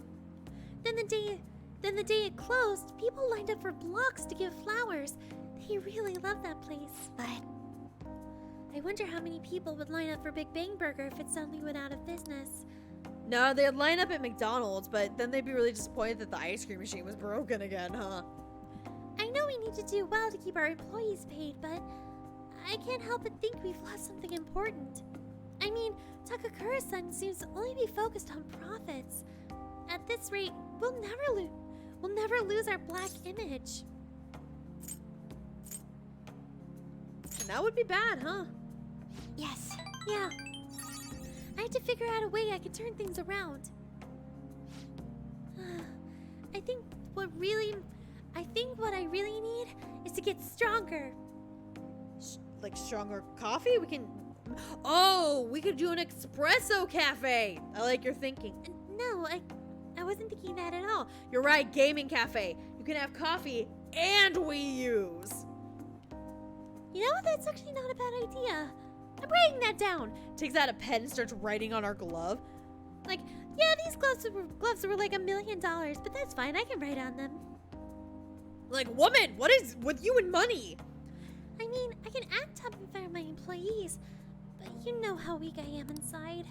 Then the day it closed, people lined up for blocks to give flowers. They really loved that place. But I wonder how many people would line up for Big Bang Burger if it suddenly went out of business. No, they'd line up at McDonald's, but then they'd be really disappointed that the ice cream machine was broken again, huh? I know we need to do well to keep our employees paid, but I can't help but think we've lost something important. I mean, Takakura-san seems to only be focused on profits. At this rate, we'll never lose our black image. And that would be bad, huh? Yes. Yeah. I had to figure out a way I could turn things around. I think what I really need is to get stronger. Like stronger coffee? We could do an espresso cafe. I like your thinking. No, I wasn't thinking that at all. You're right, gaming cafe. You can have coffee and Wii U's. You know, that's actually not a bad idea. I'm writing that down. Takes out a pen and starts writing on our glove. Like, yeah, these gloves were like $1 million, but that's fine. I can write on them. Like, woman, what is with you and money? I mean, I can act up in front of my employees, but you know how weak I am inside.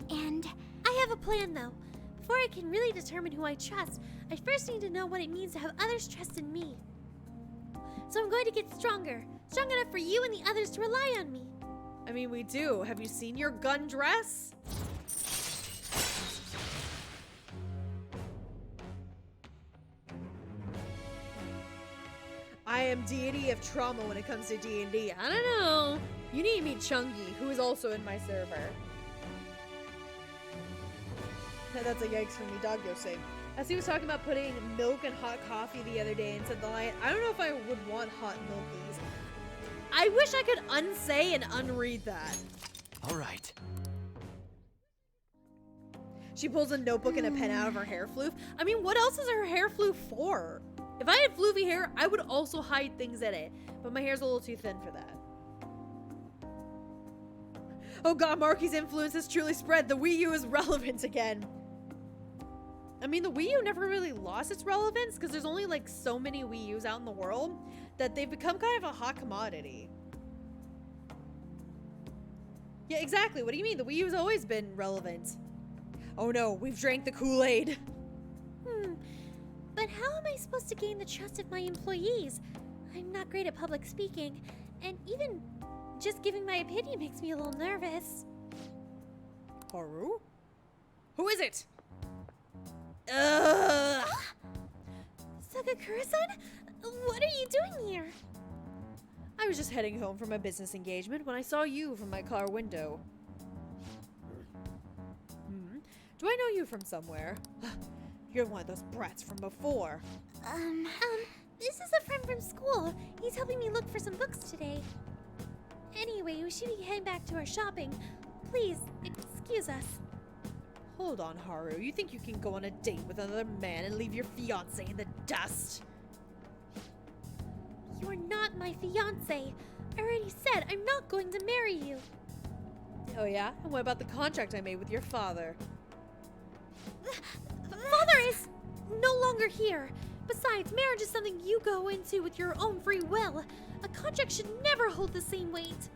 And I have a plan, though. Before I can really determine who I trust, I first need to know what it means to have others trust in me. So I'm going to get stronger. Strong enough for you and the others to rely on me. I mean, we do. Have you seen your gun dress? I am deity of trauma when it comes to D&D. I don't know. You need to meet Chungi, who is also in my server. That's a yikes from me, Doggo saying. As he was talking about putting milk and hot coffee the other day and said the line, I don't know if I would want hot milkies. I wish I could unsay and unread that. All right. She pulls a notebook and a pen out of her hair floof. I mean, what else is her hair floof for? If I had floofy hair, I would also hide things in it. But my hair's a little too thin for that. Oh god, Maruki's influence has truly spread. The Wii U is relevant again. I mean, the Wii U never really lost its relevance because there's only like so many Wii U's out in the world that they've become kind of a hot commodity. Yeah, exactly. What do you mean? The Wii U's always been relevant. Oh no, we've drank the Kool-Aid. But how am I supposed to gain the trust of my employees? I'm not great at public speaking, and even just giving my opinion makes me a little nervous. Haru? Who is it? Ugh. Sakakura-san? What are you doing here? I was just heading home from a business engagement when I saw you from my car window. Do I know you from somewhere? You're one of those brats from before. This is a friend from school. He's helping me look for some books today. Anyway, we should be heading back to our shopping. Please, excuse us. Hold on, Haru. You think you can go on a date with another man and leave your fiancé in the dust? You're not my fiancé. I already said I'm not going to marry you. Oh yeah? And what about the contract I made with your father? Father is no longer here. Besides, marriage is something you go into with your own free will. A contract should never hold the same weight.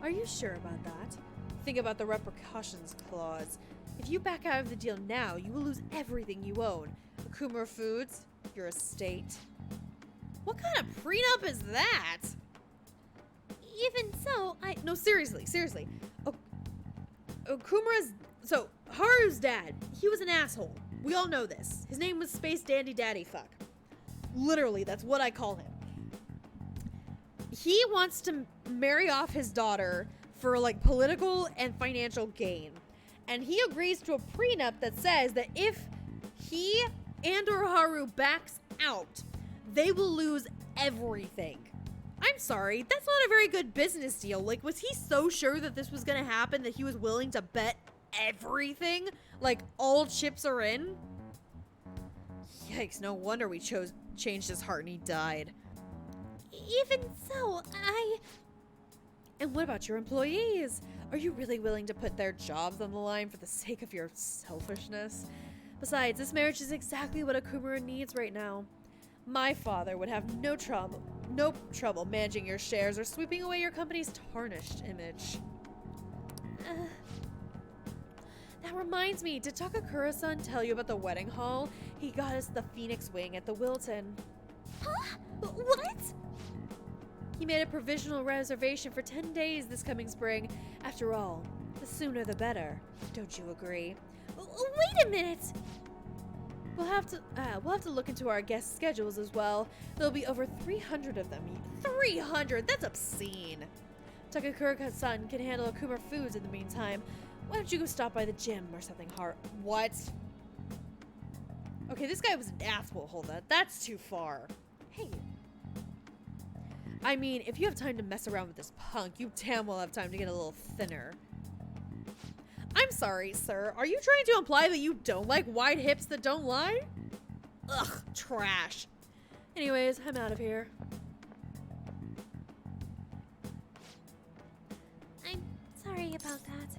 Are you sure about that? Think about the repercussions clause. If you back out of the deal now, you will lose everything you own. Akumura Foods, your estate. What kind of prenup is that? Even so, No, seriously. Okumura's... So, Haru's dad, he was an asshole. We all know this. His name was Space Dandy Daddy Fuck. Literally, that's what I call him. He wants to marry off his daughter for, like, political and financial gain. And he agrees to a prenup that says that if he and or Haru backs out, they will lose everything. I'm sorry, that's not a very good business deal. Like, was he so sure that this was gonna happen that he was willing to bet everything? Like, all chips are in? Yikes, no wonder we changed his heart and he died. even so, And what about your employees? Are you really willing to put their jobs on the line for the sake of your selfishness? Besides, this marriage is exactly what Akumura needs right now. My father would have no trouble managing your shares or sweeping away your company's tarnished image. That reminds me, did Takakura-san tell you about the wedding hall? He got us the Phoenix Wing at the Wilton. Huh? What? He made a provisional reservation for 10 days this coming spring. After all, the sooner the better. Don't you agree? Wait a minute! We'll have to look into our guest schedules as well. There'll be over 300 of them. 300? That's obscene. Takakura-san can handle Akuma Foods in the meantime. Why don't you go stop by the gym or something hard? What? Okay, this guy was an asshole. Hold that. That's too far. Hey. I mean, if you have time to mess around with this punk, you damn well have time to get a little thinner. I'm sorry, sir. Are you trying to imply that you don't like wide hips that don't lie? Ugh, trash. Anyways, I'm out of here. I'm sorry about that.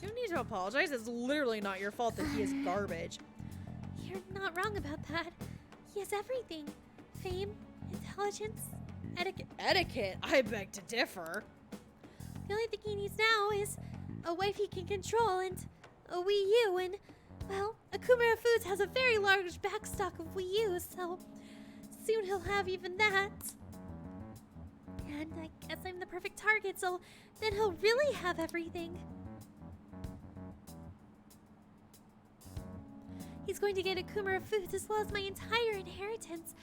You don't need to apologize. It's literally not your fault that he is garbage. You're not wrong about that. He has everything. Fame, intelligence, etiquette. Etiquette? I beg to differ. The only thing he needs now is a wife he can control and a Wii U, and, well, Akumura Foods has a very large backstock of Wii U's, so soon he'll have even that. And I guess I'm the perfect target, so then he'll really have everything. He's going to get Akumura Foods as well as my entire inheritance,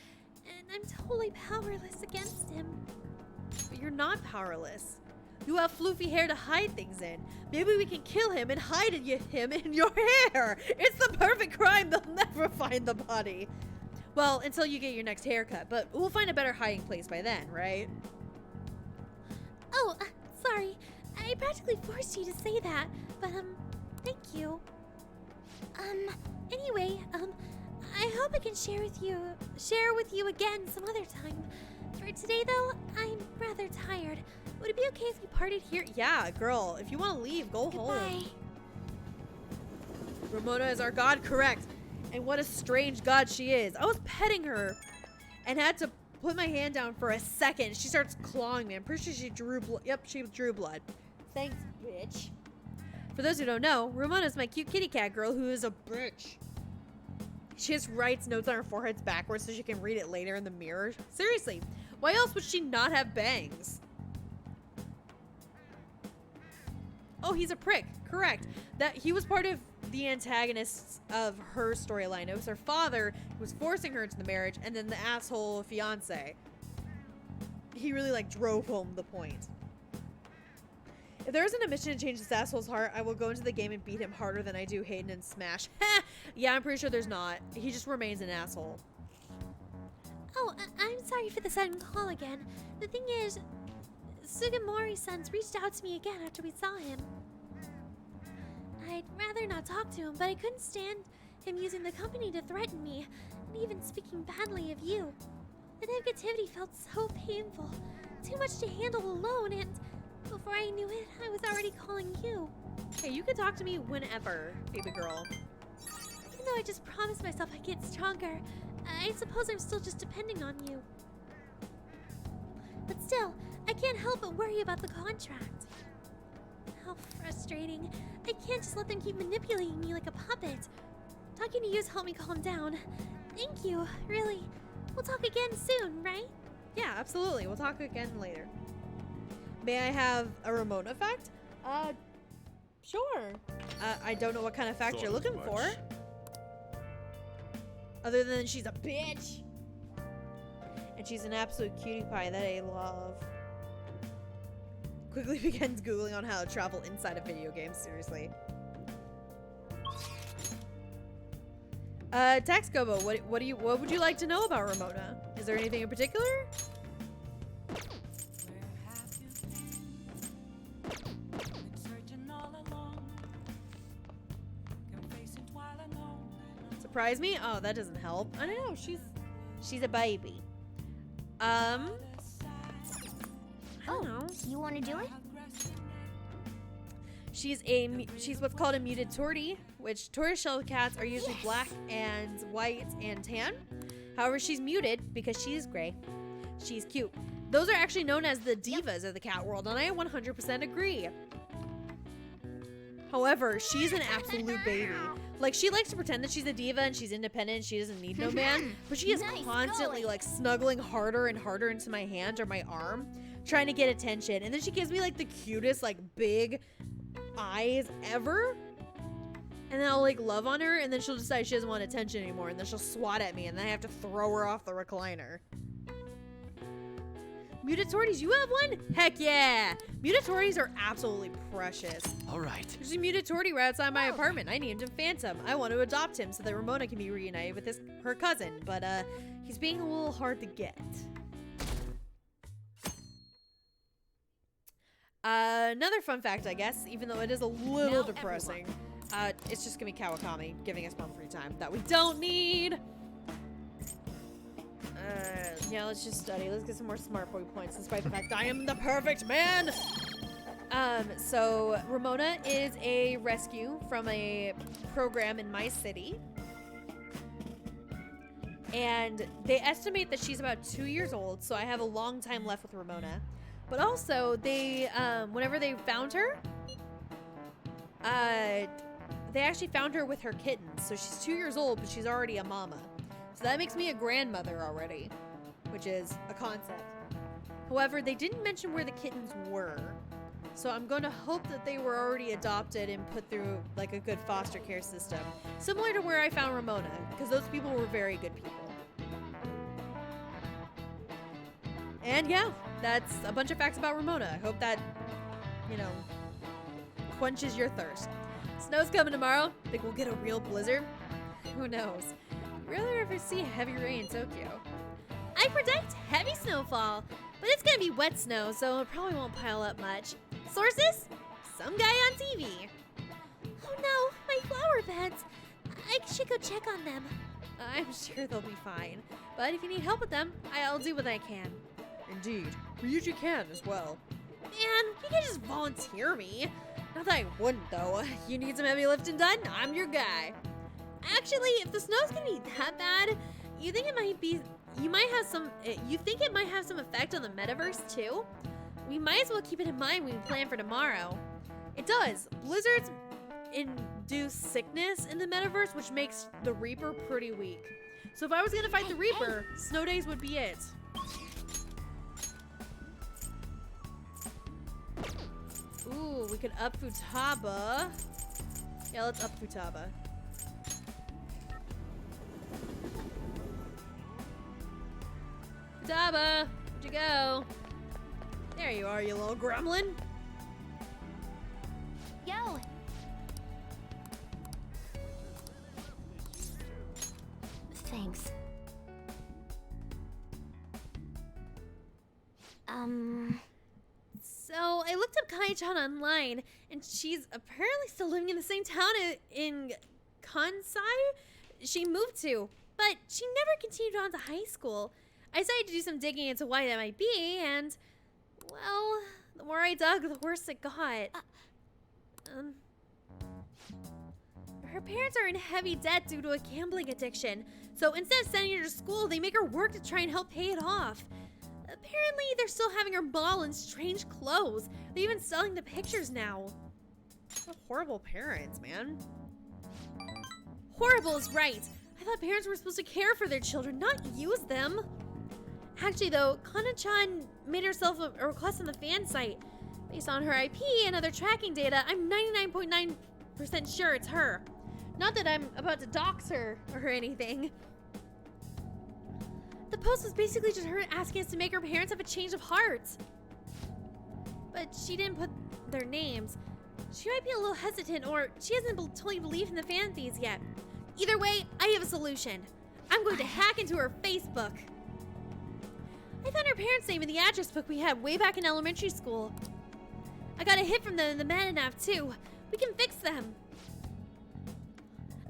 and I'm totally powerless against him. But you're not powerless. You have floofy hair to hide things in. Maybe we can kill him and hide him in your hair. It's the perfect crime. They'll never find the body. Well, until you get your next haircut, but we'll find a better hiding place by then, right? Oh, sorry. I practically forced you to say that, but, thank you. Anyway, I hope I can share with you again some other time. For today, though, I'm rather tired. Would it be okay if you partied here? Yeah, girl, if you want to leave, go Goodbye. home. Ramona is our god, correct. And what a strange god she is. I was petting her and had to put my hand down for a second. She starts clawing me. I'm pretty sure she drew blood. Yep, she drew blood. Thanks, bitch. For those who don't know, Ramona's my cute kitty cat girl who is a bitch. She just writes notes on her foreheads backwards so she can read it later in the mirror. Seriously, why else would she not have bangs? Oh, he's a prick. Correct. That he was part of the antagonists of her storyline. It was her father who was forcing her into the marriage, and then the asshole fiance. He really like drove home the point. If there isn't a mission to change this asshole's heart, I will go into the game and beat him harder than I do Hayden and Smash. Yeah, I'm pretty sure there's not. He just remains an asshole. Oh, I'm sorry for the sudden call again. The thing is, Sugimori-san's reached out to me again after we saw him. I'd rather not talk to him, but I couldn't stand him using the company to threaten me, and even speaking badly of you. The negativity felt so painful, too much to handle alone, and before I knew it, I was already calling you. Hey, you can talk to me whenever, baby girl. Even though I just promised myself I'd get stronger, I suppose I'm still just depending on you. But still, I can't help but worry about the contract. How frustrating. I can't just let them keep manipulating me like a puppet. Talking to you has helped me calm down. Thank you, really. We'll talk again soon, right? Yeah, absolutely. We'll talk again later. May I have a Ramona fact? Sure. I don't know what kind of fact you're looking for. Other than she's a bitch. And she's an absolute cutie pie that I love. Quickly begins Googling on how to travel inside a video game. Seriously. Tax Gobo, what would you like to know about Ramona? Is there anything in particular? Surprise me? Oh, that doesn't help. I don't know. She's a baby. I don't know. You want to do it? She's what's called a muted tortie, which tortoiseshell cats are usually black and white and tan. However, she's muted because she's gray. She's cute. Those are actually known as the divas of the cat world, and I 100% agree. However, she's an absolute baby. Like, she likes to pretend that she's a diva and she's independent and she doesn't need no man, but she is constantly like snuggling harder and harder into my hand or my arm, trying to get attention. And then she gives me like the cutest, like big eyes ever. And then I'll like love on her, and then she'll decide she doesn't want attention anymore, and then she'll swat at me, and then I have to throw her off the recliner. Muted torties, you have one? Heck yeah! Muted torties are absolutely precious. All right. There's a muted tortie right outside my apartment. I named him Phantom. I want to adopt him so that Ramona can be reunited with her cousin, but he's being a little hard to get. Another fun fact, I guess, even though it is a little depressing. It's just gonna be Kawakami giving us more free time that we don't need. Yeah, let's just study. Let's get some more smart boy points despite the fact I am the perfect man. So Ramona is a rescue from a program in my city. And they estimate that she's about 2 years old, so I have a long time left with Ramona. But also, they, whenever they found her, they actually found her with her kittens. So she's 2 years old, but she's already a mama. So that makes me a grandmother already, which is a concept. However, they didn't mention where the kittens were. So I'm going to hope that they were already adopted and put through like a good foster care system. Similar to where I found Ramona, because those people were very good people. And yeah, that's a bunch of facts about Ramona. I hope that, you know, quenches your thirst. Snow's coming tomorrow. Think we'll get a real blizzard? Who knows? Really ever see heavy rain in Tokyo? I predict heavy snowfall, but it's gonna be wet snow, so it probably won't pile up much. Sources? Some guy on TV. Oh no, my flower beds. I should go check on them. I'm sure they'll be fine. But if you need help with them, I'll do what I can. Indeed. We usually can as well. Man, you can just volunteer me. Not that I wouldn't, though. You need some heavy lifting done? I'm your guy. Actually, if the snow's gonna be that bad, you think it might be... You think it might have some effect on the metaverse, too? We might as well keep it in mind when we plan for tomorrow. It does. Blizzards induce sickness in the metaverse, which makes the Reaper pretty weak. So if I was gonna fight the Reaper, snow days would be it. Ooh, we could up Futaba. Yeah, let's up Futaba. Futaba, where'd you go? There you are, you little gremlin. Yo! Thanks. So I looked up Kai-chan online, and she's apparently still living in the same town in Kansai she moved to, but she never continued on to high school. I decided to do some digging into why that might be, and, well, the more I dug, the worse it got. Her parents are in heavy debt due to a gambling addiction, so instead of sending her to school, they make her work to try and help pay it off. Apparently, they're still having her model in strange clothes. They're even selling the pictures now. What horrible parents, man. Horrible is right. I thought parents were supposed to care for their children, not use them. Actually, though, Kana-chan made herself a request on the fan site. Based on her IP and other tracking data, I'm 99.9% sure it's her. Not that I'm about to dox her or anything. The post was basically just her asking us to make her parents have a change of heart. But she didn't put their names. She might be a little hesitant, or she hasn't totally believed in the fan feeds yet. Either way, I have a solution. I'm going to hack into her Facebook. I found her parents' name in the address book we had way back in elementary school. I got a hit from them in the Mananav too. We can fix them.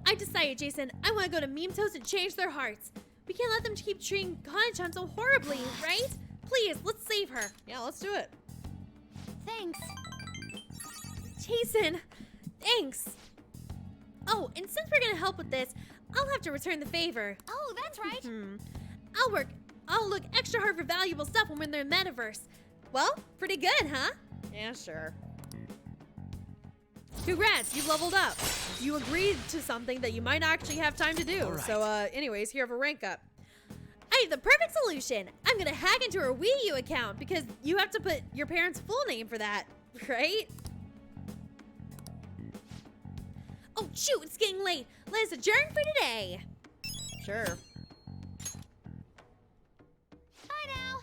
I decided, Jason, I want to go to Meme Toast and change their hearts. We can't let them keep treating Kana-chan so horribly, right? Please, let's save her. Yeah, let's do it. Thanks. Jason, thanks. Oh, and since we're gonna help with this, I'll have to return the favor. Oh, that's right. I'll look extra hard for valuable stuff when we're in the metaverse. Well, pretty good, huh? Yeah, sure. Congrats, you've leveled up. You agreed to something that you might not actually have time to do. Right. So, anyways, here have a rank up. I have the perfect solution. I'm gonna hack into her Wii U account because you have to put your parents' full name for that, right? Oh, shoot, it's getting late. Let's adjourn for today. Sure. Bye now.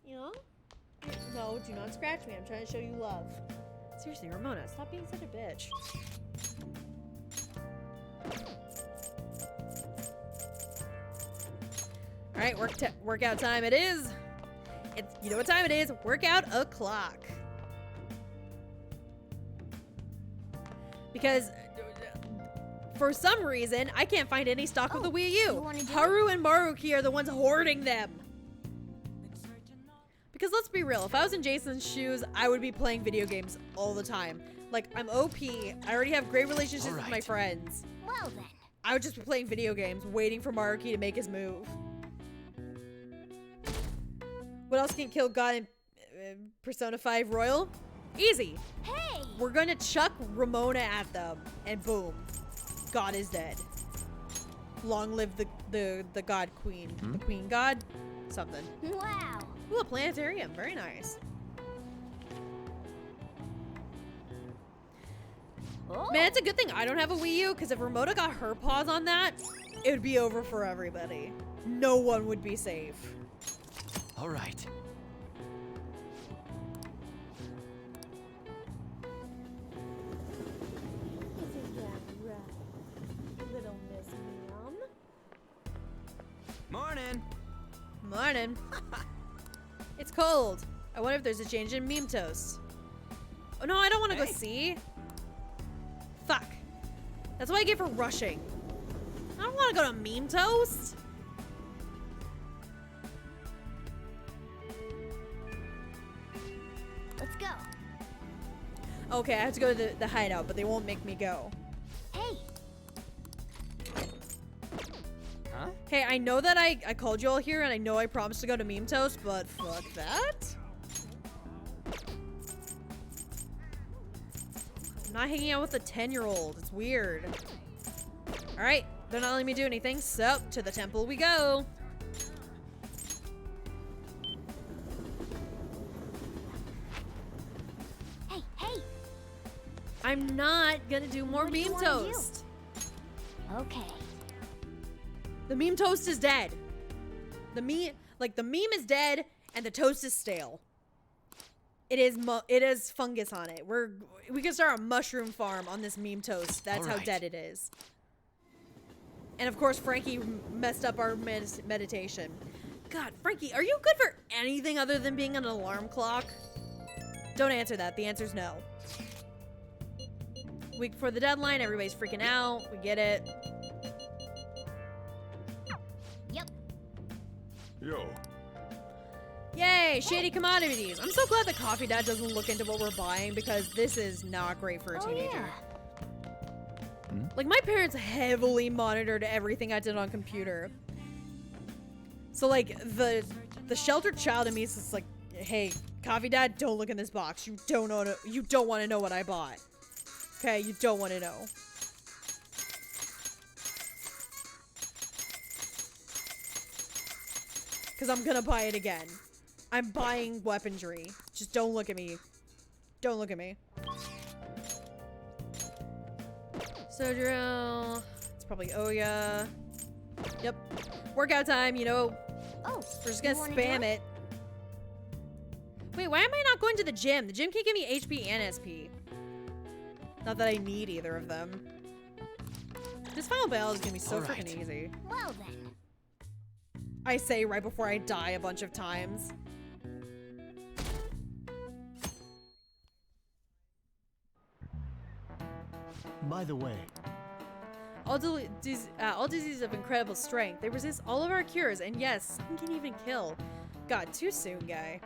You know? No, do not scratch me. I'm trying to show you love. Seriously, Ramona, stop being such a bitch. All right, workout time it is. You know what time it is? Workout o'clock. Because for some reason, I can't find any stock of the Wii U. Haru and Maruki are the ones hoarding them. Because let's be real, if I was in Jason's shoes, I would be playing video games all the time. Like, I'm OP. I already have great relationships with my friends. Well then. I would just be playing video games, waiting for Maruki to make his move. What else can kill God in Persona 5 Royal? Easy. Hey! We're gonna chuck Ramona at them, and boom. God is dead. Long live the God Queen. The Queen God? Something. Wow. Ooh, a planetarium. Very nice. Oh. Man, it's a good thing I don't have a Wii U, because if Ramona got her paws on that, it would be over for everybody. No one would be safe. All right. Little Miss Mom. again. Morning. It's cold. I wonder if there's a change in meme toast. Oh no, I don't want to go see. Fuck. That's what I get for rushing. I don't want to go to meme toast. Let's go. Okay, I have to go to the hideout, but they won't make me go. Hey, Huh? Hey, I know that I called you all here, and I know I promised to go to meme toast, but fuck that. I'm not hanging out with a 10-year-old. It's weird. All right, they're not letting me do anything, so to the temple we go. hey, hey. I'm not gonna do more What do you meme wanna do? toast. Okay. The meme toast is dead. The meme is dead, and the toast is stale. It is fungus on it. We can start a mushroom farm on this meme toast. That's how Alright. dead it is. And of course, Frankie messed up our meditation. God, Frankie, are you good for anything other than being an alarm clock? Don't answer that. The answer's no. Week before the deadline, everybody's freaking out. We get it. Yep. Yo. Yay, shady commodities. I'm so glad the coffee dad doesn't look into what we're buying because this is not great for a Oh, teenager. yeah. Like, my parents heavily monitored everything I did on computer. So, like, the sheltered child in me is just like, hey, coffee dad, don't look in this box. You don't want to know what I bought. Okay, you don't want to know. Because I'm gonna buy it again. I'm buying weaponry. Just don't look at me. Don't look at me. Sodro. It's probably Oya. Yep. Workout time, you know. Oh, We're just gonna you wanna do spam it. Wait, why am I not going to the gym? The gym can't give me HP and SP. Not that I need either of them. This final battle is gonna be so Alright. freaking easy. Well then. I say right before I die a bunch of times. By the way, All diseases of incredible strength. They resist all of our cures, and yes, some can even kill. God, too soon, guy.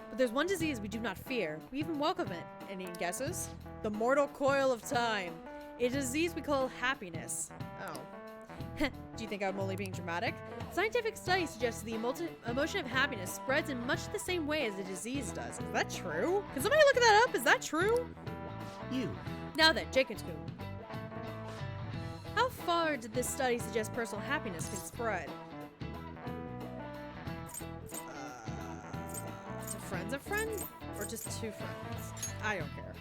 But there's one disease we do not fear. We even welcome it. Any guesses? The mortal coil of time. A disease we call happiness. Oh. Do you think I'm only being dramatic? Scientific studies suggest the emotion of happiness spreads in much the same way as the disease does. Is that true? Can somebody look that up? Is that true? you. Now then, Jenkins Coon. How far did this study suggest personal happiness can spread? To friends of friends? Or just to friends? I don't care.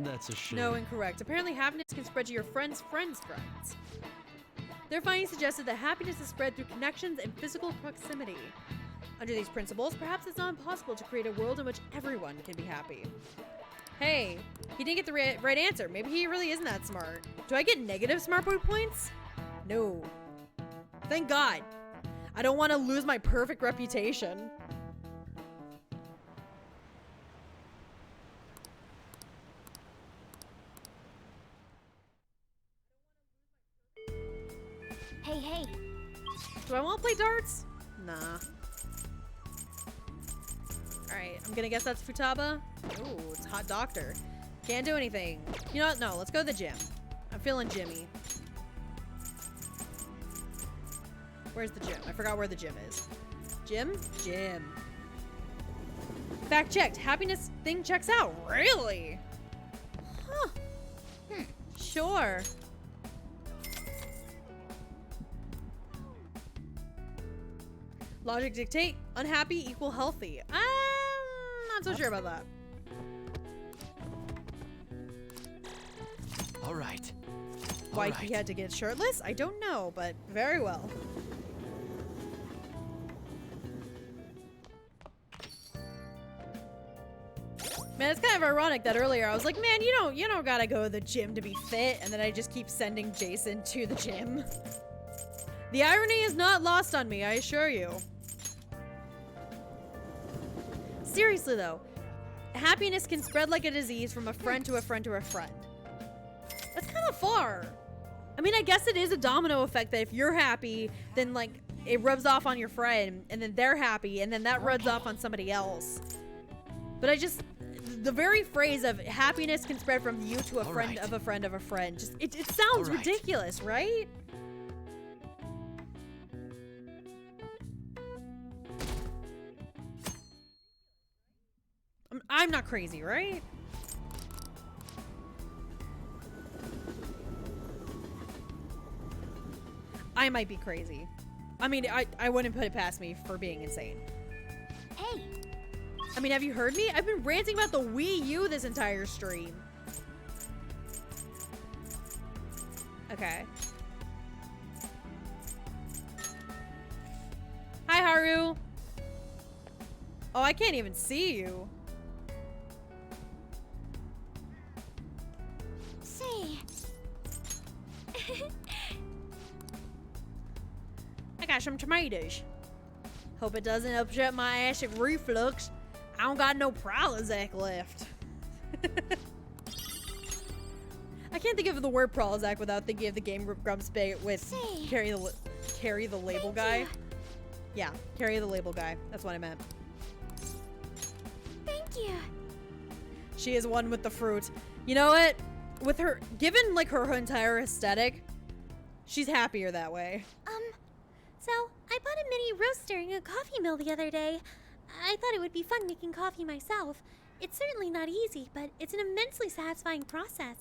That's a shame. No, incorrect. Apparently happiness can spread to your friends' friends' friends. Their findings suggested that happiness is spread through connections and physical proximity. Under these principles, perhaps it's not impossible to create a world in which everyone can be happy. Hey, he didn't get the right answer. Maybe he really isn't that smart. Do I get negative smart boy points? No. Thank God. I don't want to lose my perfect reputation. Hey, hey. Do I want to play darts? Nah. Alright, I'm gonna guess that's Futaba. Ooh, it's Hot Doctor. Can't do anything. You know what? No, let's go to the gym. I'm feeling Jimmy. Where's the gym? I forgot where the gym is. Gym? Gym. Fact checked. Happiness thing checks out. Really? Huh. Sure. Logic dictate, unhappy equal healthy. I'm not so sure about that. All right. Why he had to get shirtless? I don't know, but very well. Man, it's kind of ironic that earlier I was like, man, you don't gotta go to the gym to be fit, and then I just keep sending Jason to the gym. The irony is not lost on me, I assure you. Seriously though, happiness can spread like a disease from a friend to a friend to a friend. That's kind of far. I mean, I guess it is a domino effect that if you're happy, then like it rubs off on your friend, and then they're happy, and then that rubs off on somebody else. But the very phrase of happiness can spread from you to a friend of a friend of a friend, just it sounds ridiculous, right? I'm not crazy, right? I might be crazy. I mean, I wouldn't put it past me for being insane. Hey. I mean, have you heard me? I've been ranting about the Wii U this entire stream. Okay. Hi, Haru. Oh, I can't even see you. Say. I got some tomatoes. Hope it doesn't upset my acid reflux. I don't got no Prozac left. I can't think of the word Prozac without thinking of the Game Grumps bit with carry the label guy. Yeah, carry the label guy. That's what I meant. Thank you. She is one with the fruit. You know what? With her, given like her entire aesthetic, she's happier that way. So I bought a mini roaster and a coffee mill the other day. I thought it would be fun making coffee myself. It's certainly not easy, but it's an immensely satisfying process.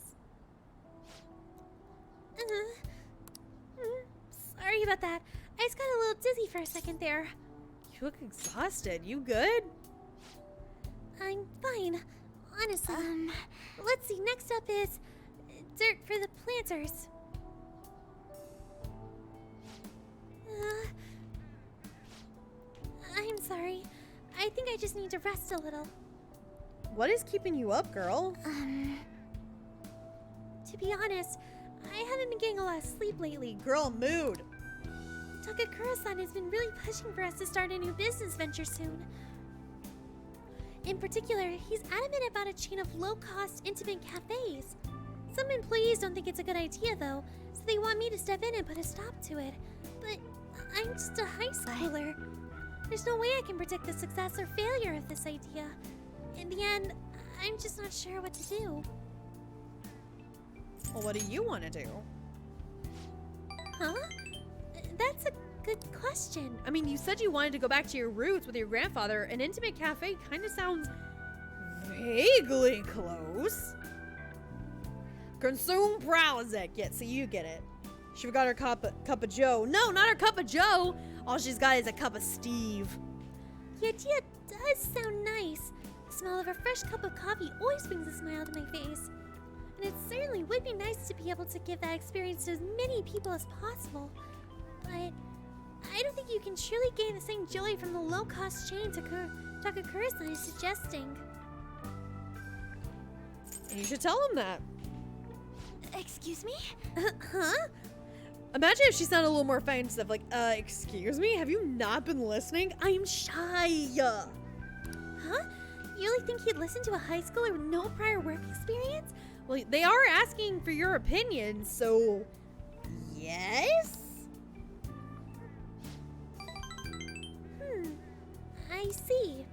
Sorry about that. I just got a little dizzy for a second there. You look exhausted. You good? I'm fine, honestly. Let's see, next up is dirt for the planters. I'm sorry. I think I just need to rest a little. What is keeping you up, girl? To be honest, I haven't been getting a lot of sleep lately. Girl, mood. Takakura-san has been really pushing for us to start a new business venture soon. In particular, he's adamant about a chain of low-cost, intimate cafes. Some employees don't think it's a good idea, though, so they want me to step in and put a stop to it. But I'm just a high schooler. There's no way I can predict the success or failure of this idea. In the end, I'm just not sure what to do. Well, what do you want to do? Huh? That's a good question. I mean, you said you wanted to go back to your roots with your grandfather. An intimate cafe kind of sounds vaguely close. Consume Prozac. Yeah, so you get it. She forgot her cup of Joe. No, not her cup of Joe. All she's got is a cup of Steve. The idea does sound nice. The smell of a fresh cup of coffee always brings a smile to my face. And it certainly would be nice to be able to give that experience to as many people as possible. But I don't think you can truly gain the same joy from the low-cost chain Takakura-san is suggesting. And you should tell him that. Excuse me? Huh? Imagine if she sounded a little more offensive, like, excuse me? Have you not been listening? I'm shy. Huh? You really think he'd listen to a high schooler with no prior work experience? Well, they are asking for your opinion, so yes? I see.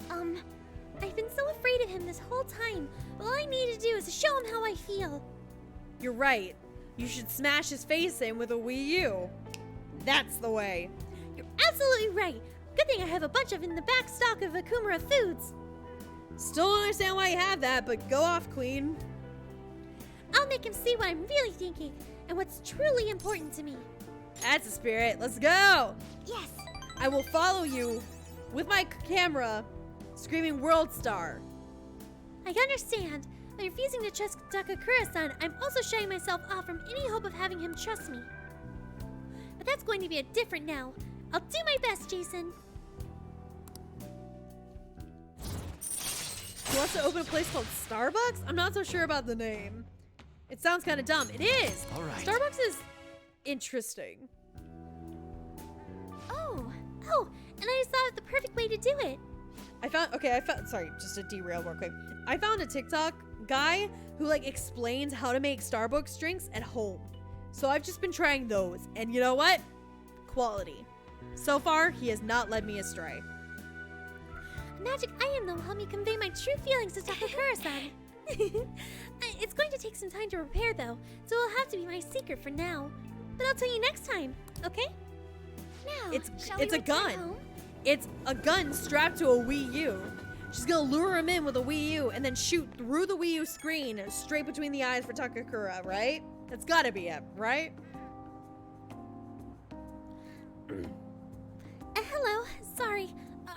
I've been so afraid of him this whole time. All I need to do is to show him how I feel. You're right. You should smash his face in with a Wii U. That's the way. You're absolutely right. Good thing I have a bunch of in the back stock of Akumura Foods. Still don't understand why you have that, but go off, Queen. I'll make him see what I'm really thinking and what's truly important to me. That's the spirit. Let's go. Yes. I will follow you with my camera, screaming World Star. I understand. By refusing to trust Takakura-san, I'm also shutting myself off from any hope of having him trust me. But that's going to be different now. I'll do my best, Jason. He wants to open a place called Starbucks? I'm not so sure about the name. It sounds kind of dumb. It is. All right. Starbucks is interesting. Oh, and I just thought of the perfect way to do it. Sorry, just to derail real quick. I found a TikTok guy who like explains how to make Starbucks drinks at home. So I've just been trying those, and you know what? Quality. So far, he has not led me astray. Magic item will help me convey my true feelings to Takakura-san. It's going to take some time to prepare though, so it'll have to be my secret for now. But I'll tell you next time, okay? Now, It's shall we a return gun. home? It's a gun strapped to a Wii U. She's gonna lure him in with a Wii U and then shoot through the Wii U screen straight between the eyes for Takakura, right? That's gotta be it, right? Hello, sorry.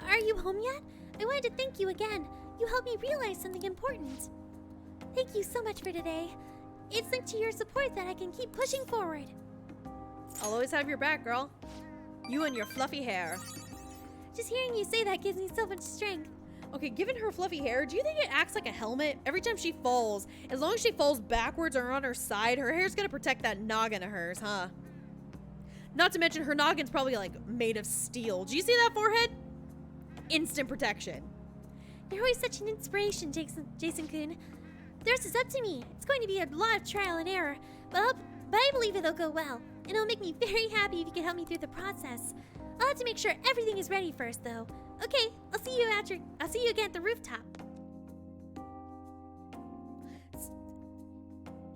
Are you home yet? I wanted to thank you again. You helped me realize something important. Thank you so much for today. It's thanks to your support that I can keep pushing forward. I'll always have your back, girl. You and your fluffy hair. Just hearing you say that gives me so much strength. Okay, given her fluffy hair, do you think it acts like a helmet? Every time she falls, as long as she falls backwards or on her side, her hair's gonna protect that noggin of hers, huh? Not to mention her noggin's probably like made of steel. Do you see that forehead? Instant protection. You're always such an inspiration, Jason-kun. The rest is up to me. It's going to be a lot of trial and error, but I believe it'll go well, and it'll make me very happy if you can help me through the process. I'll have to make sure everything is ready first, though. Okay, I'll see you again at the rooftop.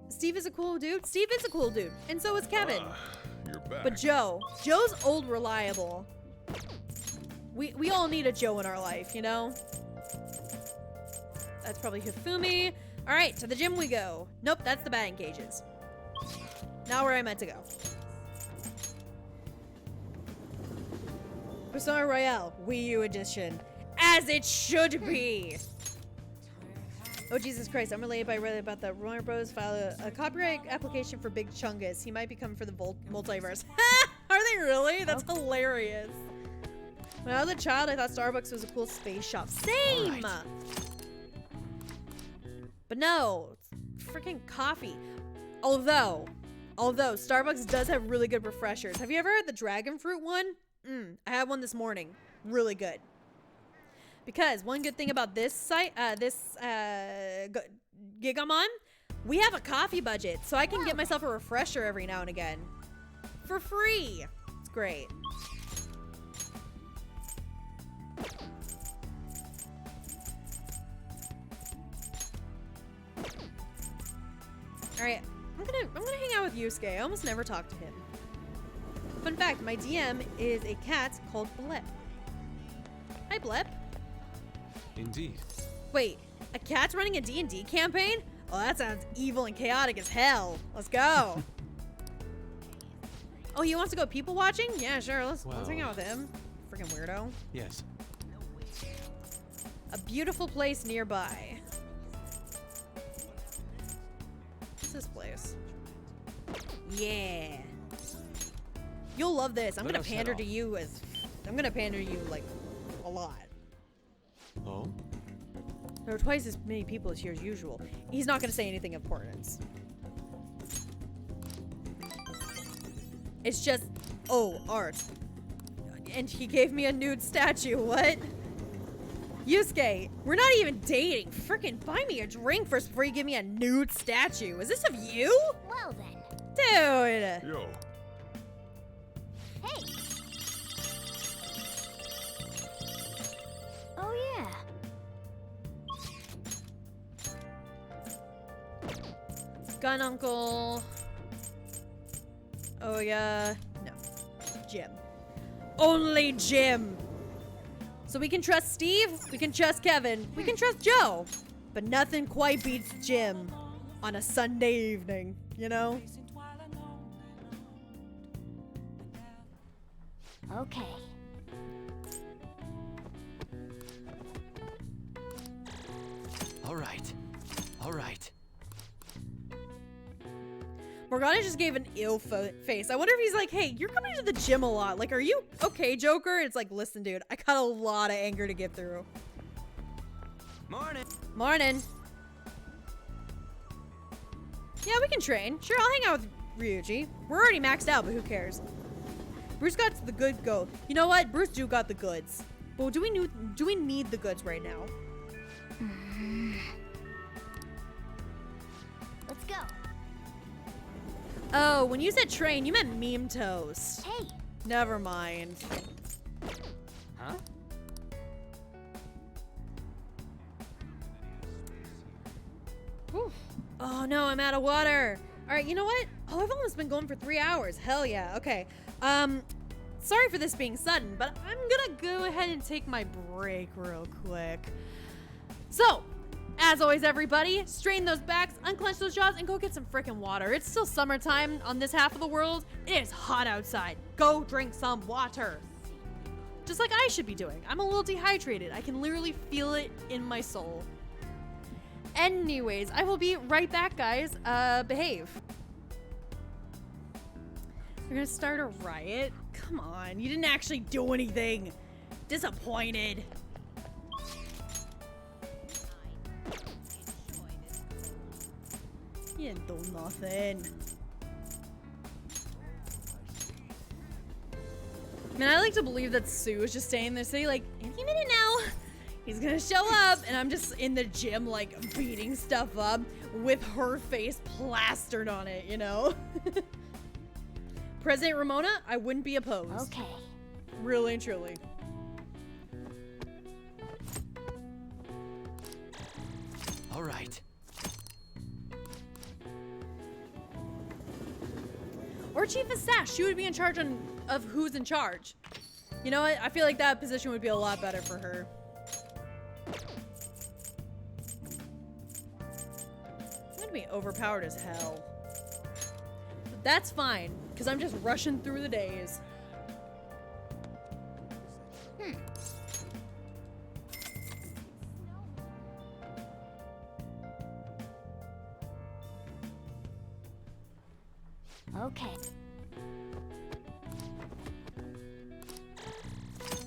Steve is a cool dude. Steve is a cool dude, and so is Kevin. You're back. But Joe's old reliable. We all need a Joe in our life, you know? That's probably Hifumi. All right, to the gym we go. Nope, that's the batting cages. Now where I meant to go. Persona Royale, Wii U edition. As it should be! Oh, Jesus Christ, I'm related by read about that Warner Bros. Filed a copyright application for Big Chungus. He might be coming for the multiverse. Are they really? That's hilarious. When I was a child, I thought Starbucks was a cool space shop. Same! Right. But no, it's freaking coffee. Although Starbucks does have really good refreshers. Have you ever had the dragon fruit one? I had one this morning. Really good. Because one good thing about this site, gig I'm on, we have a coffee budget, so I can get myself a refresher every now and again. For free. It's great. Alright, I'm gonna hang out with Yusuke. I almost never talk to him. Fun fact, my DM is a cat called Blep. Hi, Blep. Indeed. Wait, a cat's running a D&D campaign? Oh, that sounds evil and chaotic as hell. Let's go. Oh, he wants to go people watching? Yeah, sure. Let's hang out with him. Freaking weirdo. Yes. A beautiful place nearby. What's this place? Yeah. You'll love this. I'm gonna pander to you like a lot. Oh? There are twice as many people as here as usual. He's not gonna say anything of importance. It's just, oh, art. And he gave me a nude statue, what? Yusuke, we're not even dating. Frickin' buy me a drink first before you give me a nude statue. Is this of you? Well then. Dude. Yo. Hey. Oh yeah. Gun uncle. Oh yeah. No. Jim. Only Jim. So we can trust Steve, we can trust Kevin, we can trust Joe. But nothing quite beats Jim on a Sunday evening, you know? Okay. All right. All right. Morgana just gave an ill face. I wonder if he's like, hey, you're coming to the gym a lot. Like, are you okay, Joker? It's like, listen, dude, I got a lot of anger to get through. Morning. Morning. Yeah, we can train. Sure, I'll hang out with Ryuji. We're already maxed out, but who cares? Bruce got the good go. You know what? Bruce do got the goods. But do we need the goods right now? Let's go. Oh, when you said train, you meant meme toast. Hey. Never mind. Huh? Whew. Oh no, I'm out of water. All right, you know what? Oh, I've almost been going for 3 hours. Hell yeah. Okay. Sorry for this being sudden, but I'm gonna go ahead and take my break real quick. So, as always, everybody, strain those backs, unclench those jaws, and go get some freaking water. It's still summertime on this half of the world. It is hot outside. Go drink some water. Just like I should be doing. I'm a little dehydrated. I can literally feel it in my soul. Anyways, I will be right back, guys. Behave. You're gonna start a riot? Come on, you didn't actually do anything. Disappointed. You didn't do nothing. Man, I like to believe that Sue is just staying in the city like, any minute now, he's gonna show up, and I'm just in the gym like beating stuff up with her face plastered on it, you know? President Ramona, I wouldn't be opposed. Okay. Really and truly. All right. Or Chief of Staff, she would be in charge of who's in charge. You know what? I feel like that position would be a lot better for her. I'm gonna be overpowered as hell. But that's fine, because I'm just rushing through the days. Okay.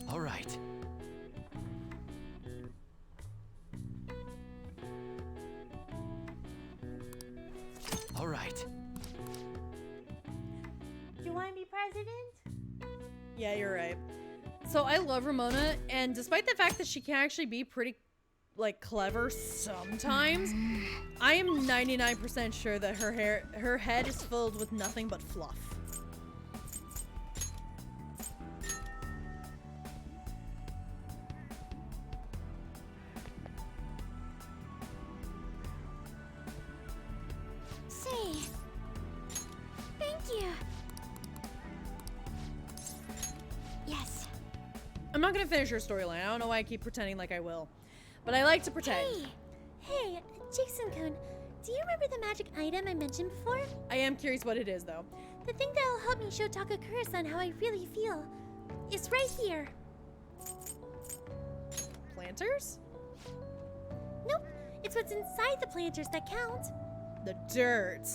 All right. All right. You want to be president? Yeah, you're right. So I love Ramona, and despite the fact that she can actually be pretty, like, clever sometimes, I am 99% sure that her head is filled with nothing but fluff. Say, thank you. Yes. I'm not gonna finish her storyline. I don't know why I keep pretending like I will. But I like to pretend. Hey, Jason-kun, do you remember the magic item I mentioned before? I am curious what it is, though. The thing that'll help me show Takakura-san how I really feel. It's right here. Planters? Nope, it's what's inside the planters that count. The dirt.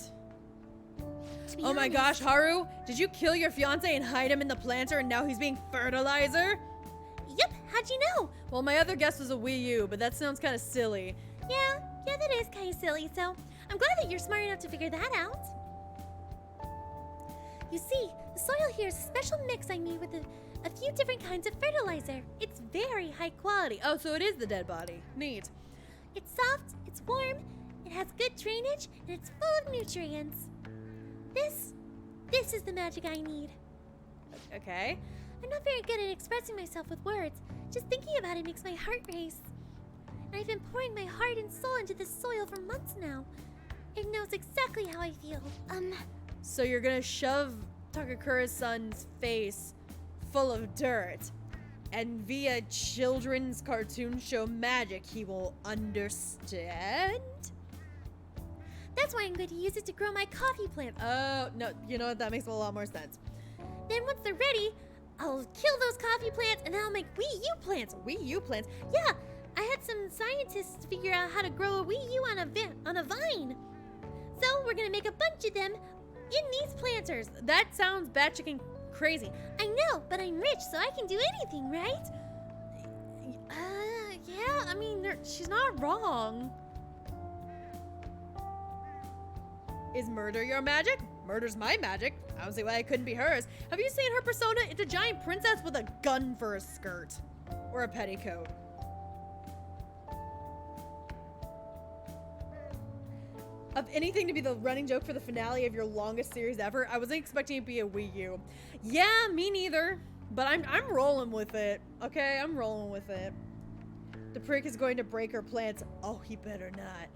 To be Oh my honest- gosh, Haru! Did you kill your fiance and hide him in the planter and now he's being fertilizer? Yep, how'd you know? Well, my other guess was a Wii U, but that sounds kind of silly. Yeah, that is kind of silly, so I'm glad that you're smart enough to figure that out. You see, the soil here is a special mix I made with a few different kinds of fertilizer. It's very high quality. Oh, so it is the dead body. Neat. It's soft, it's warm, it has good drainage, and it's full of nutrients. This is the magic I need. Okay. I'm not very good at expressing myself with words. Just thinking about it makes my heart race. And I've been pouring my heart and soul into this soil for months now. It knows exactly how I feel. So you're gonna shove Takakura's son's face full of dirt, and via children's cartoon show magic, he will understand? That's why I'm going to use it to grow my coffee plant. Oh, no, you know what? That makes a lot more sense. Then once they're ready, I'll kill those coffee plants and then I'll make Wii U plants. Wii U plants? Yeah, I had some scientists figure out how to grow a Wii U on a vine. So we're gonna make a bunch of them in these planters. That sounds batshit crazy. I know, but I'm rich, so I can do anything, right? Yeah, I mean, she's not wrong. Is murder your magic? Murder's my magic. I don't see why it couldn't be hers. Have you seen her persona? It's a giant princess with a gun for a skirt. Or a petticoat. Of anything to be the running joke for the finale of your longest series ever, I wasn't expecting it to be a Wii U. Yeah, me neither. But I'm rolling with it. Okay, I'm rolling with it. The prick is going to break her plants. Oh, he better not.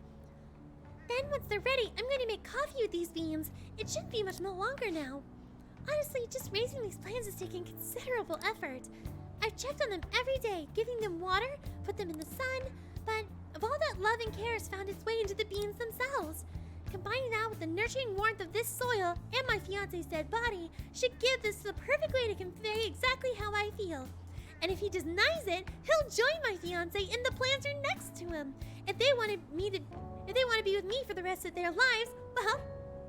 Then once they're ready, I'm going to make coffee with these beans. It shouldn't be much more longer now. Honestly, just raising these plants is taking considerable effort. I've checked on them every day, giving them water, put them in the sun, but of all that love and care has found its way into the beans themselves. Combining that with the nurturing warmth of this soil and my fiancé's dead body should give this the perfect way to convey exactly how I feel. And if he denies it, he'll join my fiancé and the plants are next to him. If they want to be with me for the rest of their lives, well,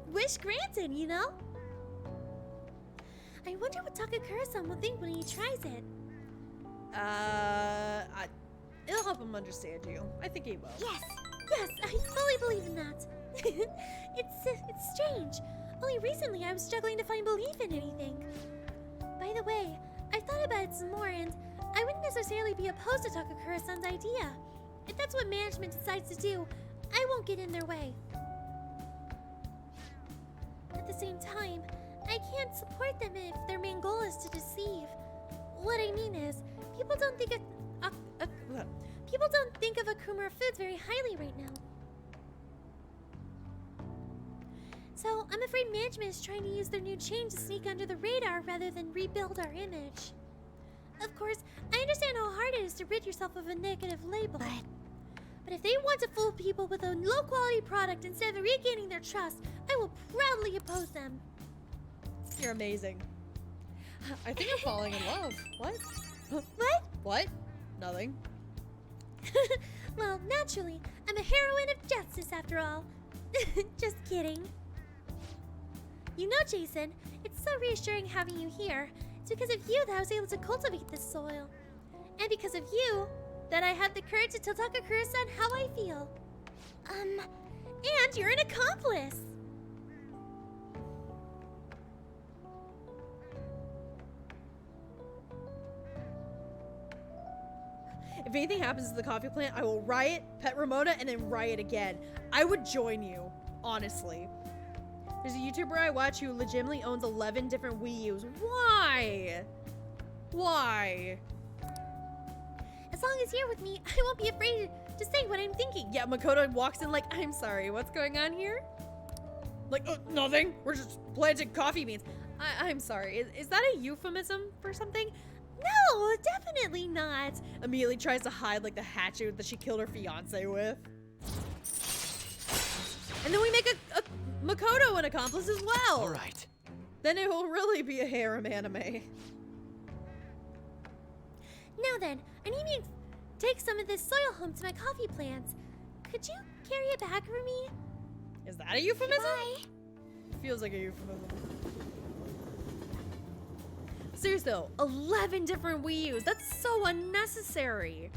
wish granted, you know? I wonder what Takakura-san will think when he tries it. It'll help him understand you. I think he will. Yes, I fully believe in that. It's strange. Only recently I was struggling to find belief in anything. By the way, I've thought about it some more and I wouldn't necessarily be opposed to Takakura-san's idea. If that's what management decides to do, I won't get in their way. At the same time, I can't support them if their main goal is to deceive. What I mean is, people don't think of Akumura Foods very highly right now. So, I'm afraid management is trying to use their new change to sneak under the radar rather than rebuild our image. Of course, I understand how hard it is to rid yourself of a negative label. But if they want to fool people with a low-quality product instead of regaining their trust, I will proudly oppose them. You're amazing. I think I'm falling in love. What? What? What? Nothing. Well, naturally, I'm a heroine of justice after all. Just kidding. You know, Jason, it's so reassuring having you here. It's because of you that I was able to cultivate this soil. And because of you, that I had the courage to tell Takakura-san how I feel. And you're an accomplice! If anything happens to the coffee plant, I will riot, pet Ramona, and then riot again. I would join you, honestly. There's a YouTuber I watch who legitimately owns 11 different Wii U's. Why? Why? As long as you're with me, I won't be afraid to say what I'm thinking. Yeah, Makoto walks in like, I'm sorry, what's going on here? Like, nothing. We're just planting coffee beans. I'm sorry. Is that a euphemism for something? No, definitely not. Immediately tries to hide like the hatchet that she killed her fiance with. And then we make a Makoto an accomplice as well. All right. Then it will really be a harem anime. Now then, I need to take some of this soil home to my coffee plants. Could you carry it back for me? Is that a euphemism? Bye. Feels like a euphemism. Seriously though, 11 different Wii U's. That's so unnecessary.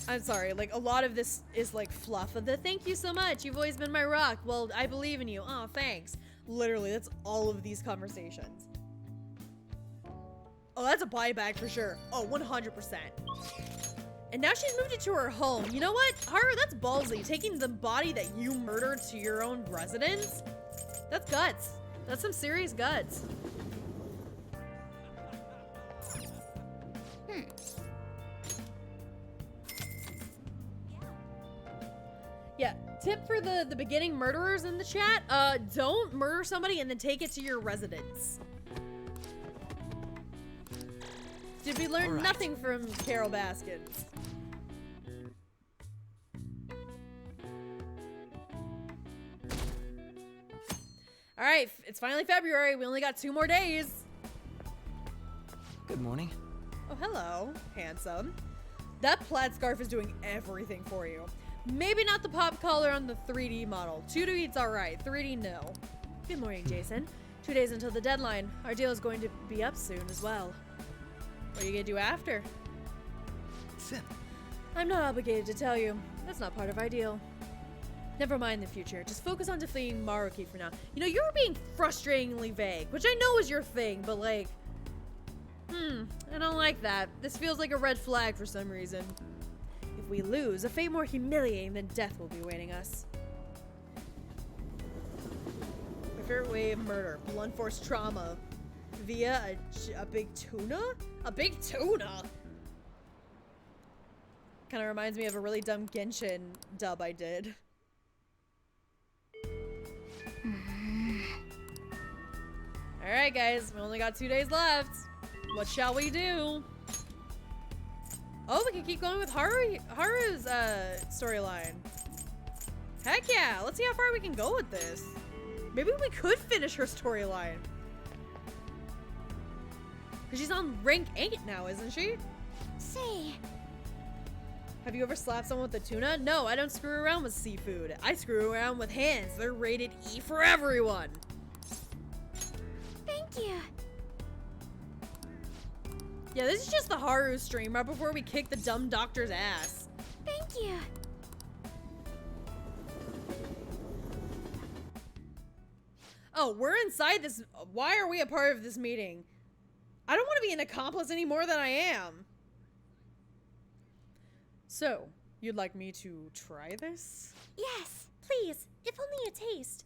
I'm sorry, like a lot of this is like fluff. Thank you so much. You've always been my rock. Well, I believe in you. Oh, thanks. Literally, that's all of these conversations. Oh, that's a body bag for sure. Oh, 100%. And now she's moved it to her home. You know what? Haru, that's ballsy. Taking the body that you murdered to your own residence? That's guts. That's some serious guts. Yeah, tip for the beginning murderers in the chat, don't murder somebody and then take it to your residence. Did we learn nothing from Carol Baskins? All right, it's finally February. We only got 2 more days. Good morning. Oh, hello, handsome. That plaid scarf is doing everything for you. Maybe not the pop color on the 3D model. 2D it's all right, 3D no. Good morning, Jason. 2 days until the deadline. Our deal is going to be up soon as well. What are you gonna do after? Sim. I'm not obligated to tell you. That's not part of our deal. Never mind the future. Just focus on defeating Maruki for now. You know, you were being frustratingly vague, which I know is your thing, but like... I don't like that. This feels like a red flag for some reason. If we lose, a fate more humiliating than death will be awaiting us. My favorite way of murder. Blunt force trauma. Via a big tuna? A big tuna? Kind of reminds me of a really dumb Genshin dub I did. Alright guys, we only got 2 days left. What shall we do? Oh, we can keep going with Haru's storyline. Heck yeah, let's see how far we can go with this. Maybe we could finish her storyline. Because she's on rank 8 now, isn't she? Say, Have you ever slapped someone with a tuna? No, I don't screw around with seafood. I screw around with hands. They're rated E for everyone. thank you. Yeah, this is just the Haru stream right before we kick the dumb doctor's ass. Thank you. Oh, we're inside this. Why are we a part of this meeting? I don't want to be an accomplice any more than I am. So, you'd like me to try this? Yes, please, if only a taste.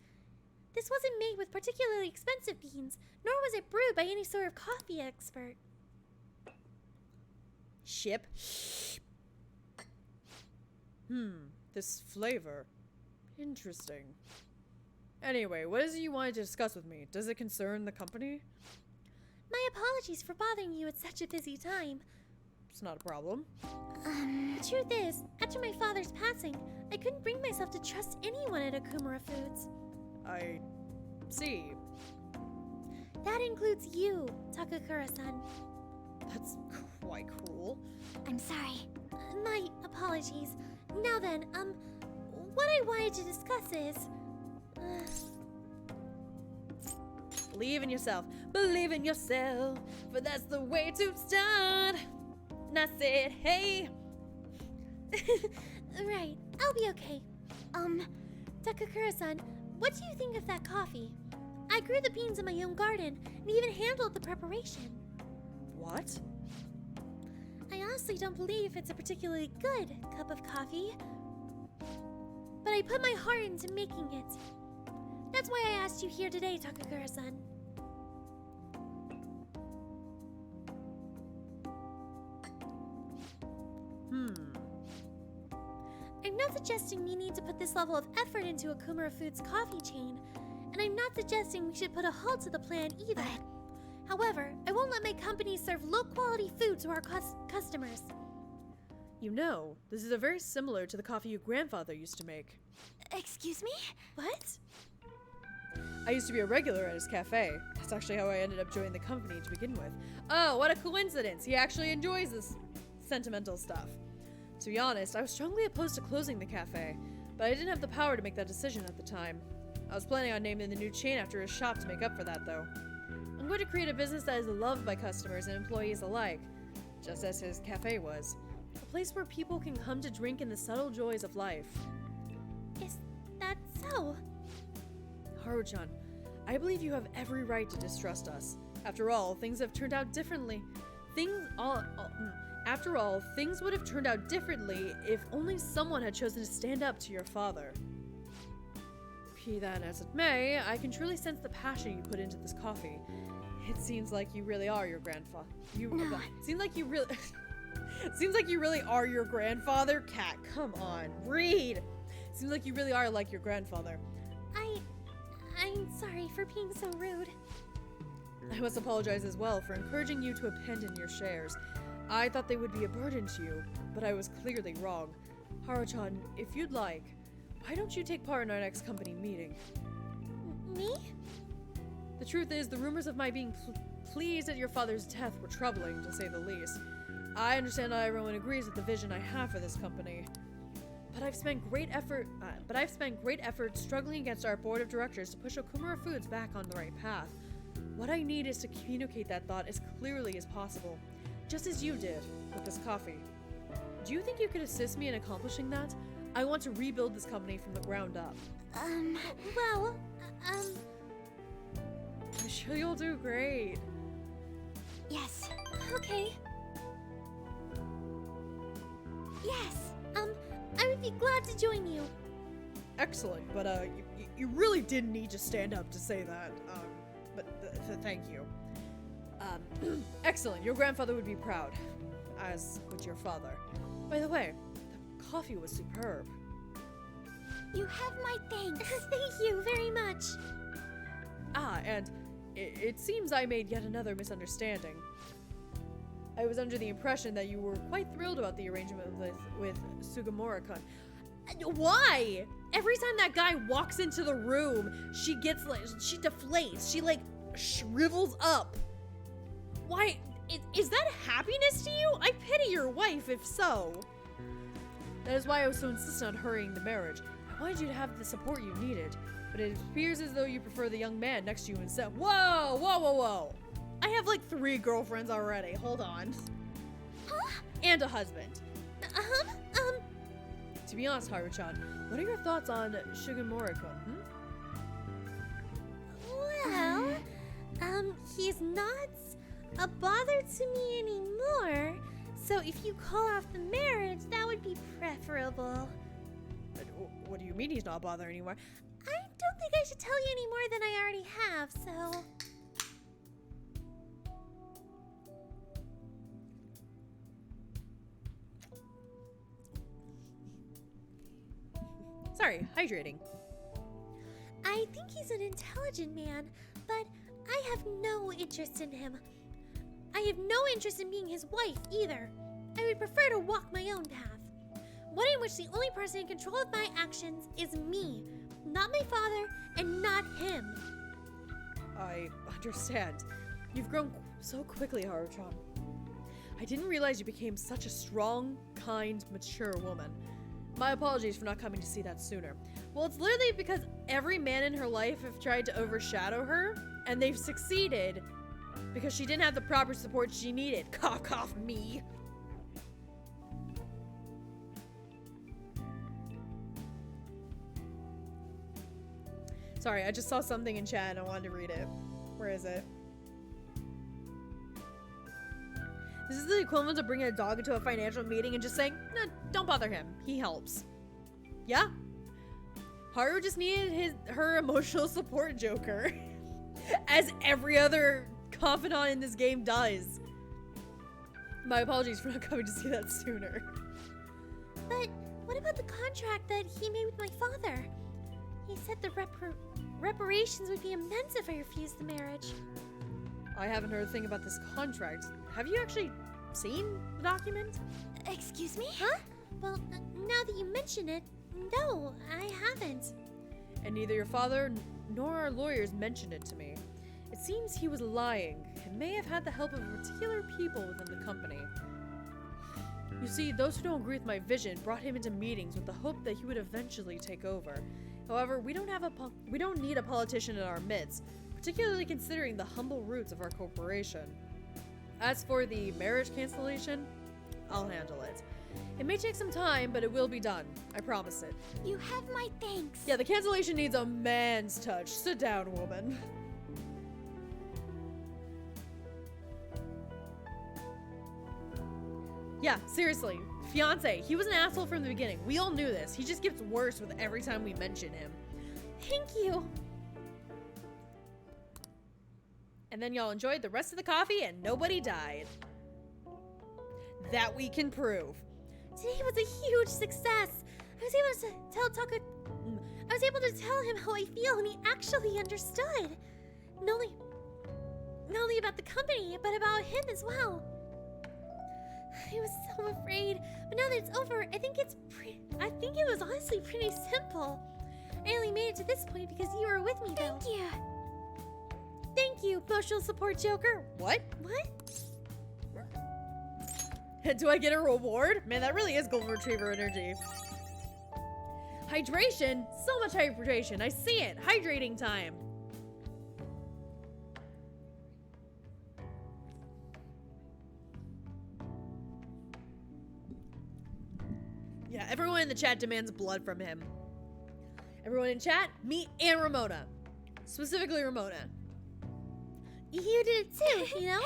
This wasn't made with particularly expensive beans, nor was it brewed by any sort of coffee expert. Ship. This flavor. Interesting. Anyway, what is it you wanted to discuss with me? Does it concern the company? My apologies for bothering you at such a busy time. It's not a problem. The truth is, after my father's passing, I couldn't bring myself to trust anyone at Akumura Foods. I see. That includes you, Takakura-san. That's quite cruel. I'm sorry. My apologies. Now then, what I wanted to discuss is... Believe in yourself. Believe in yourself. For that's the way to start. And I said, hey. Right, I'll be okay. Takakura-san, what do you think of that coffee? I grew the beans in my own garden and even handled the preparation. What? I honestly don't believe it's a particularly good cup of coffee. But I put my heart into making it. That's why I asked you here today, Takakura-san. I'm not suggesting we need to put this level of effort into Akumura Foods' coffee chain, and I'm not suggesting we should put a halt to the plan either. However, I won't let my company serve low-quality food to our customers. You know, this is very similar to the coffee your grandfather used to make. Excuse me? What? I used to be a regular at his cafe. That's actually how I ended up joining the company to begin with. Oh, what a coincidence. He actually enjoys this sentimental stuff. To be honest, I was strongly opposed to closing the cafe, but I didn't have the power to make that decision at the time. I was planning on naming the new chain after his shop to make up for that, though. I'm going to create a business that is loved by customers and employees alike, just as his cafe was. A place where people can come to drink in the subtle joys of life. Is that so? Haru-chan, I believe you have every right to distrust us. After all, things have turned out differently. After all, things would have turned out differently if only someone had chosen to stand up to your father. Be that as it may, I can truly sense the passion you put into this coffee. It seems like you really are your grandfather. Seems like you really... Seems like you really are your grandfather. Cat, come on, read. Seems like you really are like your grandfather. I'm sorry for being so rude. I must apologize as well for encouraging you to abandon your shares. I thought they would be a burden to you, but I was clearly wrong. Haru-chan, if you'd like, why don't you take part in our next company meeting? Me? The truth is, the rumors of my being pleased at your father's death were troubling, to say the least. I understand not everyone agrees with the vision I have for this company. But I've spent great effort struggling against our board of directors to push Akumura Foods back on the right path. What I need is to communicate that thought as clearly as possible, just as you did with this coffee. Do you think you could assist me in accomplishing that? I want to rebuild this company from the ground up. Well, I'm sure you'll do great. Yes. okay. Yes. I would be glad to join you. Excellent, but you really didn't need to stand up to say that. But thank you. Excellent. Your grandfather would be proud, as would your father. By the way, the coffee was superb. You have my thanks. Thank you very much. And it seems I made yet another misunderstanding. I was under the impression that you were quite thrilled about the arrangement with Sugimura-kun. Why? Every time that guy walks into the room, she deflates. She shrivels up. Why? Is that happiness to you? I pity your wife if so. That is why I was so insistent on hurrying the marriage. I wanted you to have the support you needed, but it appears as though you prefer the young man next to you instead. Whoa, whoa, whoa, whoa. I have like 3 girlfriends already. Hold on. Huh? And a husband. To be honest, Haru-chan, what are your thoughts on Sugimura-kun? Well, he's not a bother to me anymore. So if you call off the marriage, that would be preferable. What do you mean he's not a bother anymore? I don't think I should tell you any more than I already have, so... Sorry, hydrating. I think he's an intelligent man, but I have no interest in him. I have no interest in being his wife either. I would prefer to walk my own path. One in which the only person in control of my actions is me, not my father and not him. I understand. You've grown so quickly, Haru-chan. I didn't realize you became such a strong, kind, mature woman. My apologies for not coming to see that sooner. Well, it's literally because every man in her life have tried to overshadow her, and they've succeeded because she didn't have the proper support she needed. Cock off me. Sorry, I just saw something in chat and I wanted to read it. Where is it? This is the equivalent of bringing a dog into a financial meeting and just saying, no, don't bother him. He helps. Yeah. Haru just needed her emotional support joker. As every other confidant in this game does. My apologies for not coming to see that sooner. But what about the contract that he made with my father? He said the reparations would be immense if I refused the marriage. I haven't heard a thing about this contract. Have you actually seen the document? Excuse me? Huh? Well, now that you mention it, no, I haven't. And neither your father nor our lawyers mentioned it to me. It seems he was lying and may have had the help of particular people within the company. You see, those who don't agree with my vision brought him into meetings with the hope that he would eventually take over. However, we don't need a politician in our midst, particularly considering the humble roots of our corporation. As for the marriage cancellation, I'll handle it. It may take some time, but it will be done. I promise it. You have my thanks. Yeah, the cancellation needs a man's touch. Sit down, woman. Yeah, seriously. Fiance, he was an asshole from the beginning. We all knew this. He just gets worse with every time we mention him. Thank you. And then y'all enjoyed the rest of the coffee and nobody died. That we can prove. Today was a huge success. I was able to tell him how I feel, and he actually understood. Not only about the company, but about him as well. I was so afraid, but now that it's over, I think it was honestly pretty simple. I only made it to this point because you were with me, though. Thank you. Thank you, emotional support joker. What? What? Do I get a reward? Man, that really is golden retriever energy. Hydration? So much hydration. I see it. Hydrating time. Yeah, everyone in the chat demands blood from him. Everyone in chat, me and Ramona. Specifically Ramona. You did it too, you know?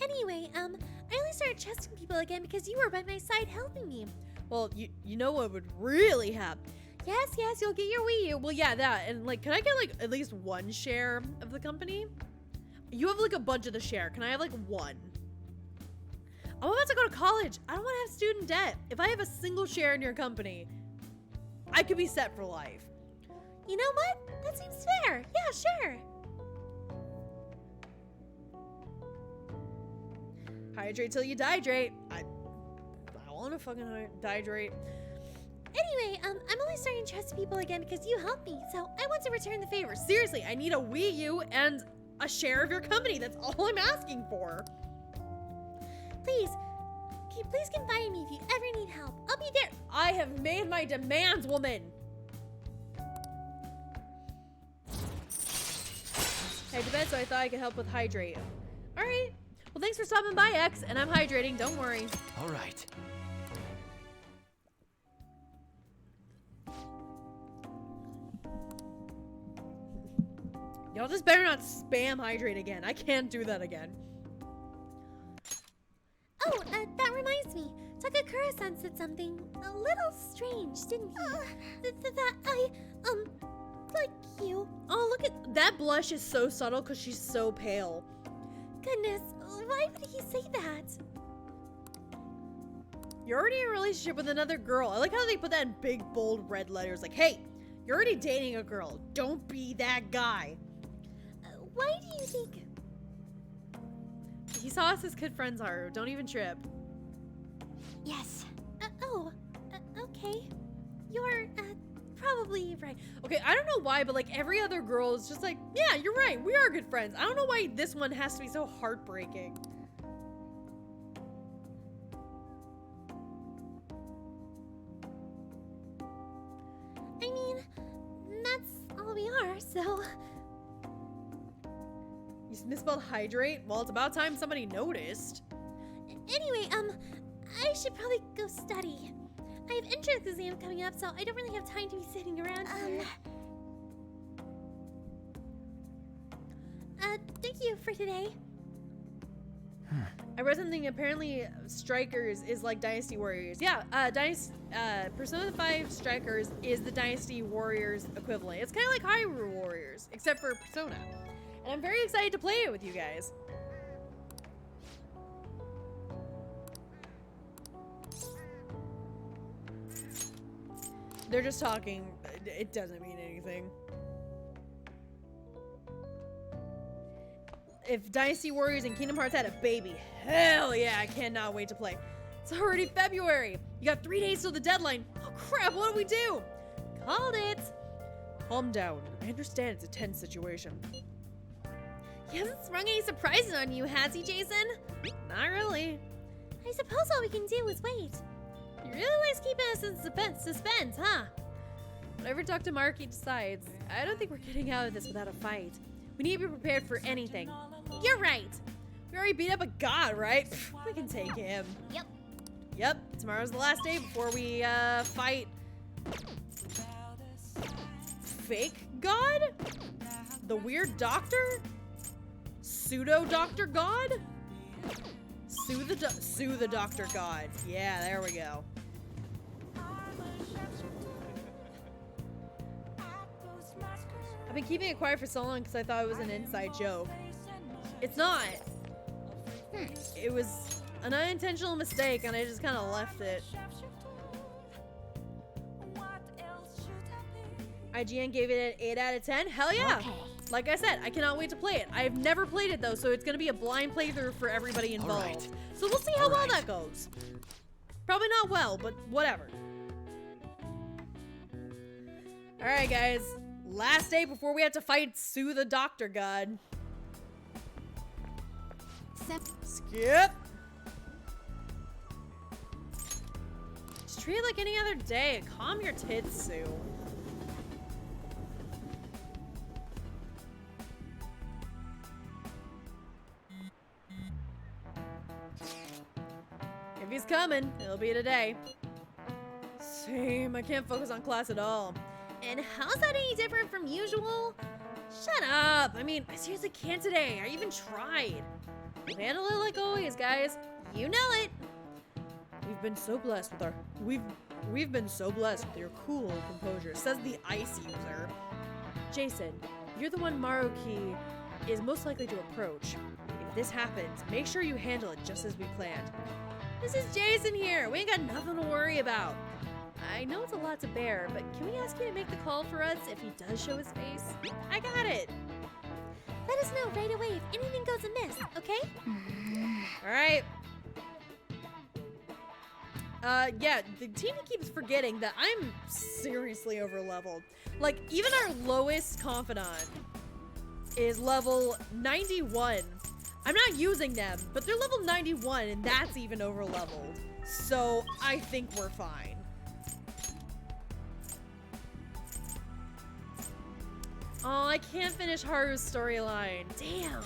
Anyway, I only started trusting people again because you were by my side helping me. Well, you know what would really happen? Yes, you'll get your Wii U. Well, yeah, that. And, like, can I get, like, at least one share of the company? You have, like, a bunch of the share. Can I have, like, one? I'm about to go to college. I don't want to have student debt. If I have a single share in your company, I could be set for life. You know what? That seems fair. Yeah, sure. Hydrate till you dihydrate. I want to fucking dihydrate. Anyway, I'm only starting to trust people again because you helped me, so I want to return the favor. Seriously, I need a Wii U and a share of your company. That's all I'm asking for. Please confide in me if you ever need help. I'll be there. I have made my demands, woman. I had to bed, so I thought I could help with hydrate. All right. Well, thanks for stopping by, X, and I'm hydrating. Don't worry. All right. Y'all just better not spam hydrate again. I can't do that again. Oh, that reminds me. Takakura-san said something a little strange, didn't he? That I, like you. Oh, look at that blush is so subtle because she's so pale. Goodness, why would he say that? You're already in a relationship with another girl. I like how they put that in big, bold red letters. Like, hey, you're already dating a girl. Don't be that guy. Why do you think? He saw us as good friends, Haru. Don't even trip. Yes. Okay. You're, probably right. Okay, I don't know why, but like every other girl is just like, yeah, you're right. We are good friends. I don't know why this one has to be so heartbreaking. I mean, that's all we are, so... You misspelled hydrate? Well, it's about time somebody noticed. Anyway, I should probably go study. I have entrance exam coming up, so I don't really have time to be sitting around here. Thank you for today. I read something, apparently Strikers is like Dynasty Warriors. Yeah, Persona 5 Strikers is the Dynasty Warriors equivalent. It's kind of like Hyrule Warriors, except for Persona. And I'm very excited to play it with you guys. They're just talking. It doesn't mean anything. If Dynasty Warriors and Kingdom Hearts had a baby, hell yeah, I cannot wait to play. It's already February. You got 3 days till the deadline. Oh crap, what do we do? Called it. Calm down. I understand it's a tense situation. He hasn't sprung any surprises on you, has he, Jason? Not really. I suppose all we can do is wait. You really always keep us in suspense, huh? Whatever Dr. Markey decides, I don't think we're getting out of this without a fight. We need to be prepared for anything. You're right. We already beat up a god, right? We can take him. Yep. Tomorrow's the last day before we fight fake god? The weird doctor? Pseudo doctor god? Sue the doctor god. Yeah, there we go. I've been keeping it quiet for so long because I thought it was an inside joke. It's not. It was an unintentional mistake and I just kind of left it. IGN gave it an 8 out of 10. Hell yeah. Okay. Like I said, I cannot wait to play it. I've never played it though, so it's going to be a blind playthrough for everybody involved. Right. So we'll see how well that goes. Probably not well, but whatever. Alright guys, last day before we have to fight Sue the Doctor God. Skip! Just treat it like any other day. Calm your tits, Sue. If he's coming. It'll be today. Same. I can't focus on class at all. And how's that any different from usual? Shut up. I mean, I seriously can't today. I even tried. We'll handle it like always, guys. You know it. We've been so blessed with our we've been so blessed with your cool composure, says the ice user. Jason, you're the one Maruki is most likely to approach. If this happens, make sure you handle it just as we planned. This is Jason here. We ain't got nothing to worry about. I know it's a lot to bear, but can we ask you to make the call for us if he does show his face? I got it. Let us know right away if anything goes amiss, okay? All right. Yeah, the team keeps forgetting that I'm seriously over leveled. Like, even our lowest confidant is level 91. I'm not using them, but they're level 91, and that's even over leveled. So I think we're fine. Oh, I can't finish Haru's storyline. Damn.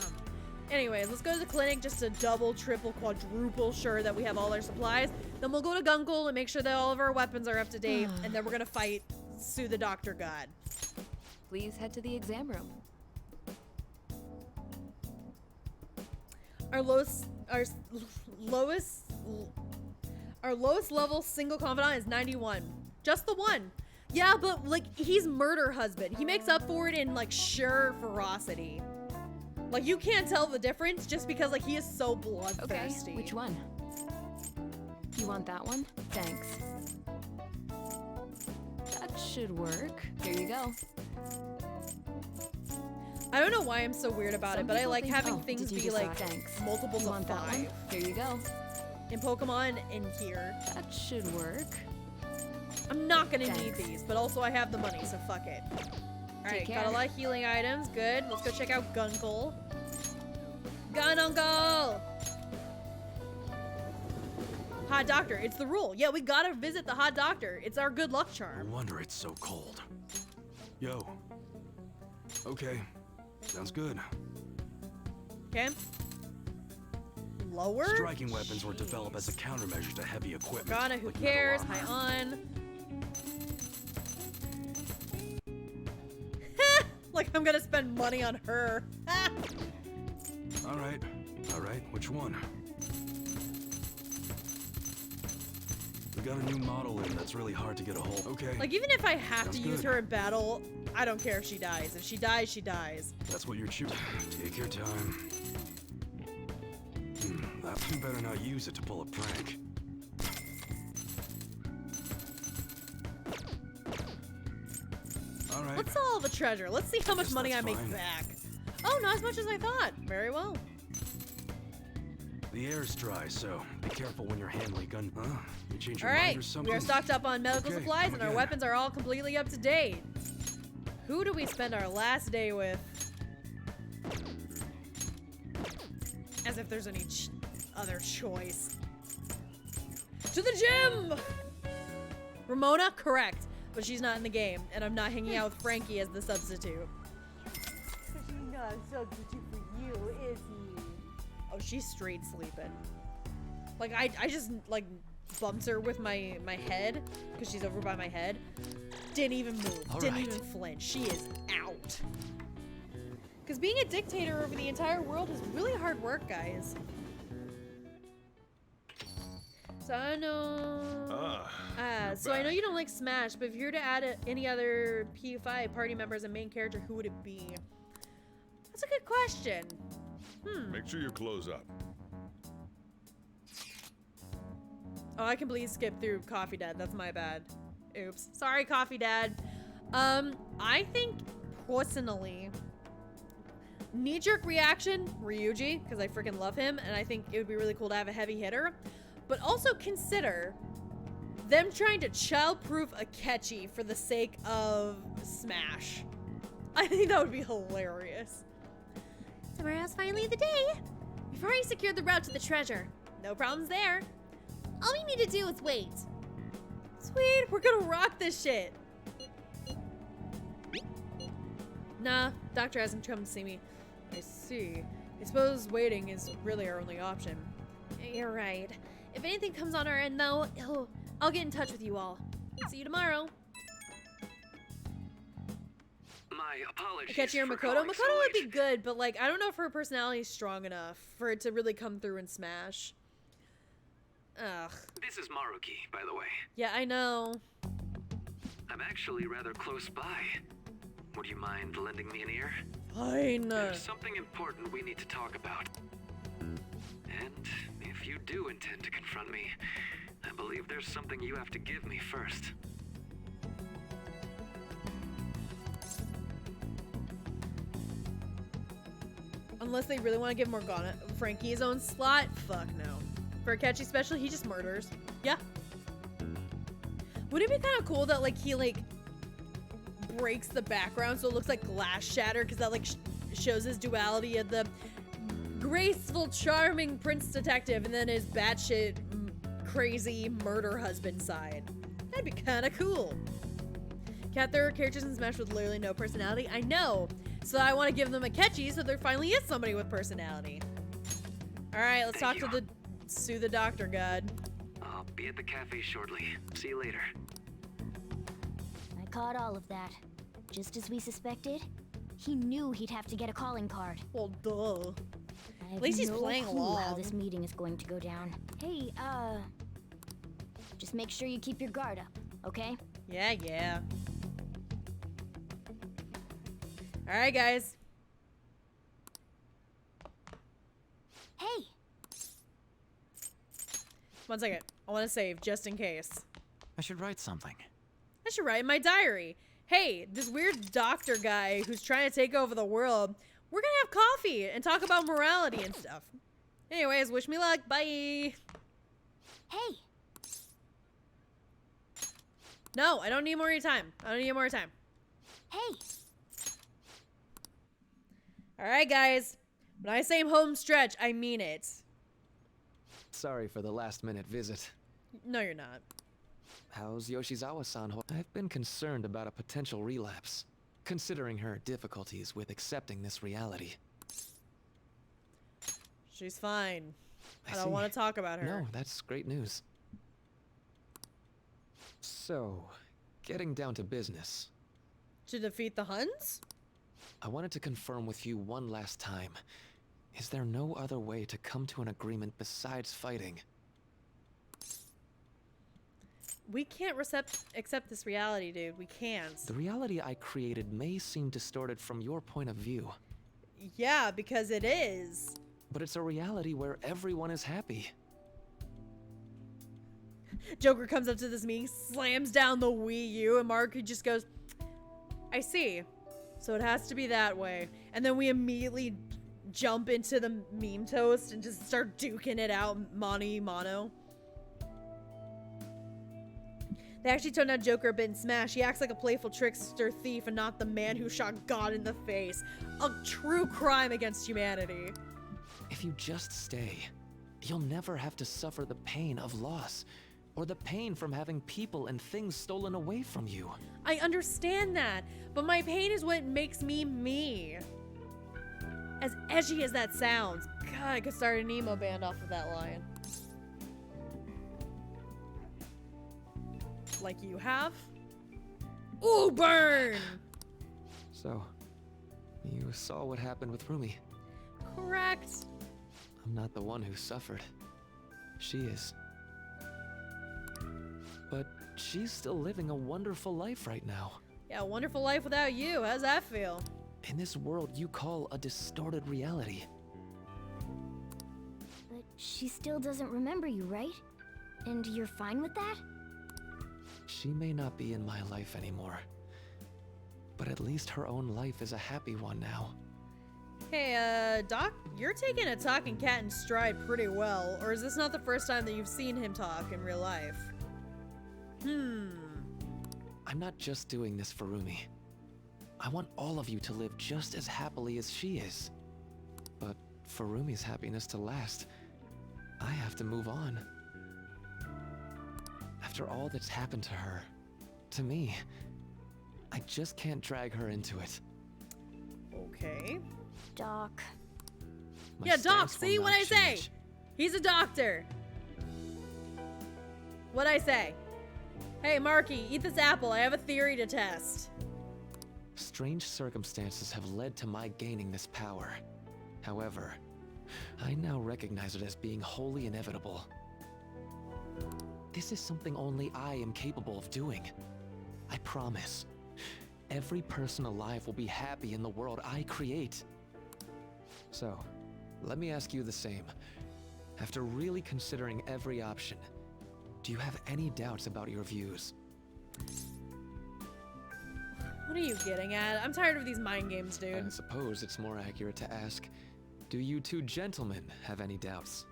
Anyways, let's go to the clinic just to double, triple, quadruple sure that we have all our supplies. Then we'll go to Gunkel and make sure that all of our weapons are up to date. And then we're gonna fight Sue the Doctor God. Please head to the exam room. Our lowest level single confidant is 91. Just the one. Yeah, but like he's murder husband. He makes up for it in like sheer ferocity. Like you can't tell the difference just because like he is so bloodthirsty. Okay, which one? You want that one? Thanks. That should work. Here you go. I don't know why I'm so weird about it, but I like having did things you be just like thanks. multiples You of want that 5. one? Here you go. In Pokemon and here. That should work. I'm not gonna need Thanks. these, but also I have the money, so fuck it. Alright, Take got a care. lot of healing items. Good. Let's go check out Gunkel. Gununcle! Hot doctor, it's the rule. Yeah, we gotta visit the hot doctor. It's our good luck No charm. wonder it's so cold. Yo. Okay. Sounds good. Okay. Lower? Striking weapons were developed as a countermeasure to heavy equipment. Morgana, who like metal cares? armor. High on. Like I'm gonna spend money on her. All right. Which one? We got a new model in that's really hard to get a hold. Okay. Like even if I have Sounds to use good. her in battle, I don't care if she dies. If she dies, she dies. That's what you're choosing. Take your time. You better not use it to pull a prank. All right. Let's sell all the treasure. Let's see how much Guess money I that's make fine. back. Oh, not as much as I thought. Very well. The air's dry, so be careful when you're handling gun. You change All your mind right, or something? we are stocked up on medical Okay, supplies come and our again. weapons are all completely up to date. Who do we spend our last day with? As if there's any other choice. To the gym! Ramona? Correct. But she's not in the game, and I'm not hanging out with Frankie as the substitute. She's not a substitute for you, is he? Oh, she's straight sleeping. Like, I just, like, bumped her with my head, because she's over by my head. Didn't even move. All Didn't right. even flinch. She is out. Because being a dictator over the entire world is really hard work, guys. So I know... so I know you don't like Smash, but if you were to add any other P5 party member as a main character, who would it be? That's a good question. Make sure your clothes up. Oh, I completely skipped through Coffee Dad. That's my bad. Oops. Sorry, Coffee Dad. I think, personally, knee-jerk reaction, Ryuji, because I freaking love him, and I think it would be really cool to have a heavy hitter. But also consider them trying to child-proof Akechi for the sake of Smash. I think that would be hilarious. Tomorrow's finally the day. We've already secured the route to the treasure. No problems there. All we need to do is wait. Sweet, we're gonna rock this shit. Nah, doctor hasn't come to see me. I see. I suppose waiting is really our only option. You're right. If anything comes on our end, though, I'll get in touch with you all. See you tomorrow. My apologies. Akechi or for Makoto? calling Makoto so would be late. good, but like, I don't know if her personality is strong enough for it to really come through and smash. Ugh. This is Maruki, by the way. Yeah, I know. I'm actually rather close by. Would you mind lending me an ear? Fine. There's something important we need to talk about. And if you do intend to confront me, I believe there's something you have to give me first. Unless they really want to give Morgana Frankie his own slot, fuck no. For Akechi special, he just murders. Yeah. Would it be kind of cool that like he like breaks the background so it looks like glass shatter, because that like shows his duality of the graceful, charming prince detective and then his batshit crazy murder husband side. That'd be kind of cool. Cat, there are characters in Smash with literally no personality. I know. So I want to give them a catchy so there finally is somebody with personality. All right, let's talk to the Sue the Doctor God. I'll be at the cafe shortly. See you later. I caught all of that. Just as we suspected, he knew he'd have to get a calling card. Well, duh. I have At least he's no playing clue along. how this meeting is going to go down. Hey, just make sure you keep your guard up, okay? Yeah, yeah. All right, guys. Hey! 1 second. I want to save just in case. I should write something. I should write in my diary. Hey, this weird doctor guy who's trying to take over the world, we're gonna have coffee and talk about morality and stuff. Anyways, wish me luck. Bye. Hey! No, I don't need more of your time. I don't need more time. Hey! All right, guys. When I say home stretch, I mean it. Sorry for the last-minute visit. No, you're not. How's Yoshizawa-san? I've been concerned about a potential relapse, considering her difficulties with accepting this reality. She's fine. I see. don't want to talk about her. No, that's great news. So, getting down to business. To defeat the Huns? I wanted to confirm with you one last time. Is there no other way to come to an agreement besides fighting? We can't accept this reality, dude. We can't. The reality I created may seem distorted from your point of view. Yeah, because it is. But it's a reality where everyone is happy. Joker comes up to this meeting, slams down the Wii U, and Mark just goes, I see. So it has to be that way. And then we immediately jump into the meme toast and just start duking it out mano. They actually toned down Joker a bit in Smash. He acts like a playful trickster thief and not the man who shot God in the face. A true crime against humanity. If you just stay, you'll never have to suffer the pain of loss, or the pain from having people and things stolen away from you. I understand that, but my pain is what makes me me. As edgy as that sounds, God, I could start an emo band off of that line. Like you have? Ooh, burn! So, you saw what happened with Rumi. Correct. I'm not the one who suffered. She is. But she's still living a wonderful life right now. Yeah, a wonderful life without you. How's that feel? In this world you call a distorted reality. But she still doesn't remember you, right? And you're fine with that? She may not be in my life anymore. But at least her own life is a happy one now. Hey, Doc, you're taking a talking cat in stride pretty well. Or is this not the first time that you've seen him talk in real life? I'm not just doing this for Rumi. I want all of you to live just as happily as she is. But for Rumi's happiness to last, I have to move on. After all that's happened to her, to me, I just can't drag her into it. Okay. Doc. My Yeah, Doc, stance will see not what I say? change. He's a doctor. What'd I say? Hey, Marky, eat this apple. I have a theory to test. Strange circumstances have led to my gaining this power. However, I now recognize it as being wholly inevitable. This is something only I am capable of doing. I promise. Every person alive will be happy in the world I create. So, let me ask you the same. After really considering every option, do you have any doubts about your views? What are you getting at? I'm tired of these mind games, dude. I suppose it's more accurate to ask, do you two gentlemen have any doubts?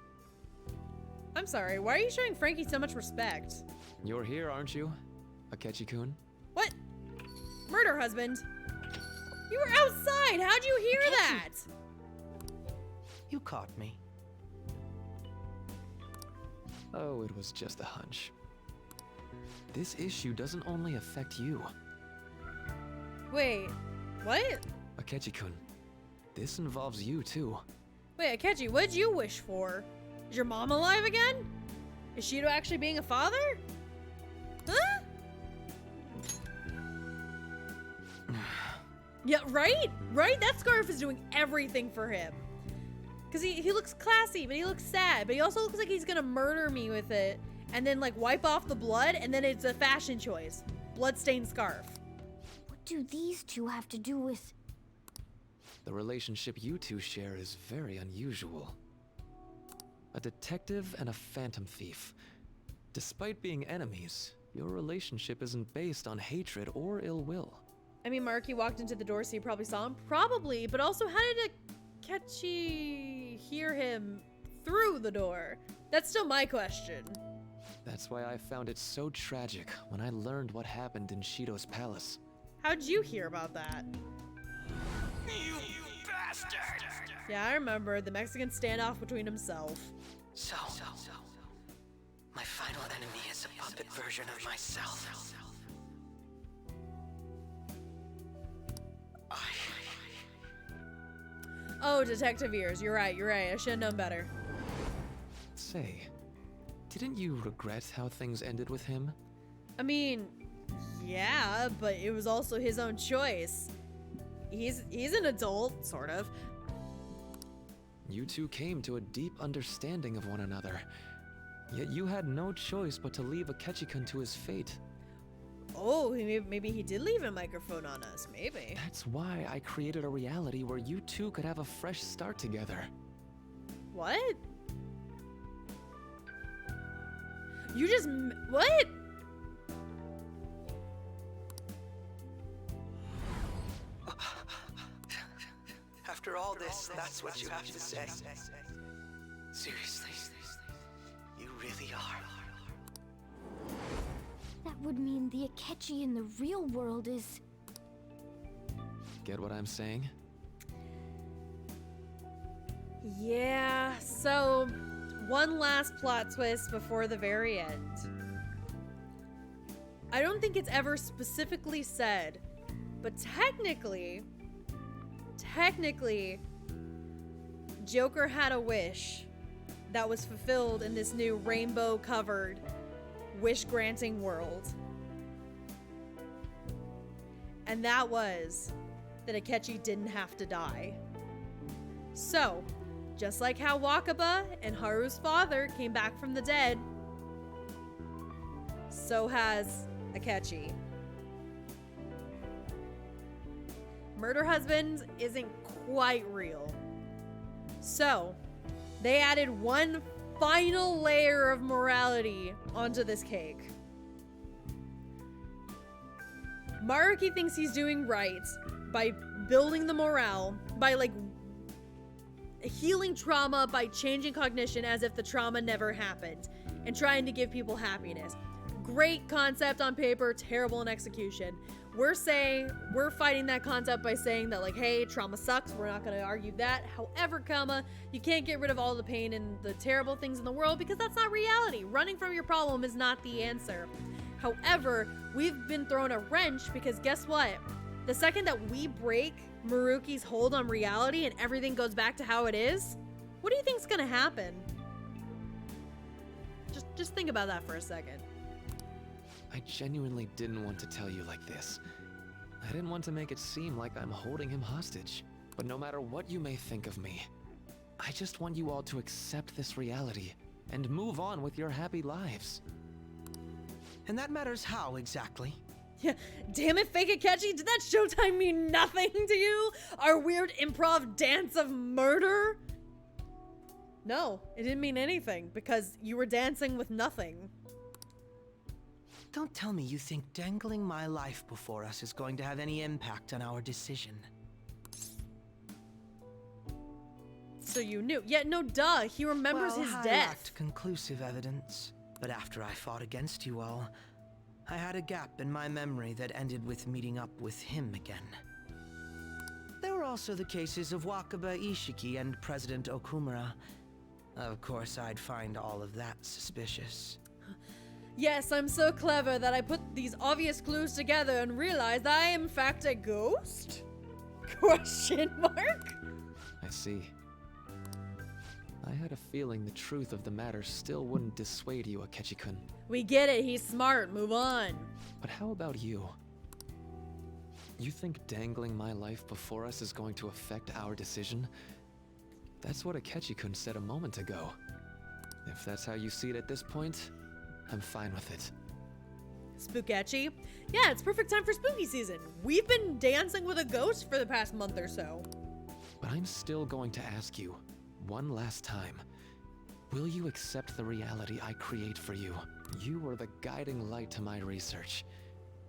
I'm sorry, why are you showing Frankie so much respect? You're here, aren't you, Akechi-kun? What? Murder husband? You were outside! How'd you hear that? You caught me. Oh, it was just a hunch. This issue doesn't only affect you. Wait, what? Akechi-kun, this involves you too. Wait, Akechi, what'd you wish for? Is your mom alive again? Is Shido actually being a father? Huh? Yeah, right? Right? That scarf is doing everything for him. Because he looks classy, but he looks sad. But he also looks like he's gonna murder me with it. And then like wipe off the blood, and then it's a fashion choice. Bloodstained scarf. What do these two have to do with... The relationship you two share is very unusual. A detective and a phantom thief. Despite being enemies, your relationship isn't based on hatred or ill will. I mean, Marky walked into the door, so you probably saw him. Probably, but also how did Akechi hear him through the door? That's still my question. That's why I found it so tragic when I learned what happened in Shido's palace. How'd you hear about that? You bastard! Yeah, I remember the Mexican standoff between himself. So, my final enemy is a puppet version of myself. Oh, detective ears. You're right. I should have known better. Say, didn't you regret how things ended with him? I mean, yeah, but it was also his own choice. He's an adult, sort of. You two came to a deep understanding of one another. Yet you had no choice but to leave Akechi-kun to his fate. Oh, maybe he did leave a microphone on us. Maybe. That's why I created a reality where you two could have a fresh start together. What? You just... What? After all this, that's what you have to say. Seriously, you really are. That would mean the Akechi in the real world is... Get what I'm saying? Yeah, so one last plot twist before the very end. I don't think it's ever specifically said, but technically, Joker had a wish that was fulfilled in this new rainbow-covered wish-granting world. And that was that Akechi didn't have to die. So, just like how Wakaba and Haru's father came back from the dead, so has Akechi. Murder Husband isn't quite real. So, they added one final layer of morality onto this cake. Maruki thinks he's doing right by building the morale, by like healing trauma, by changing cognition as if the trauma never happened, and trying to give people happiness. Great concept on paper, terrible in execution. We're fighting that concept by saying that, like, hey, trauma sucks. We're not going to argue that. However, you can't get rid of all the pain and the terrible things in the world because that's not reality. Running from your problem is not the answer. However, we've been thrown a wrench because guess what? The second that we break Maruki's hold on reality and everything goes back to how it is, what do you think's going to happen? Just think about that for a second. I genuinely didn't want to tell you like this. I didn't want to make it seem like I'm holding him hostage. But no matter what you may think of me, I just want you all to accept this reality and move on with your happy lives. And that matters how exactly? Yeah, damn it, Fake It Catchy, did that showtime mean nothing to you? Our weird improv dance of murder? No, it didn't mean anything because you were dancing with nothing. Don't tell me you think dangling my life before us is going to have any impact on our decision. So you knew. Yeah, no, duh. He remembers his I death. lacked conclusive evidence, but after I fought against you all, I had a gap in my memory that ended with meeting up with him again. There were also the cases of Wakaba Ishiki and President Okumura. Of course, I'd find all of that suspicious. Yes, I'm so clever that I put these obvious clues together and realized I am in fact a ghost? Question mark? I see. I had a feeling the truth of the matter still wouldn't dissuade you, Akechi-kun. We get it, he's smart, move on. But how about you? You think dangling my life before us is going to affect our decision? That's what Akechi-kun said a moment ago. If that's how you see it at this point, I'm fine with it. Spooketchy? Yeah, it's perfect time for spooky season. We've been dancing with a ghost for the past month or so. But I'm still going to ask you, one last time. Will you accept the reality I create for you? You were the guiding light to my research.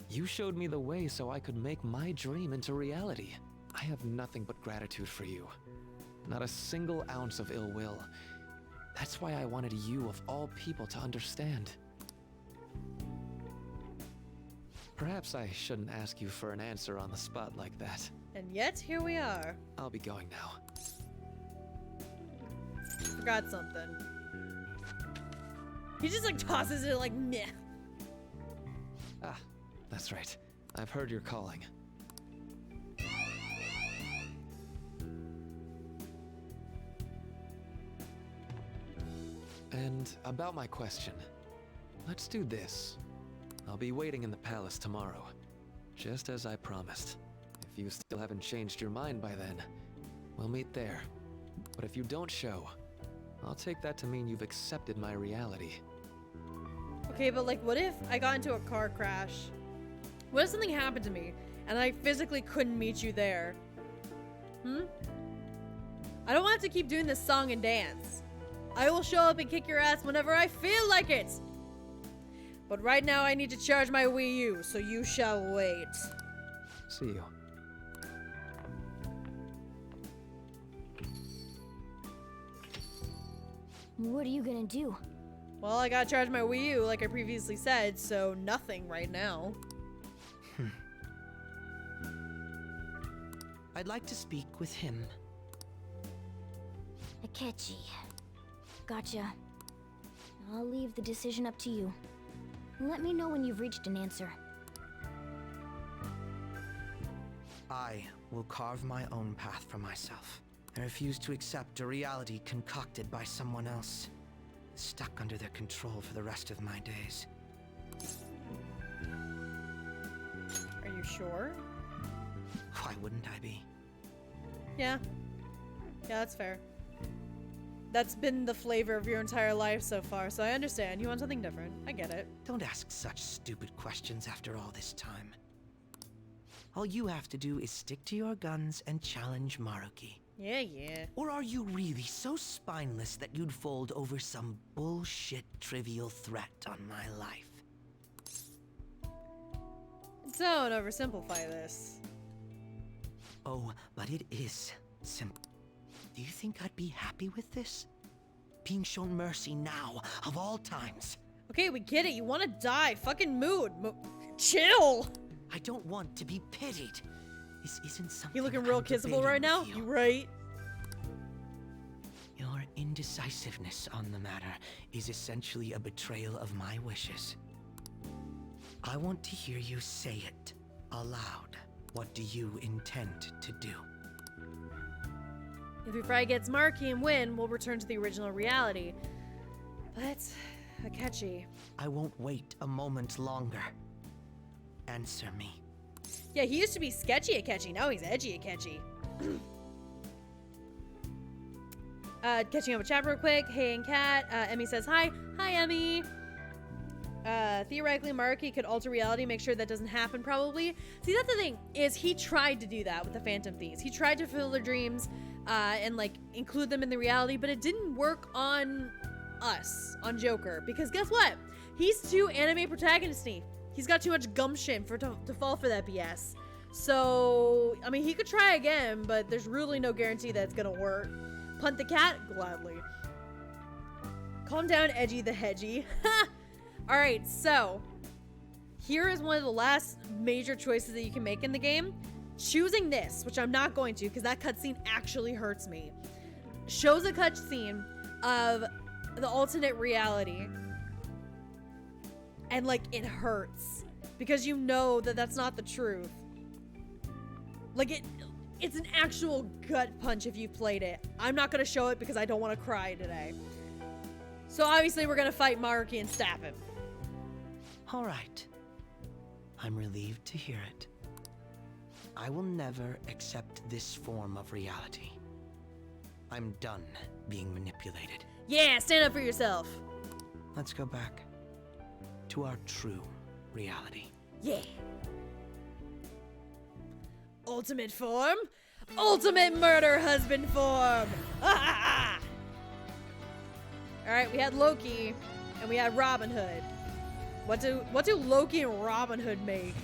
You showed me the way so I could make my dream into reality. I have nothing but gratitude for you. Not a single ounce of ill will. That's why I wanted you of all people to understand. Perhaps I shouldn't ask you for an answer on the spot like that. And yet, here we are. I'll be going now. Forgot something. He just like tosses it like meh. Ah, that's right. I've heard you're calling. And about my question, let's do this. I'll be waiting in the palace tomorrow, just as I promised. If you still haven't changed your mind by then, we'll meet there. But if you don't show, I'll take that to mean you've accepted my reality. Okay, but like, what if I got into a car crash? What if something happened to me and I physically couldn't meet you there? I don't want to keep doing this song and dance. I will show up and kick your ass whenever I feel like it. But right now I need to charge my Wii U, so you shall wait. See you. What are you gonna do? Well, I gotta charge my Wii U like I previously said, so nothing right now. I'd like to speak with him. Akechi. Gotcha. I'll leave the decision up to you. Let me know when you've reached an answer. I will carve my own path for myself. I refuse to accept a reality concocted by someone else, stuck under their control for the rest of my days. Are you sure? Why wouldn't I be? Yeah. Yeah, that's fair. That's been the flavor of your entire life so far, so I understand. You want something different. I get it. Don't ask such stupid questions after all this time. All you have to do is stick to your guns and challenge Maruki. Yeah. Or are you really so spineless that you'd fold over some bullshit trivial threat on my life? Don't oversimplify this. Oh, but it is simple. Do you think I'd be happy with this? Being shown mercy now, of all times. Okay, we get it. You want to die. Fucking mood. Chill. I don't want to be pitied. This isn't something You looking real I'm kissable right debating now? with you. You right? Your indecisiveness on the matter is essentially a betrayal of my wishes. I want to hear you say it aloud. What do you intend to do? If we Fry gets Marky and win, we'll return to the original reality. But Akechi. I won't wait a moment longer. Answer me. Yeah, he used to be sketchy Akechi. Now he's edgy Akechi. Catching up with chat real quick. Hey and Kat. Emmy says hi. Hi, Emmy. Theoretically, Maruki could alter reality, make sure that doesn't happen, probably. See, that's the thing, is he tried to do that with the Phantom Thieves. He tried to fulfill their dreams, and, like, include them in the reality, but it didn't work on us, on Joker, because guess what? He's too anime protagonist-y. He's got too much gumption to fall for that BS. So, I mean, he could try again, but there's really no guarantee that it's gonna work. Punt the cat? Gladly. Calm down, Edgy the Hedgy. Alright, so here is one of the last major choices that you can make in the game. Choosing this, which I'm not going to because that cutscene actually hurts me. Shows a cutscene of the alternate reality. And, like, it hurts. Because you know that that's not the truth. Like, it's an actual gut punch if you've played it. I'm not going to show it because I don't want to cry today. So obviously we're going to fight Maruki and stab him. All right. I'm relieved to hear it. I will never accept this form of reality. I'm done being manipulated. Yeah, stand up for yourself. Let's go back to our true reality. Yeah. Ultimate form? Ultimate murder husband form! Ah! Alright, we had Loki, and we had Robin Hood. What do Loki and Robin Hood make?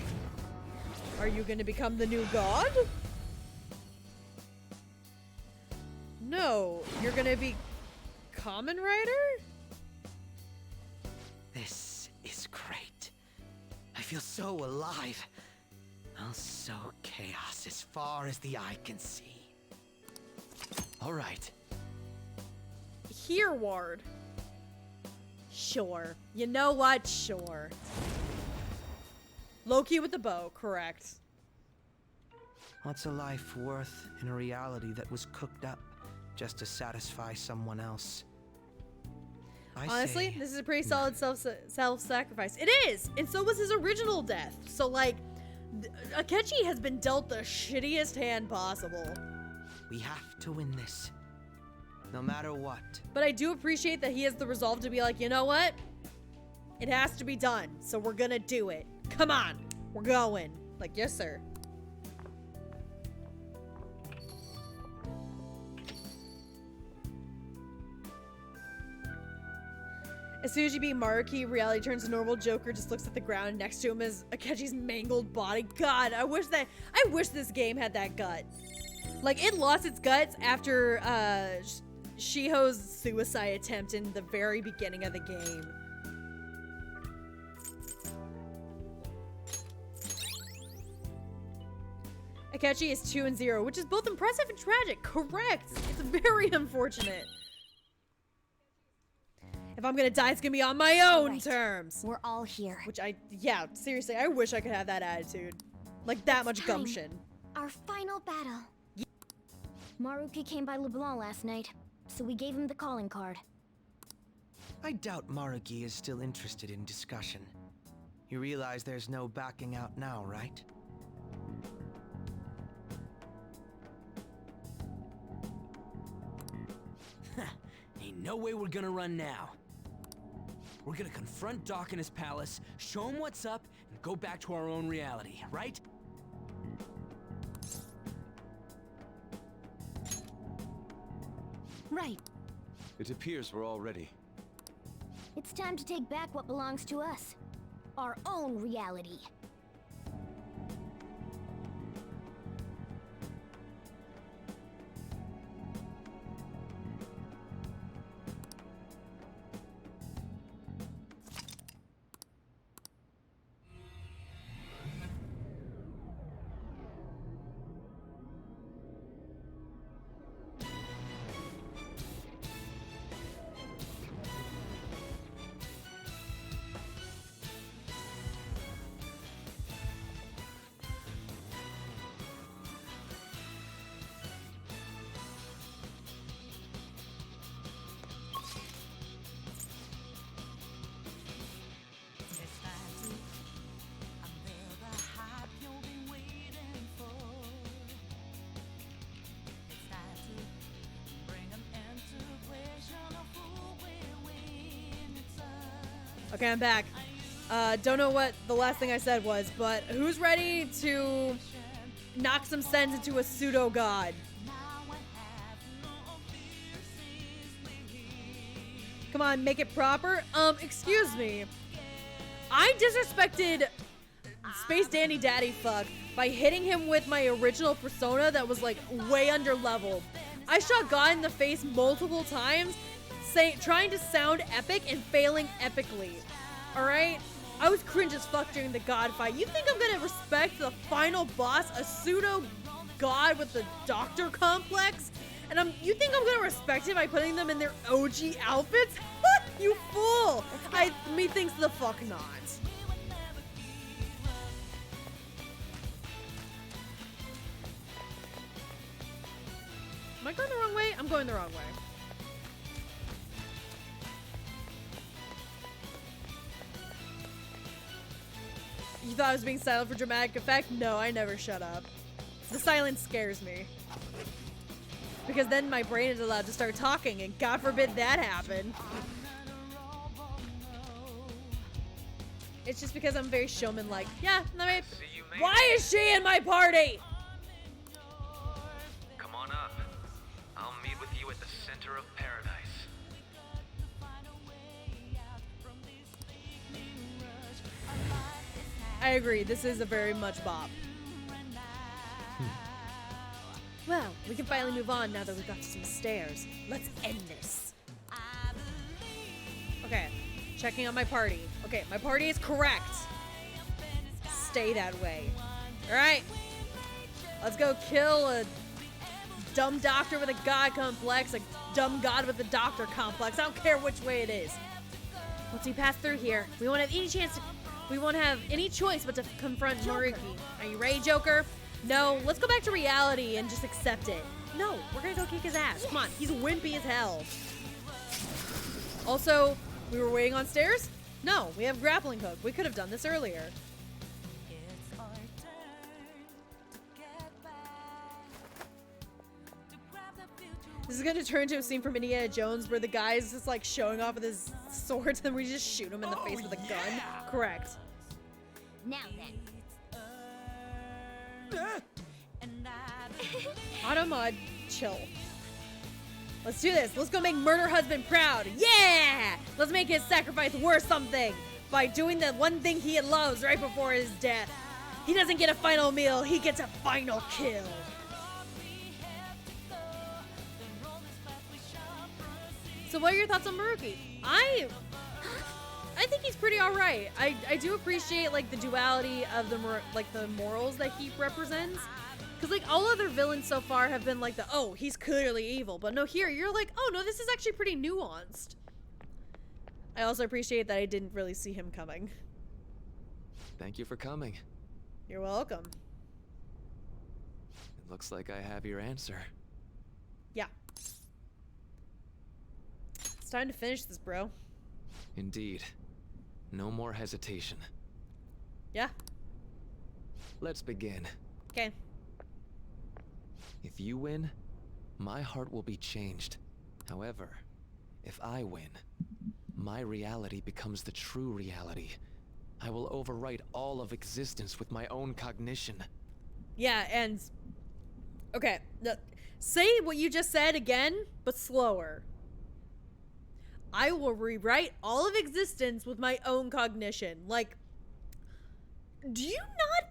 Are you gonna become the new god? No, you're gonna be Kamen Rider? This is great. I feel so alive. I'll sow chaos as far as the eye can see. All right. Here, Ward. Sure. You know what? Sure. Loki with the bow, correct. What's a life worth in a reality that was cooked up just to satisfy someone else? Honestly, this is a pretty solid self-sacrifice. It is! And so was his original death. So, like, Akechi has been dealt the shittiest hand possible. We have to win this. No matter what. But I do appreciate that he has the resolve to be like, you know what? It has to be done, so we're gonna do it. Come on, we're going. Like, yes, sir. As soon as you beat Maruki, reality turns to normal. Joker just looks at the ground. Next to him is Akechi's mangled body. God, I wish this game had that gut. Like, it lost its guts after Shiho's suicide attempt in the very beginning of the game. Akechi is 2-0, which is both impressive and tragic. Correct. It's very unfortunate. If I'm gonna die, it's gonna be on my own terms. We're all here. Which yeah, seriously, I wish I could have that attitude. Like, that much gumption. Our final battle. Maruki came by LeBlanc last night, so we gave him the calling card. I doubt Maruki is still interested in discussion. You realize there's no backing out now, right? Ain't no way we're gonna run now. We're gonna confront Doc in his palace, show him what's up, and go back to our own reality, right? Right. It appears we're all ready. It's time to take back what belongs to us. Our own reality. Okay, I'm back. Don't know what the last thing I said was, but who's ready to knock some sense into a pseudo god? Come on, make it proper. Excuse me. I disrespected Space Dandy Daddy Fuck by hitting him with my original persona that was like way under leveled. I shot God in the face multiple times, trying to sound epic and failing epically. Alright? I was cringe as fuck during the God fight. You think I'm gonna respect the final boss, a pseudo god with the doctor complex? And you think I'm gonna respect it by putting them in their OG outfits? You fool! Methinks the fuck not. Am I going the wrong way? I'm going the wrong way. You thought I was being silent for dramatic effect? No, I never shut up. The silence scares me. Because then my brain is allowed to start talking, and God forbid that happen. It's just because I'm very showman-like. Yeah, why is she in my party? Come on up. I'll meet with you at the center of paradise. I agree, this is a very much bop. Well, we can finally move on now that we got to some stairs. Let's end this. Okay, checking on my party. Okay, my party is correct. Stay that way. Alright, let's go kill a dumb doctor with a god complex, a dumb god with a doctor complex. I don't care which way it is. Once we pass through here, we won't have any choice but to confront Maruki. Are you ready, Joker? No, let's go back to reality and just accept it. No, we're gonna go kick his ass. Come on, he's wimpy as hell. Also, we were waiting on stairs? No, we have grappling hook. We could have done this earlier. This is gonna turn into a scene from Indiana Jones where the guy's just like showing off with his swords and we just shoot him in the face with a gun. Correct. Now then. Automod, chill. Let's do this. Let's go make Murder Husband proud. Yeah! Let's make his sacrifice worth something by doing the one thing he loves right before his death. He doesn't get a final meal, he gets a final kill. So what are your thoughts on Maruki? I think he's pretty alright. I do appreciate like the duality of the morals that he represents. Because like all other villains so far have been like oh, he's clearly evil. But no, here you're like, oh no, this is actually pretty nuanced. I also appreciate that I didn't really see him coming. Thank you for coming. You're welcome. It looks like I have your answer. Yeah. It's time to finish this, bro. Indeed. No more hesitation. Yeah. Let's begin. Okay. If you win, my heart will be changed. However, if I win, my reality becomes the true reality. I will overwrite all of existence with my own cognition. Yeah, and... Okay, say what you just said again, but slower. I will rewrite all of existence with my own cognition. Like, do you not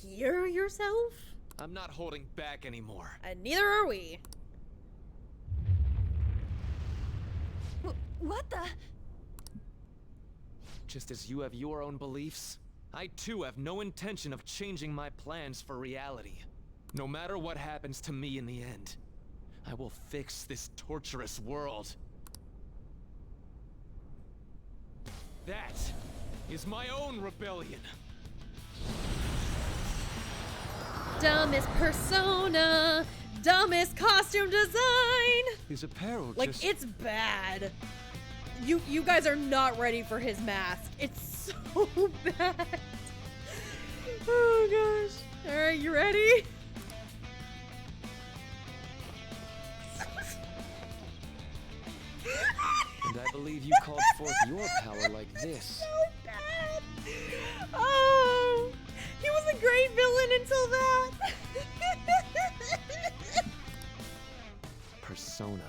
hear yourself? I'm not holding back anymore. And neither are we. What the? Just as you have your own beliefs, I too have no intention of changing my plans for reality. No matter what happens to me in the end, I will fix this torturous world. That is my own rebellion. Dumbest persona, dumbest costume design. His apparel like it's bad. You guys are not ready for his mask. It's so bad. Oh gosh. All right, you ready? And I believe you called forth your power like this. So bad. Oh, he was a great villain until that. Persona.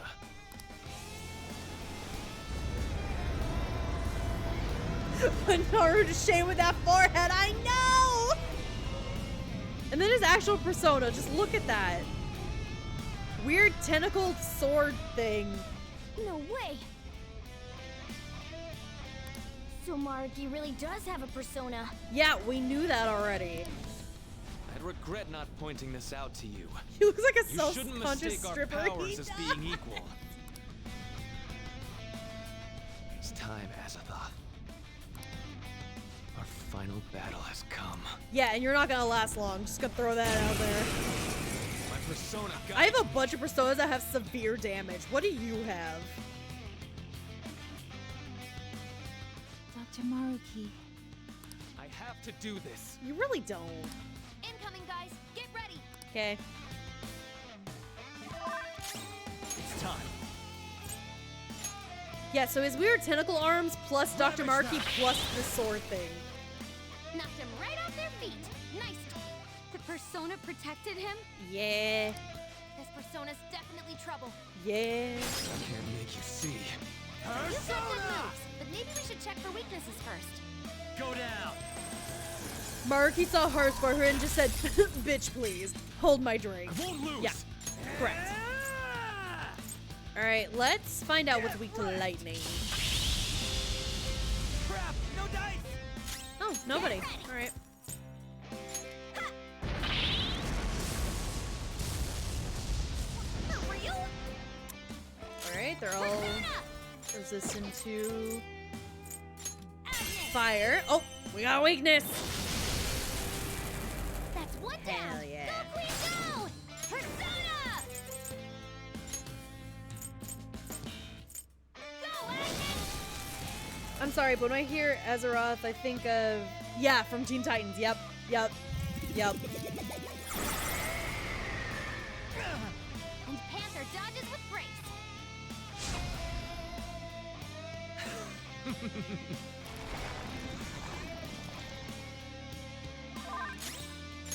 Put Naruto to shame with that forehead. I know. And then his actual persona. Just look at that. Weird tentacled sword thing. No way! So Maruki really does have a persona. Yeah, we knew that already. I'd regret not pointing this out to you. He looks like a You shouldn't self-conscious mistake our stripper. powers as being equal. It's time, Azathoth. Our final battle has come. Yeah, and you're not gonna last long. Just gonna throw that out there. My persona got I have a bunch of personas that have severe damage. What do you have? Dr. Maruki. I have to do this. You really don't. Incoming, guys. Get ready. Okay. It's time. Yeah, so his weird tentacle arms plus Dr. Markey plus the sword thing. Knocked him right off their feet. Nice. The persona protected him? Yeah. This persona's definitely trouble. Yeah. I can't make you see. You've got good moves, but maybe we should check for weaknesses first. Go down. Maruki saw hearts for her and just said, bitch, please. Hold my drink. I won't lose. Yeah, correct. Alright, let's find out what's weak to lightning. Crap! No dice! Oh, nobody. Alright. Alright, they're all resistant to fire. Oh, we got a weakness. That's one down. Hell yeah. Go, Queen, go! Persona! Go, Agnes! I'm sorry, but when I hear Azeroth, I think of... Yeah, from Teen Titans. Yep. And Panther dodges with grace.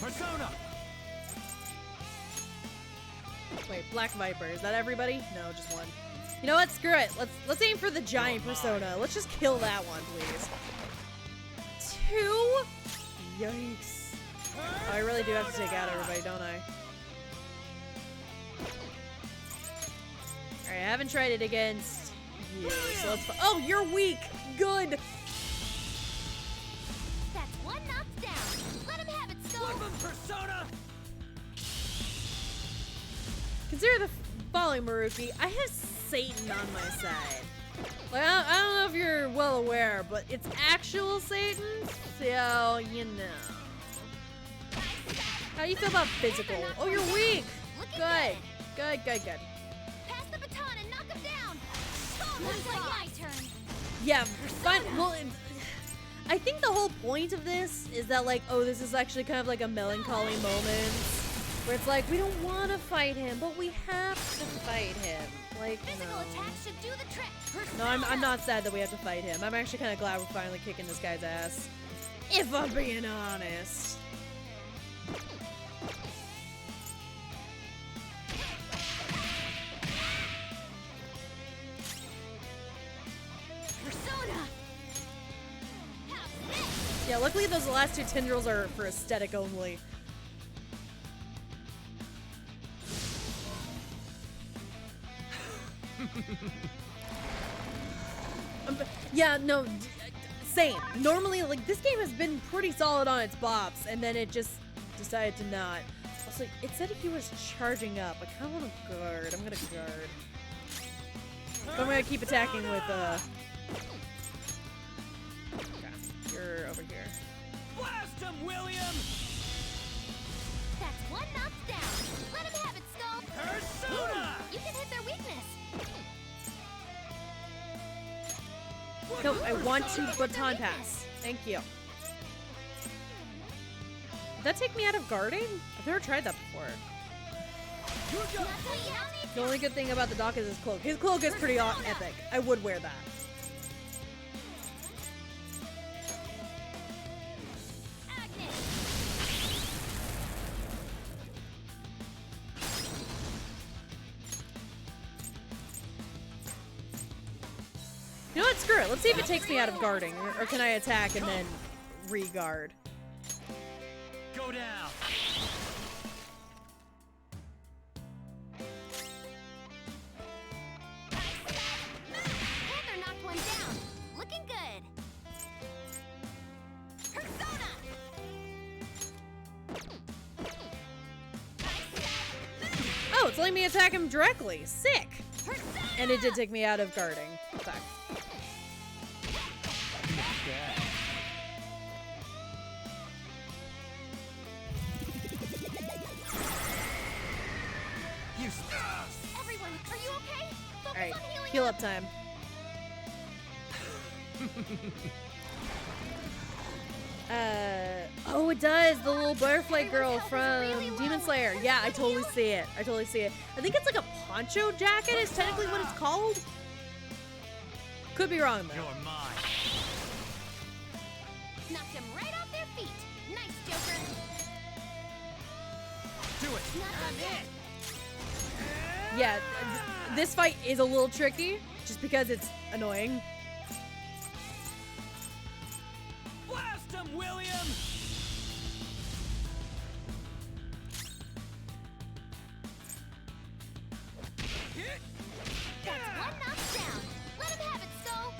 Persona! Wait, Black Viper. Is that everybody? No, just one. You know what? Screw it. Let's aim for the giant persona. Let's just kill that one, please. 2? Yikes. Oh, I really do have to take out everybody, don't I? Alright, I haven't tried it against you, so let's... Oh, you're weak! Good! That's one knocked down. Let him have it, Skull. Persona! Consider the following, Maruki. I have Satan on my side. Like, I don't know if you're well aware, but it's actual Satan, so you know. How do you feel about physical? Oh, you're weak! Good. Good. Pass the baton and knock him down. Looks like my turn. Yeah, fine. Well, I think the whole point of this is that, like, oh, this is actually kind of like a melancholy moment where it's like, we don't want to fight him, but we have to fight him. Like, Physical attacks should do the trick. No, I'm not sad that we have to fight him. I'm actually kind of glad we're finally kicking this guy's ass. If I'm being honest. Persona. Yeah, luckily those last two tendrils are for aesthetic only. Yeah, no, same. Normally, like, this game has been pretty solid on its bops, and then it just decided to not. Also, it said he was charging up. I kind of want to guard. I'm gonna guard. But I'm gonna keep attacking with, Okay, you're over here. Blast him, William! That's one knocked down. Let him have it, Skull. Persona! You can hit their weakness. No, I want to baton pass. Thank you. Did that take me out of guarding? I've never tried that before. The only good thing about the doc is his cloak. His cloak is pretty epic. I would wear that. You know what? Screw it. Let's see if it takes me out of guarding. Or can I attack and then re-guard? Go down. Heather knocked one down. Looking good. Persona! Oh, it's letting me attack him directly. Sick. And it did take me out of guarding. Fuck. Everyone, are you okay? Focus Alright, on healing heal up time. Oh, it does. The little butterfly girl from Demon Slayer. Yeah, I totally see it. I totally see it. I think it's like a poncho jacket is technically what it's called. Could be wrong though. You're mine. Knocked them right off their feet. Nice, Joker. Do it. Not it. Yeah, this fight is a little tricky just because it's annoying. Blast him, William! That's one knocked down. Let him have it, Skull.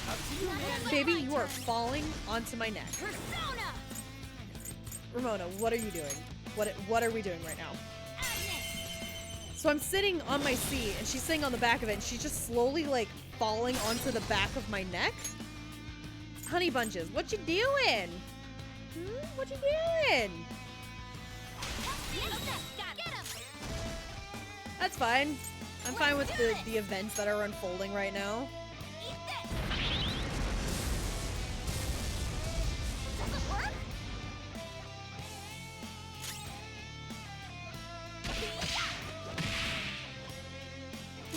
Up to you, man. Baby, you are falling onto my neck. Persona! Ramona, what are you doing? What are we doing right now? So I'm sitting on my seat and she's sitting on the back of it and she's just slowly like falling onto the back of my neck. Honey bunches, what you doing? What you doing? Get him! That's fine. I'm fine with the events that are unfolding right now. Eat this! Does it work?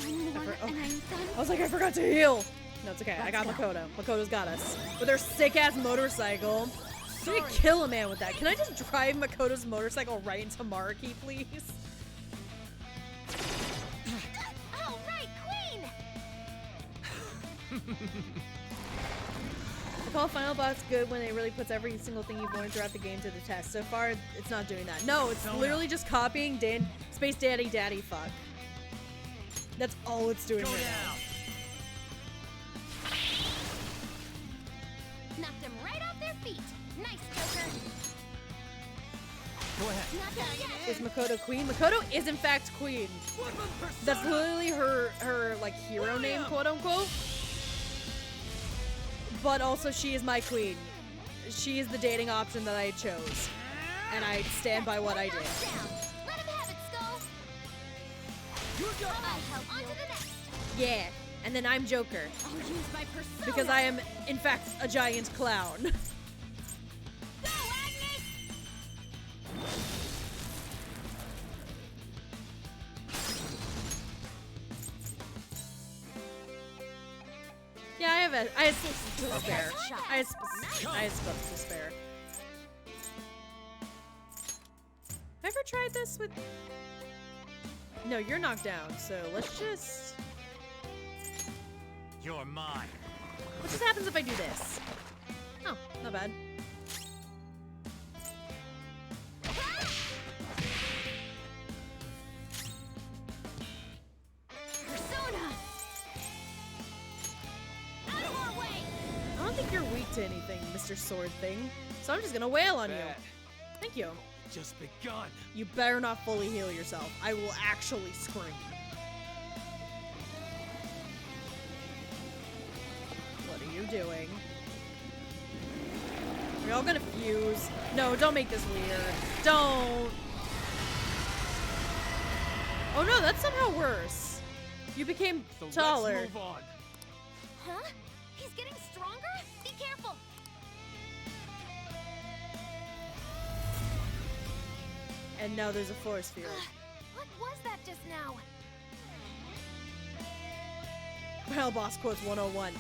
One more, and I'm done. I was like, I forgot to heal. No, it's okay. I got Makoto. Makoto's got us. With her sick-ass motorcycle. I'm gonna kill a man with that. Can I just drive Makoto's motorcycle right into Mariki, please? Oh, right, Queen! I call Final Boss good when it really puts every single thing you've learned throughout the game to the test. So far, it's not doing that. No, it's literally just copying Space Daddy Fuck. That's all it's doing right now. Knocked them right off their feet. Nice, Joker. Go ahead. Not done yet. Is Makoto queen? Makoto is in fact queen. That's literally her like hero name, quote unquote. But also she is my queen. She is the dating option that I chose. And I stand by what I did. Let him have it, Skull. I'll help on to the next. Yeah. And then I'm Joker. I'll use my persona. Because I am in fact a giant clown. Go, Agnes! Yeah, I have space to spare. I have space to spare. Have I ever tried this with... No, you're knocked down, so let's just... You're mine. What just happens if I do this? Oh, not bad. Persona! Out of our way! I don't think you're weak to anything, Mr. Sword Thing. So I'm just gonna wail on you. Thank you. Just begun. You better not fully heal yourself. I will actually scream. What are you doing? Are y'all gonna fuse? No, don't make this weird. Don't. Oh no, that's somehow worse. You became taller. Let's move on. Huh? He's getting stronger? Be careful! And now there's a force field. What was that just now? Final Boss Quotes 101.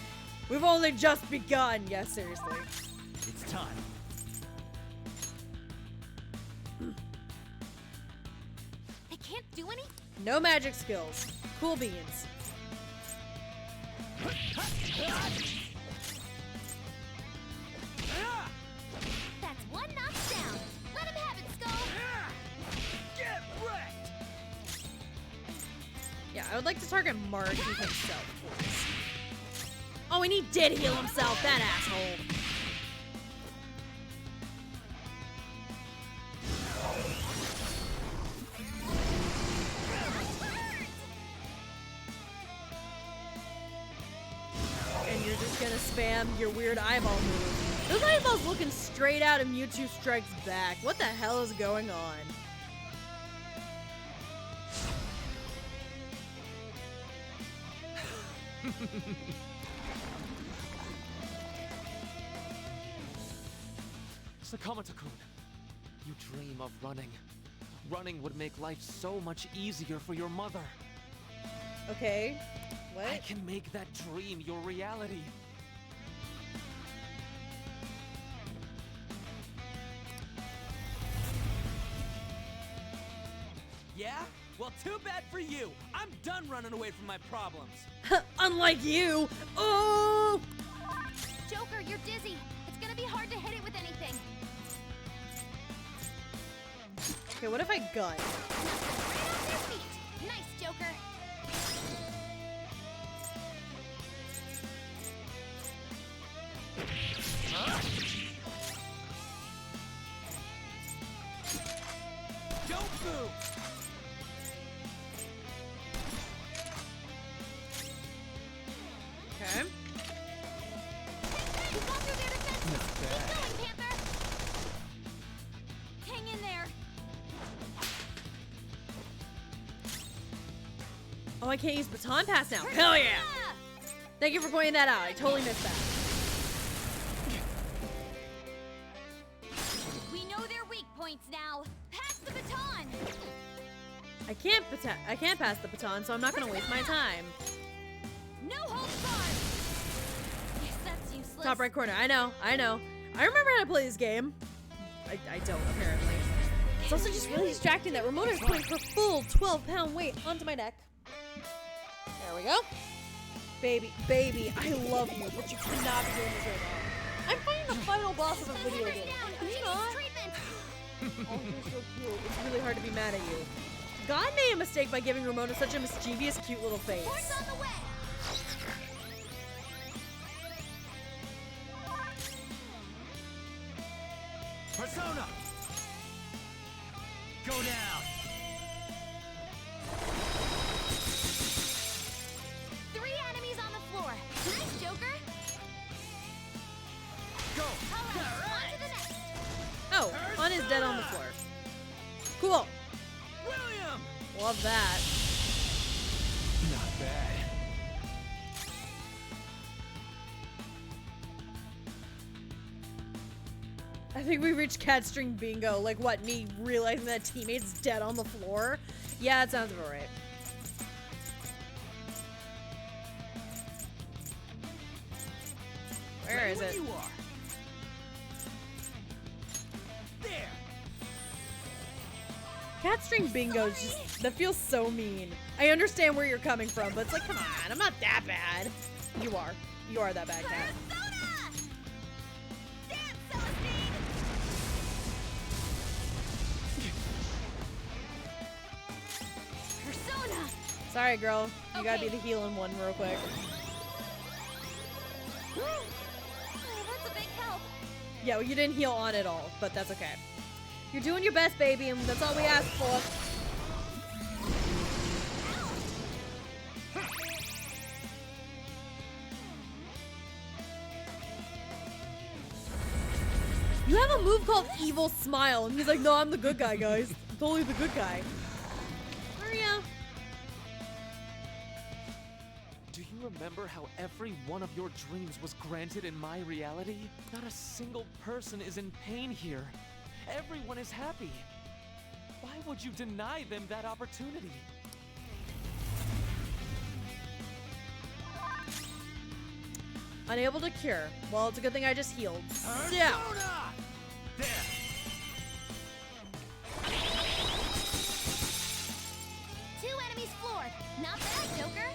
We've only just begun. Yeah, seriously. It's time. They can't do any? No magic skills. Cool beans. That's one knockdown. Let him have it, Skull. Get wrecked! Yeah, I would like to target Marky himself, please. Oh, and he did heal himself, that asshole. And you're just gonna spam your weird eyeball move. Those eyeballs looking straight out of Mewtwo Strikes Back. What the hell is going on? Sakamata-kun, you dream of running. Running would make life so much easier for your mother. Okay, what? I can make that dream your reality. Yeah? Well, too bad for you. I'm done running away from my problems. Unlike you. Oh! Joker, you're dizzy. It's gonna be hard to hit it with anything. Okay, what if I gun? Right off your feet. Nice, Joker. Don't move! Okay. You got through their defenses. Not Keep bad. going, Panther. Hang in there. Oh, I can't use baton pass now. Hell yeah! Thank you for pointing that out. I totally missed that. We know their weak points now. Pass the baton. I can't pass the baton, so I'm not gonna waste my time. No holds barred. Yes, that's useless. Top right corner. I know. I remember how to play this game. I don't, apparently. It's also just really distracting that Ramona is putting her full 12-pound weight onto my neck. There we go. Baby, I love you, but you cannot be doing this right now. I'm fighting the final boss of a video game. You're not. Oh, you're so cute. It's really hard to be mad at you. God made a mistake by giving Ramona such a mischievous, cute little face. Horse on the way. Persona! Go down! 3 enemies on the floor. Nice, Joker. Go! All right, on to the next. Oh, Han is dead on the floor. Cool. William! Love that. Not bad. I think we reached cat string bingo. Like what, me realizing that teammate's dead on the floor? Yeah, it sounds about right. Where is it? You are. There. Cat string bingo is just, that feels so mean. I understand where you're coming from, but it's like, come on, I'm not that bad. You are. You are that bad, cat. Persona. Sorry, girl. You gotta be the healing one real quick. Oh, that's a big help. Yeah, well, you didn't heal on at all, but that's okay. You're doing your best, baby, and that's all we ask for. You have a move called Evil Smile, and he's like, no, I'm the good guy, guys. I'm totally the good guy. Maria. Do you remember how every one of your dreams was granted in my reality? Not a single person is in pain here. Everyone is happy. Why would you deny them that opportunity? Unable to cure. Well, it's a good thing I just healed. Yeah. There. Two enemies floored. Not bad, Joker.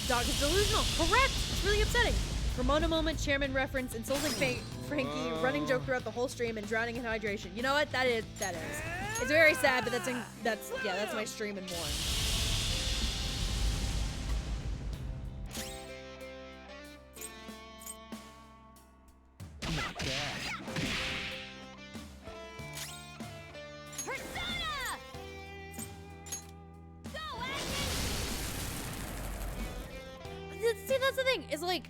Dog is delusional. Correct. It's really upsetting. Ramona moment, chairman reference, insulting Frankie, running joke throughout the whole stream, and drowning in hydration. You know what? That is. It's very sad, but that's my stream and more. Not bad. Persona! Go, See, that's the thing. Is like,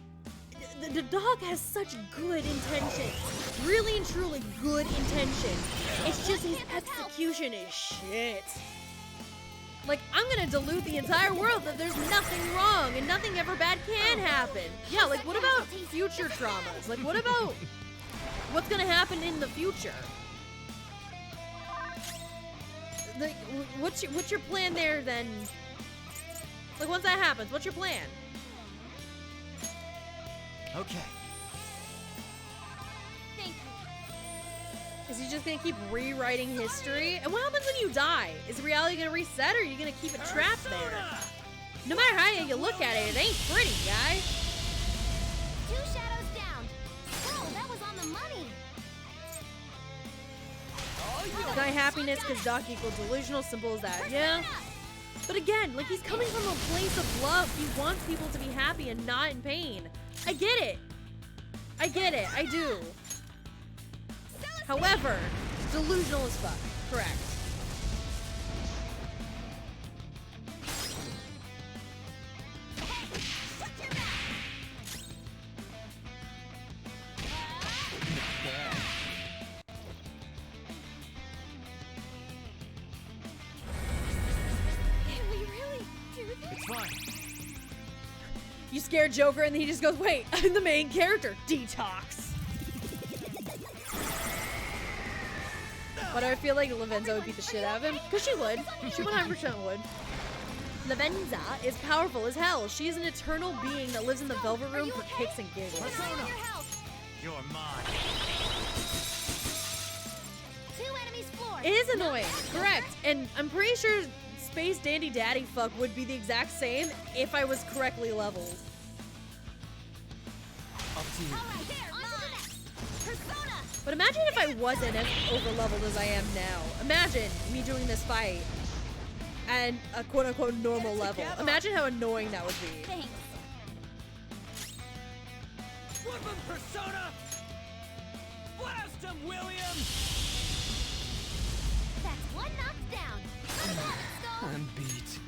the dog has such good intentions. Really and truly good intentions. It's just his execution is shit. Like, I'm gonna delude the entire world that there's nothing wrong and nothing ever bad can happen. Yeah, like, what about future traumas? Like, what about what's gonna happen in the future? Like, what's your plan there then? Like, once that happens, what's your plan? Okay. Thank you. Is he just gonna keep rewriting history? And what happens when you die? Is reality gonna reset, or are you gonna keep it trapped there? No matter how you look at it, it ain't pretty, guy. 2 shadows down. Whoa, that was on the money. Guy happiness because Doc equals delusional, simple as that. Yeah. But again, like, he's coming from a place of love. He wants people to be happy and not in pain. I get it. I do. However, delusional as fuck. Correct. Can we really do this? It's fine. You scare Joker and then he just goes, wait, I'm the main character. Detox. But I feel like Lavenza would beat the shit out of him. Because she would. She 100% would. Lavenza is powerful as hell. She is an eternal being that lives in the Velvet Room for kicks and giggles. You're mine. 2 enemies floored. It is annoying. Correct. And I'm pretty sure Space Dandy Daddy Fuck would be the exact same if I was correctly leveled. Up to you. All right, there, on to the next. Persona. But imagine if I wasn't as over-leveled as I am now. Imagine me doing this fight at a quote-unquote normal level. Imagine how annoying that would be. Thanks. Woodland Persona! Blast him, William! That's 1 knocked down. Come on, let's go. I'm beat.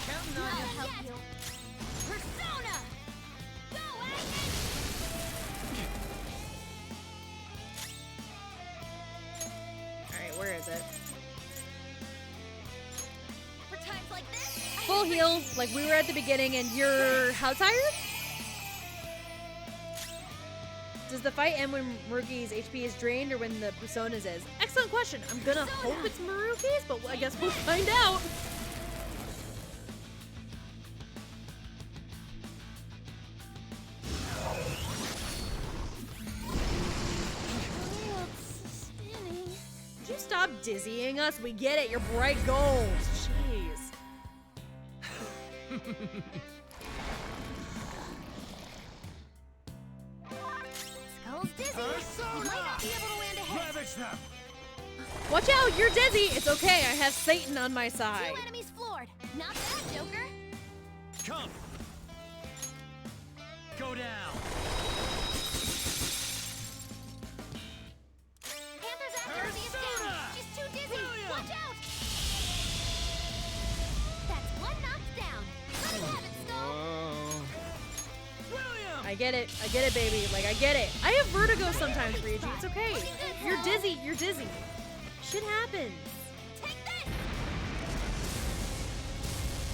Counting on you. Help you. Persona. Go, Agnes. Alright, where is it? For times like this. Full heal, like we were at the beginning, and you're how tired? Does the fight end when Maruki's HP is drained or when the Persona's is? Excellent question. I'm gonna hope it's Maruki's, but I guess we'll find out. Did you stop dizzying us? We get it. You're bright gold. Jeez. Skull's dizzy. You might not be able to land a hit. Ravage them! Watch out, you're dizzy. It's okay. I have Satan on my 2 side. enemies floored. Not bad, Joker. Come! Go down! Panther's accuracy is down. She's too dizzy. Watch out. That's 1 knocked down. Let him have it, Skull. William! I get it, baby. Like, I get it. I have vertigo sometimes, Ryuji. It's okay. You're dizzy. Shit happens. Take this.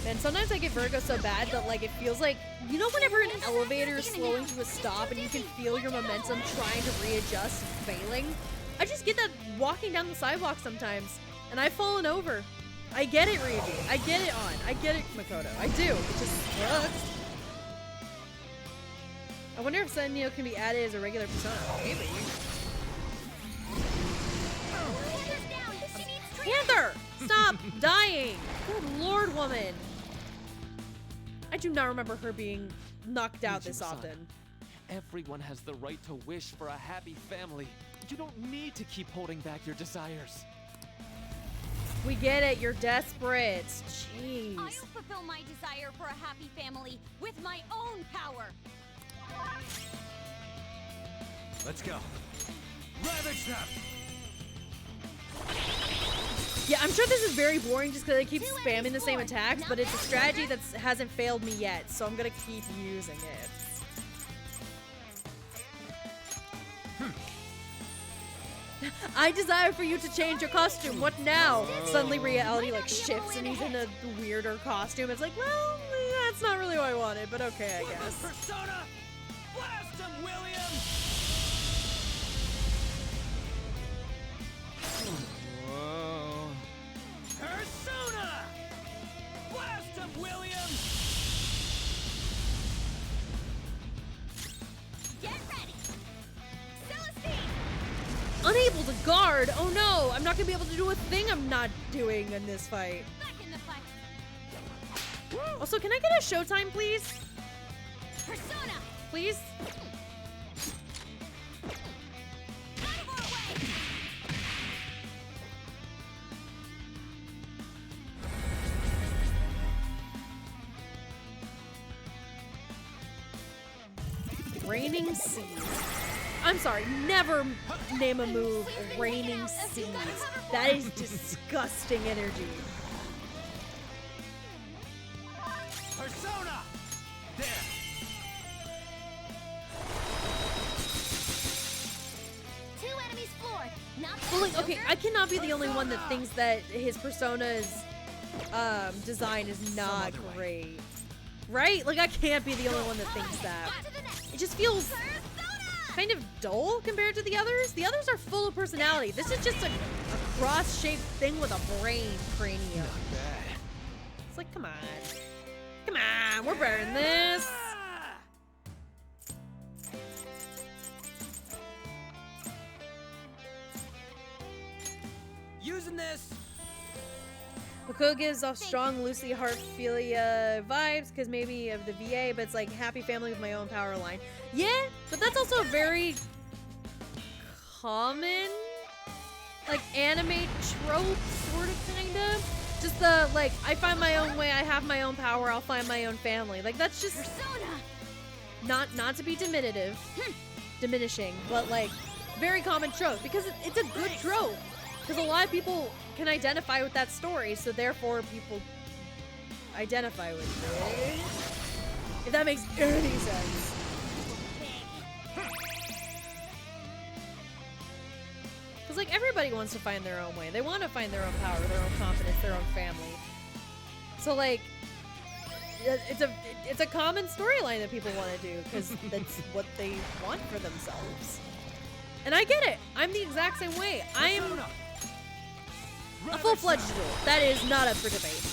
Man, sometimes I get vertigo so bad that, like, it feels like, you know, whenever an elevator is slowing to a stop and you can feel your momentum trying to readjust and failing? I just get that walking down the sidewalk sometimes, and I've fallen over. I get it, Ryuji. I get it, Makoto. I do. It just sucks. I wonder if Senio can be added as a regular persona. Maybe. Panther's down. She needs treatment. Panther! Stop dying! Good lord, woman. I do not remember her being knocked out this Ichigo-san, often. Everyone has the right to wish for a happy family. You don't need to keep holding back your desires. We get it, you're desperate. Jeez. I'll fulfill my desire for a happy family with my own power. Let's go. Ravage them! Yeah, I'm sure this is very boring just because I keep spamming the same attacks, but it's a strategy that hasn't failed me yet, so I'm gonna keep using it. I desire for you to change your costume. What now? Suddenly reality like shifts and he's in a weirder costume. It's like, well, that's not really what I wanted, but okay, I guess. Persona! Blast him, William! Whoa. Persona! Blast him, William! Get ready. Celestine! Unable to guard? Oh no, I'm not gonna be able to do a thing I'm not doing in this fight. Back in the fight. Also, can I get a showtime, please? Persona! Please? Out of our way! Raining Seas. I'm sorry, never name a move Raining Seas. That is disgusting energy. Persona! There! Two enemies floored. Not Well, like, okay, I cannot be the only one that thinks that his Persona's design is not great. Right? Like, I can't be the only one that thinks that. It just feels kind of dull compared to the others. The others are full of personality. This is just a cross-shaped thing with a brain cranium. It's like, come on. Come on, we're better than this. Using this! Makoto gives off strong Lucy Heartphilia vibes because maybe of the VA, but it's like happy family with my own power line. Yeah, but that's also a very common like anime trope, sort of, kind of. Just the like, I find my own way, I have my own power, I'll find my own family. Like that's just not to be diminishing, but like very common trope because it's a good trope. Because a lot of people can identify with that story, so therefore people identify with it. If that makes any sense. Because like everybody wants to find their own way. They want to find their own power, their own confidence, their own family. So like, it's a common storyline that people want to do because that's what they want for themselves. And I get it. I'm the exact same way. I am a full-fledged adult. That is not up for debate.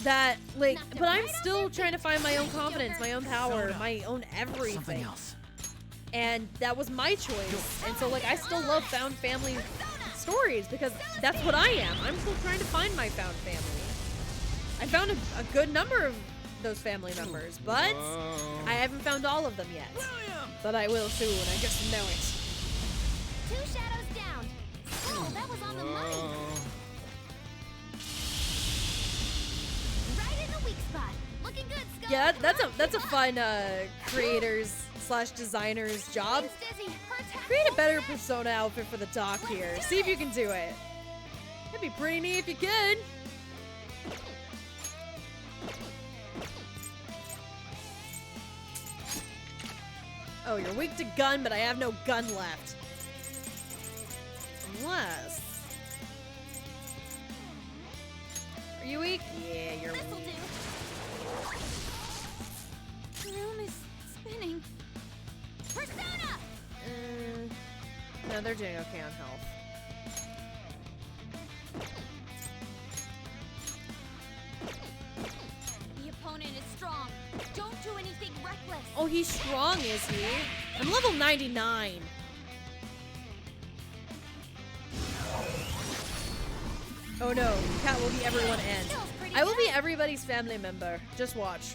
That, like, but I'm still trying to find my own confidence, my own power, my own everything. And that was my choice. And so, like, I still love found family stories because that's what I am. I'm still trying to find my found family. I found a good number of those family members, but I haven't found all of them yet. But I will soon. I just know it. 2 shadows down. Oh, that was on the money. Right in the weak spot. Looking good, Scott. Yeah, that's a fun creators / designers job. Create a better Persona outfit for the dock here. See if you can do it. That'd be pretty neat if you could. Oh, you're weak to gun, but I have no gun left. Unless... Are you weak? Yeah, you're weak. The room is spinning. Persona! No, they're doing okay on health. The opponent is strong. Don't do anything reckless. Oh, he's strong, is he? I'm level 99. Oh no, Cat will be everyone and I will be everybody's family member. Just watch.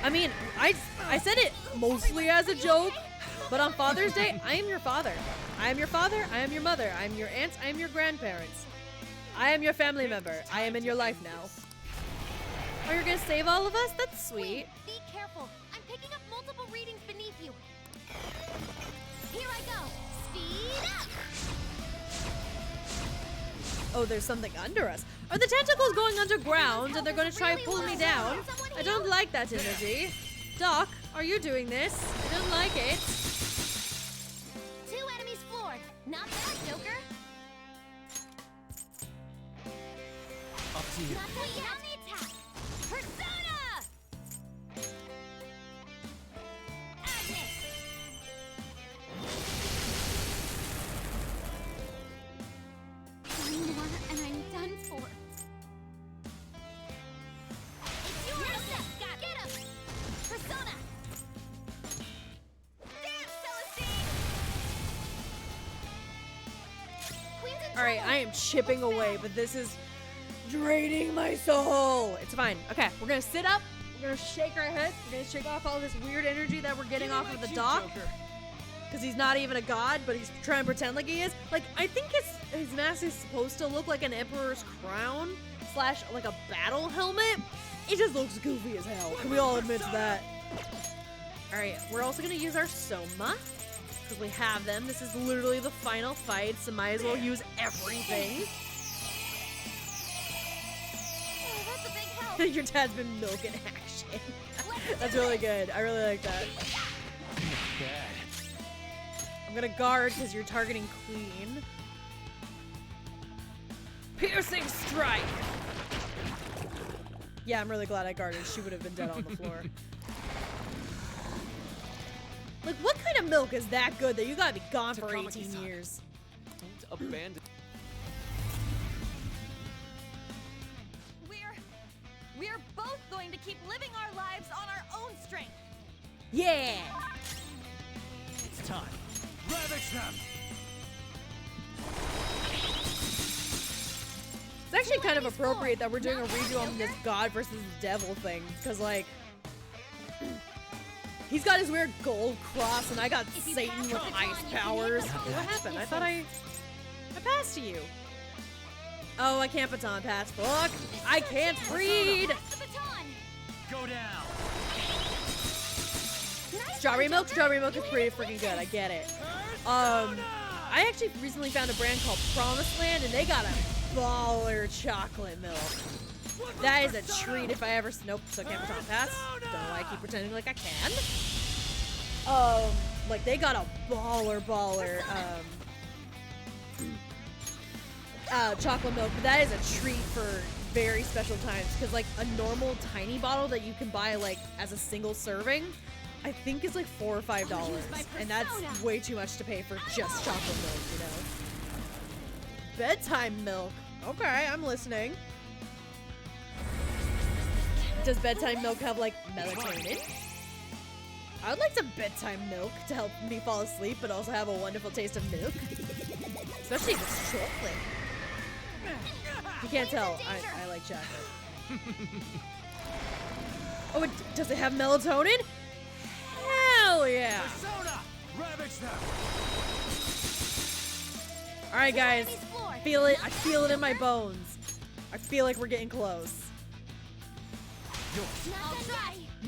I mean, I said it mostly as a joke, but on Father's Day, I am your father. I am your father, I am your mother, I am your aunts, I am your grandparents. I am your family member. I am in your life now. Oh, you're gonna save all of us? That's sweet. Be careful. I'm picking up multiple readings beneath you. Here I go. Speed up. Oh, there's something under us. Are the tentacles going underground and they're gonna try pulling me down? I don't like that energy. Doc, are you doing this? I don't like it. 2 enemies floored. Not bad, Joker. Up to you. Not quite yet. On the attack. Persona! Agnes! One more and I'm done for. It's yours! Get him! Persona! Dance, Celestine! Queen's in Alright, I am chipping away, but this is draining my soul. It's fine. Okay, we're gonna sit up. We're gonna shake our heads. We're gonna shake off all this weird energy that we're getting off of the doc. Because he's not even a god, but he's trying to pretend like he is. Like, I think his mask is supposed to look like an emperor's crown / like a battle helmet. It just looks goofy as hell. Can we all admit to that? Alright, we're also gonna use our Soma. Because we have them. This is literally the final fight, so might as well use everything. Oh, that's a big help. Your dad's been milking action. That's really good. I really like that. I'm gonna guard because you're targeting Queen. Piercing strike! Yeah, I'm really glad I guarded. She would have been dead on the floor. Like, what kind of milk is that good that you gotta be gone for 18 years? Don't abandon. We're both going to keep living our lives on our own strength. Yeah! It's time. Ravage them! It's actually kind of appropriate that we're doing a redo on this god versus devil thing, because like, he's got his weird gold cross and I got Satan with ice powers. What happened? I thought I passed to you. Oh, I can't baton pass. Fuck! I can't read! Go down! Strawberry milk is pretty freaking good. I get it. I actually recently found a brand called Promised Land, and they got a baller chocolate milk. That is a treat if I ever. Nope, so I can't baton pass. Don't know why I keep pretending like I can. Like they got a baller, chocolate milk, but that is a treat for very special times, because like a normal tiny bottle that you can buy like as a single serving, I think is like $4 or $5, and that's way too much to pay for just chocolate milk, you know. Bedtime milk. Okay, I'm listening. Does bedtime milk have like melatonin? I would like some bedtime milk to help me fall asleep, but also have a wonderful taste of milk. Especially if it's chocolate. You can't tell. I like chocolate. Oh, does it have melatonin? Hell yeah! Persona! Ravage them! Alright guys, feel it. I feel it in my bones. I feel like we're getting close.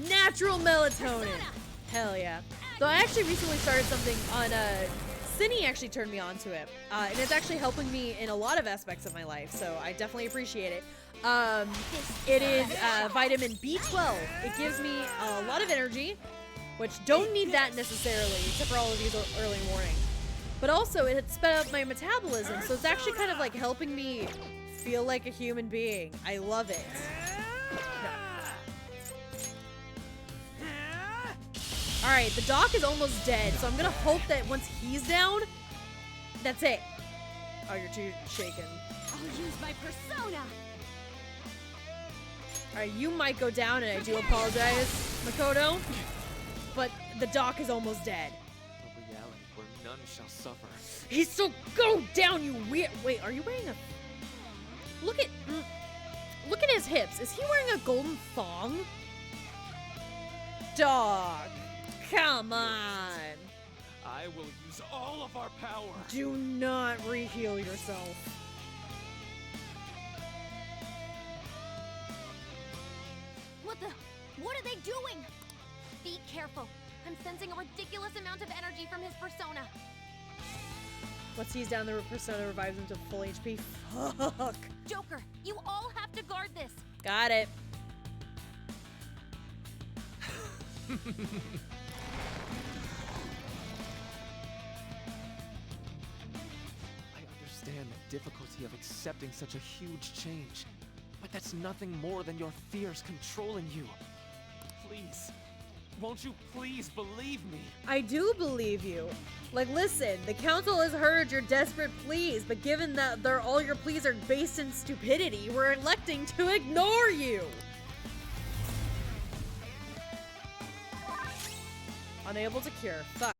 Natural melatonin. Hell yeah. So I actually recently started something on Cindy actually turned me on to it. And it's actually helping me in a lot of aspects of my life, so I definitely appreciate it. It is vitamin B12. It gives me a lot of energy, which don't need that necessarily, except for all of these early mornings. But also, it had sped up my metabolism, so it's actually kind of like helping me feel like a human being. I love it. Alright, the doc is almost dead, so I'm gonna hope that once he's down, that's it. Oh, you're too shaken. I'll use my persona. Alright, you might go down, and I do apologize, Makoto, but the doc is almost dead. A reality where none shall suffer. He's so go down, you weird. Wait, are you wearing a? Look at his hips. Is he wearing a golden thong? dog. Come on. I will use all of our power. Do not reheal yourself. What are they doing? Be careful. I'm sensing a ridiculous amount of energy from his persona. Once he's down, the persona revives him to full HP. Fuck. Joker, you all have to guard this. Got it. I understand the difficulty of accepting such a huge change, but that's nothing more than your fears controlling you. Please, won't you please believe me? I do believe you. Like, listen, the council has heard your desperate pleas, but given that all your pleas are based in stupidity, we're electing to ignore you. Unable to cure. Fuck.